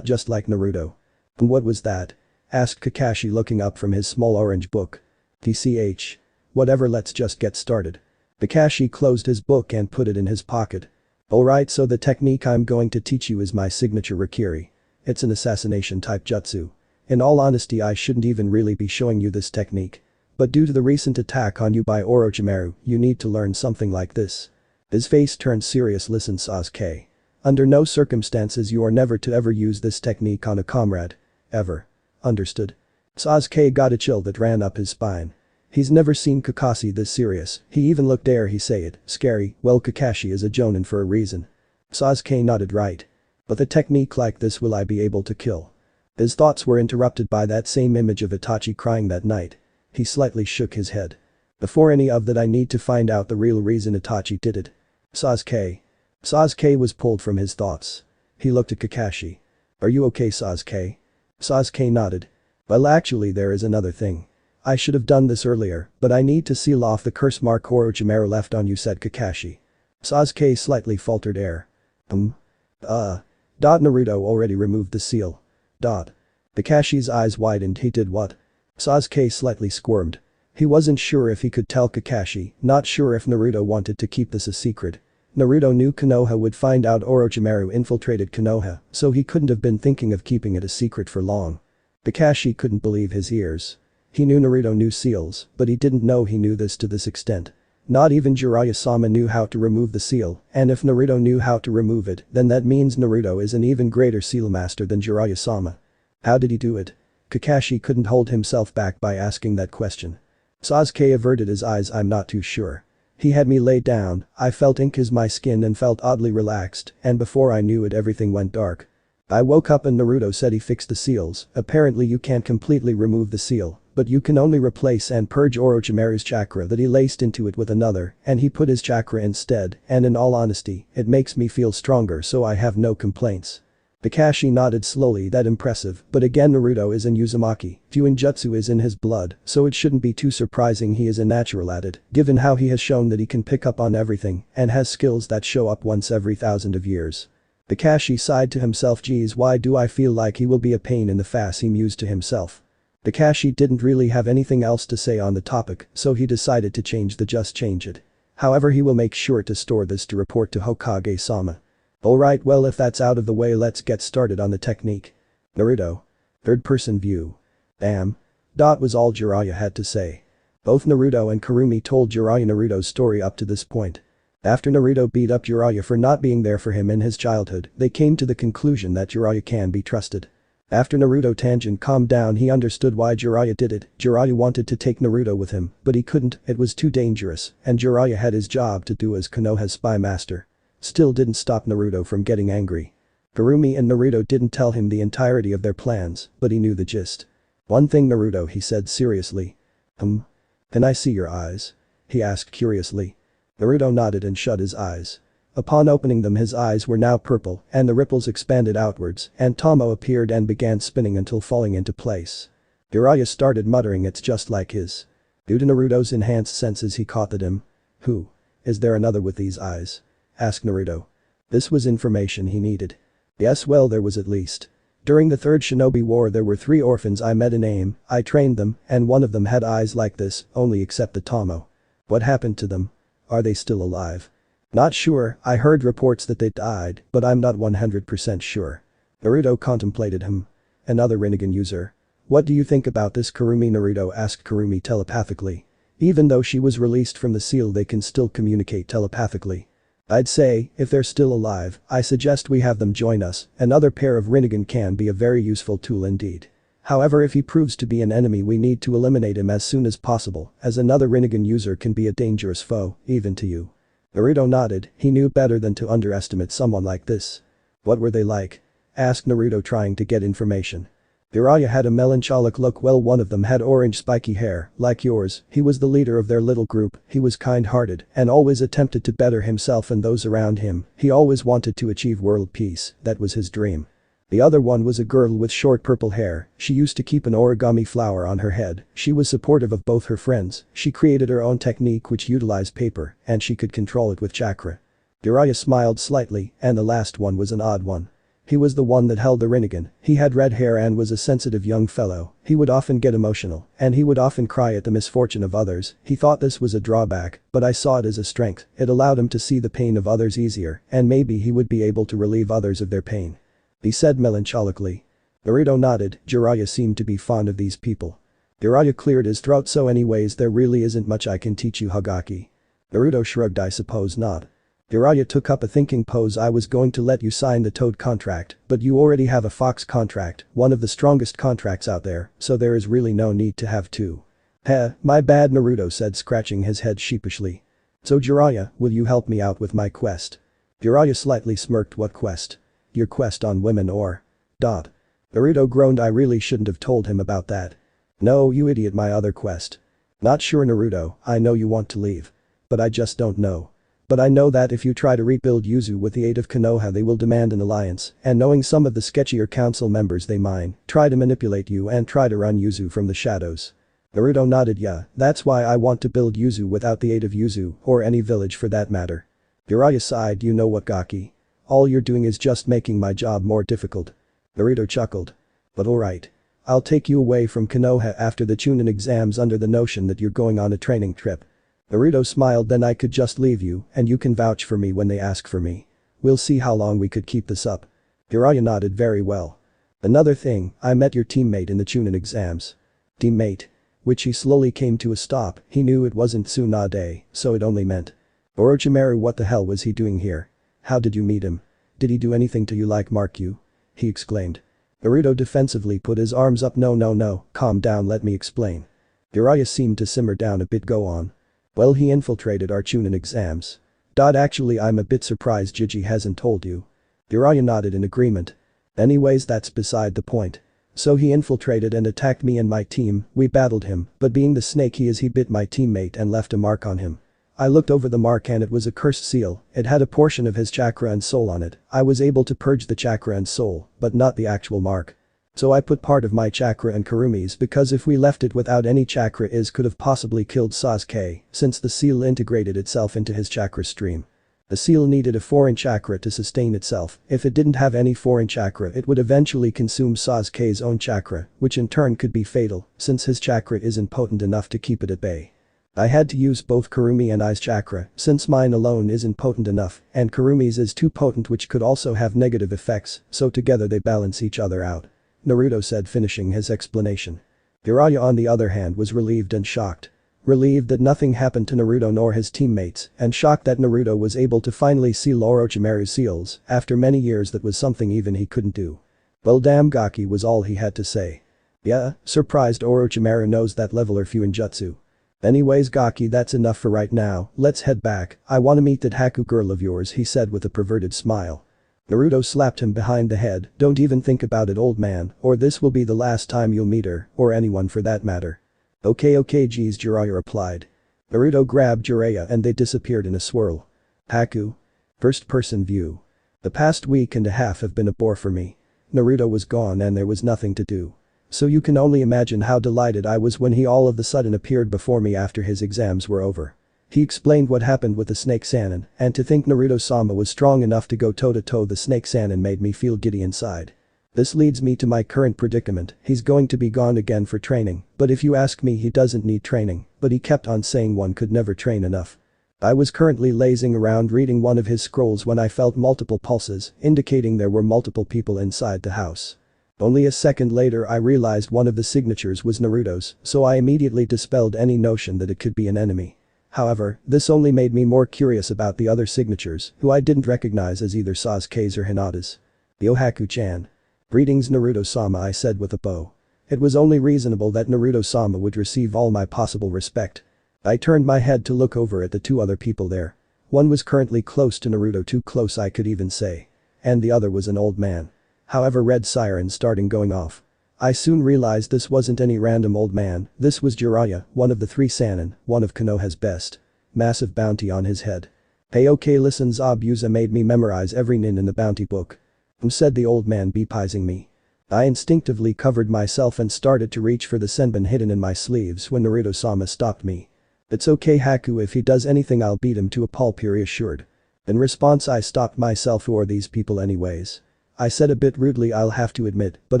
Just like Naruto. And what was that? Asked Kakashi looking up from his small orange book. TCH. Whatever, let's just get started. Kakashi closed his book and put it in his pocket. Alright, so the technique I'm going to teach you is my signature Rikiri. It's an assassination type jutsu. In all honesty, I shouldn't even really be showing you this technique. But due to the recent attack on you by Orochimaru, you need to learn something like this. His face turned serious. Listen, Sasuke. Under no circumstances you are never to ever use this technique on a comrade. Ever. Understood? Sasuke got a chill that ran up his spine. He's never seen Kakashi this serious. He even looked, dare he say it, scary. Well, Kakashi is a jonin for a reason. Sasuke nodded. Right. But a technique like this, will I be able to kill? His thoughts were interrupted by that same image of Itachi crying that night. He slightly shook his head. Before any of that, I need to find out the real reason Itachi did it. Sasuke. Sasuke was pulled from his thoughts. He looked at Kakashi. Are you okay, Sasuke? Sasuke nodded. Well, actually there is another thing. I should have done this earlier, but I need to seal off the curse mark Orochimaru left on you, said Kakashi. Sasuke slightly faltered air. Naruto already removed the seal. Kakashi's eyes widened. He did what? Sasuke slightly squirmed. He wasn't sure if he could tell Kakashi, not sure if Naruto wanted to keep this a secret. Naruto knew Konoha would find out Orochimaru infiltrated Konoha, so he couldn't have been thinking of keeping it a secret for long. Kakashi couldn't believe his ears. He knew Naruto knew seals, but he didn't know he knew this to this extent. Not even Jiraiya-sama knew how to remove the seal, and if Naruto knew how to remove it, then that means Naruto is an even greater seal master than Jiraiya-sama. How did he do it? Kakashi couldn't hold himself back by asking that question. Sasuke averted his eyes. I'm not too sure. He had me laid down, I felt ink as my skin and felt oddly relaxed, and before I knew it everything went dark. I woke up and Naruto said he fixed the seals. Apparently you can't completely remove the seal, but you can only replace and purge Orochimaru's chakra that he laced into it with another, and he put his chakra instead, and in all honesty, it makes me feel stronger, so I have no complaints. Kakashi nodded slowly. That impressive, but again Naruto is an Uzumaki, Fuinjutsu is in his blood, so it shouldn't be too surprising he is a natural at it, given how he has shown that he can pick up on everything and has skills that show up once every thousand of years. Kakashi sighed to himself. Geez, why do I feel like he will be a pain in the face, he mused to himself. Kakashi didn't really have anything else to say on the topic, so he decided to just change it. However, he will make sure to store this to report to Hokage-sama. Alright, well, if that's out of the way, let's get started on the technique. Naruto. Third-person view. Damn. Was all Jiraiya had to say. Both Naruto and Kurumi told Jiraiya Naruto's story up to this point. After Naruto beat up Jiraiya for not being there for him in his childhood, they came to the conclusion that Jiraiya can be trusted. After Naruto Tangent calmed down, he understood why Jiraiya did it. Jiraiya wanted to take Naruto with him, but he couldn't, it was too dangerous, and Jiraiya had his job to do as Konoha's spy master. Still didn't stop Naruto from getting angry. Kurumi and Naruto didn't tell him the entirety of their plans, but he knew the gist. One thing, Naruto, he said seriously. Can I see your eyes? He asked curiously. Naruto nodded and shut his eyes. Upon opening them, his eyes were now purple, and the ripples expanded outwards, and Tomo appeared and began spinning until falling into place. Jiraiya started muttering, it's just like his. Due to Naruto's enhanced senses, he caught that him. Who? Is there another with these eyes? Asked Naruto. This was information he needed. Yes, well, there was at least. During the Third Shinobi War there were 3 orphans I met in AIM, I trained them, and one of them had eyes like this, only except the Tomo. What happened to them? Are they still alive? Not sure, I heard reports that they died, but I'm not 100% sure. Naruto contemplated him. Another Rinnegan user. What do you think about this, Kurumi? Naruto asked Kurumi telepathically. Even though she was released from the seal, they can still communicate telepathically. I'd say, if they're still alive, I suggest we have them join us. Another pair of Rinnegan can be a very useful tool indeed. However, if he proves to be an enemy, we need to eliminate him as soon as possible, as another Rinnegan user can be a dangerous foe, even to you. Naruto nodded, he knew better than to underestimate someone like this. What were they like? Asked Naruto, trying to get information. Jiraiya had a melancholic look. Well, one of them had orange spiky hair, like yours, he was the leader of their little group, he was kind-hearted, and always attempted to better himself and those around him, he always wanted to achieve world peace, that was his dream. The other one was a girl with short purple hair, she used to keep an origami flower on her head, she was supportive of both her friends, she created her own technique which utilized paper, and she could control it with chakra. Jiraiya smiled slightly, and the last one was an odd one. He was the one that held the Rinnegan, he had red hair and was a sensitive young fellow, he would often get emotional, and he would often cry at the misfortune of others. He thought this was a drawback, but I saw it as a strength, it allowed him to see the pain of others easier, and maybe he would be able to relieve others of their pain. He said melancholically. Naruto nodded, Jiraiya seemed to be fond of these people. Jiraiya cleared his throat. So anyways there really isn't much I can teach you, Hagaki. Naruto shrugged. I suppose not. Jiraiya took up a thinking pose. I was going to let you sign the Toad contract, but you already have a Fox contract, one of the strongest contracts out there, so there is really no need to have two. Heh, my bad, Naruto said, scratching his head sheepishly. So Jiraiya, will you help me out with my quest? Jiraiya slightly smirked. What quest? Your quest on women or? Naruto groaned. I really shouldn't have told him about that. No, you idiot, my other quest. Not sure, Naruto, I know you want to leave. But I just don't know. But I know that if you try to rebuild Yuzu with the aid of Konoha they will demand an alliance, and knowing some of the sketchier council members they might try to manipulate you and try to run Yuzu from the shadows. Naruto nodded. Yeah, that's why I want to build Yuzu without the aid of Yuzu, or any village for that matter. Jiraiya sighed. You know what, Gaki? All you're doing is just making my job more difficult. Naruto chuckled. But alright. I'll take you away from Konoha after the Chunin exams under the notion that you're going on a training trip. Naruto smiled. Then I could just leave you and you can vouch for me when they ask for me. We'll see how long we could keep this up. Jiraiya nodded. Very well. Another thing, I met your teammate in the Chunin exams. Teammate? Which he slowly came to a stop. He knew it wasn't Tsunade, so it only meant Orochimaru. What the hell was he doing here? How did you meet him? Did he do anything to you like mark you? He exclaimed. Naruto defensively put his arms up. No, calm down, let me explain. Jiraiya seemed to simmer down a bit. Go on. Well, he infiltrated our Chunin exams. Actually I'm a bit surprised Gigi hasn't told you. Jiraiya nodded in agreement. Anyways, that's beside the point. So he infiltrated and attacked me and my team, we battled him, but being the snake he is he bit my teammate and left a mark on him. I looked over the mark and it was a cursed seal, it had a portion of his chakra and soul on it. I was able to purge the chakra and soul, but not the actual mark. So I put part of my chakra and Kurumi's because if we left it without any chakra it could have possibly killed Sasuke, since the seal integrated itself into his chakra stream. The seal needed a foreign chakra to sustain itself, if it didn't have any foreign chakra it would eventually consume Sasuke's own chakra, which in turn could be fatal, since his chakra isn't potent enough to keep it at bay. I had to use both Kurumi and I's chakra, since mine alone isn't potent enough, and Kurumi's is too potent which could also have negative effects, so together they balance each other out. Naruto said, finishing his explanation. Jiraiya on the other hand was relieved and shocked. Relieved that nothing happened to Naruto nor his teammates, and shocked that Naruto was able to finally seal Orochimaru's seals, after many years. That was something even he couldn't do. Well, damn, Gaki was all he had to say. Yeah, surprised Orochimaru knows that leveler Fuinjutsu. Anyways Gaki, that's enough for right now, let's head back, I wanna meet that Haku girl of yours, he said with a perverted smile. Naruto slapped him behind the head. Don't even think about it, old man, or this will be the last time you'll meet her, or anyone for that matter. Okay geez, Jiraiya replied. Naruto grabbed Jiraiya and they disappeared in a swirl. Haku? First person view. The past week and a half have been a bore for me. Naruto was gone and there was nothing to do. So you can only imagine how delighted I was when he all of a sudden appeared before me after his exams were over. He explained what happened with the Snake Sannin, and to think Naruto-sama was strong enough to go toe-to-toe the Snake Sannin made me feel giddy inside. This leads me to my current predicament, he's going to be gone again for training, but if you ask me he doesn't need training, but he kept on saying one could never train enough. I was currently lazing around reading one of his scrolls when I felt multiple pulses, indicating there were multiple people inside the house. Only a second later I realized one of the signatures was Naruto's, so I immediately dispelled any notion that it could be an enemy. However, this only made me more curious about the other signatures, who I didn't recognize as either Sasuke's or Hinata's. Yo Haku-chan. Greetings Naruto-sama, I said with a bow. It was only reasonable that Naruto-sama would receive all my possible respect. I turned my head to look over at the two other people there. One was currently close to Naruto, too close I could even say. And the other was an old man. However, red siren starting going off. I soon realized this wasn't any random old man, this was Jiraiya, one of the three Sannin, one of Konoha's best. Massive bounty on his head. Hey okay listen, Zabuza made me memorize every nin in the bounty book. Said the old man bepising me. I instinctively covered myself and started to reach for the senbon hidden in my sleeves when Naruto-sama stopped me. It's okay Haku, if he does anything I'll beat him to a pulp, he assured. In response I stopped myself, who are these people anyways? I said a bit rudely, I'll have to admit, but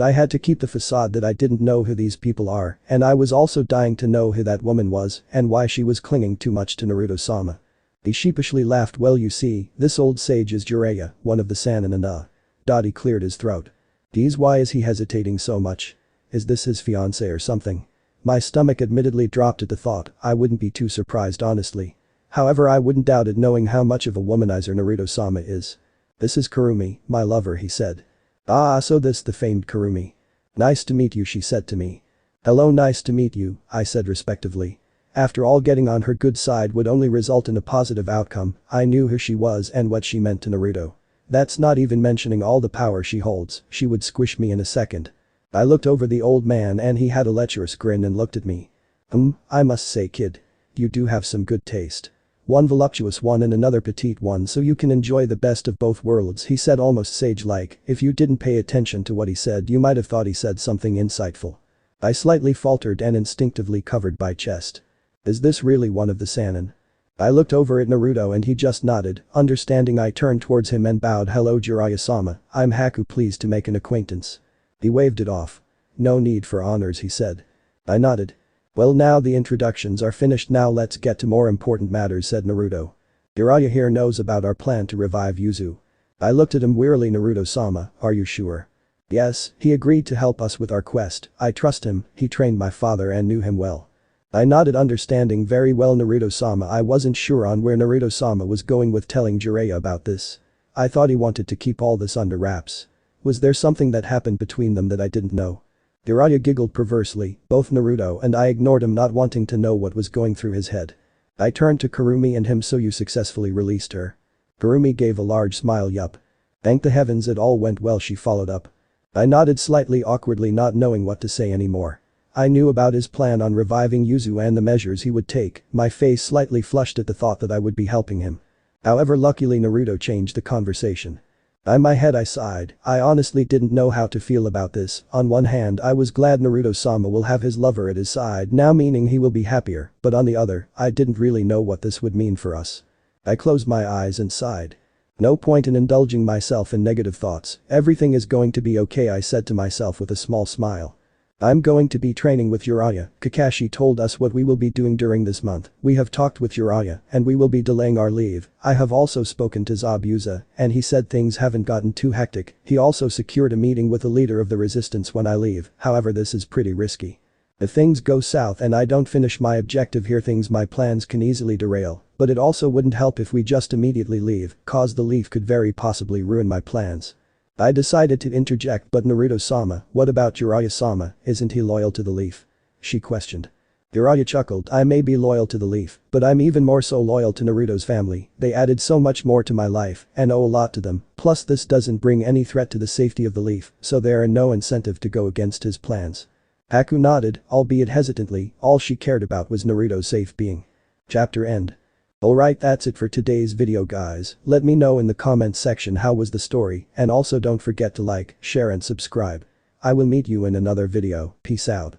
I had to keep the facade that I didn't know who these people are, and I was also dying to know who that woman was and why she was clinging too much to Naruto-sama. He sheepishly laughed. Well, you see, this old sage is Jiraiya, one of the Sannin and Dottie cleared his throat. Geez, why is he hesitating so much? Is this his fiancée or something? My stomach admittedly dropped at the thought. I wouldn't be too surprised honestly. However, I wouldn't doubt it knowing how much of a womanizer Naruto-sama is. This is Kurumi, my lover, he said. Ah, so this the famed Kurumi. Nice to meet you, she said to me. Hello, nice to meet you, I said respectively. After all, getting on her good side would only result in a positive outcome. I knew who she was and what she meant to Naruto. That's not even mentioning all the power she holds. She would squish me in a second. I looked over the old man and he had a lecherous grin and looked at me. I must say, kid. You do have some good taste. One voluptuous one and another petite one, so you can enjoy the best of both worlds, he said almost sage-like. If you didn't pay attention to what he said, you might have thought he said something insightful. I slightly faltered and instinctively covered my chest. Is this really one of the Sannin? I looked over at Naruto and he just nodded. Understanding, I turned towards him and bowed. Hello, Jiraiya-sama, I'm Haku, pleased to make an acquaintance. He waved it off. No need for honors, he said. I nodded. Well, now the introductions are finished, now let's get to more important matters, said Naruto. Jiraiya here knows about our plan to revive Yuzu. I looked at him wearily. Naruto-sama, are you sure? Yes, he agreed to help us with our quest. I trust him, he trained my father and knew him well. I nodded, understanding very well Naruto-sama. I wasn't sure on where Naruto-sama was going with telling Jiraiya about this. I thought he wanted to keep all this under wraps. Was there something that happened between them that I didn't know? Jiraiya giggled perversely. Both Naruto and I ignored him, not wanting to know what was going through his head. I turned to Kurumi and him. So you successfully released her? Kurumi gave a large smile. Yup. Thank the heavens it all went well, she followed up. I nodded slightly awkwardly, not knowing what to say anymore. I knew about his plan on reviving Yuzu and the measures he would take. My face slightly flushed at the thought that I would be helping him. However, luckily Naruto changed the conversation. In my head I sighed. I honestly didn't know how to feel about this. On one hand, I was glad Naruto-sama will have his lover at his side now, meaning he will be happier, but on the other, I didn't really know what this would mean for us. I closed my eyes and sighed. No point in indulging myself in negative thoughts. Everything is going to be okay, I said to myself with a small smile. I'm going to be training with Jiraiya. Kakashi told us what we will be doing during this month. We have talked with Jiraiya and we will be delaying our leave. I have also spoken to Zabuza and he said things haven't gotten too hectic. He also secured a meeting with the leader of the resistance when I leave. However, this is pretty risky. If things go south and I don't finish my objective here, my plans can easily derail. But it also wouldn't help if we just immediately leave, cause the leave could very possibly ruin my plans. I decided to interject. But Naruto-sama, what about Jiraiya-sama, isn't he loyal to the leaf? She questioned. Jiraiya chuckled. I may be loyal to the leaf, but I'm even more so loyal to Naruto's family. They added so much more to my life and owe a lot to them, plus this doesn't bring any threat to the safety of the leaf, so there are no incentive to go against his plans. Haku nodded, albeit hesitantly. All she cared about was Naruto's safe being. Chapter end. Alright, that's it for today's video, guys. Let me know in the comments section how was the story, and also don't forget to like, share and subscribe. I will meet you in another video. Peace out.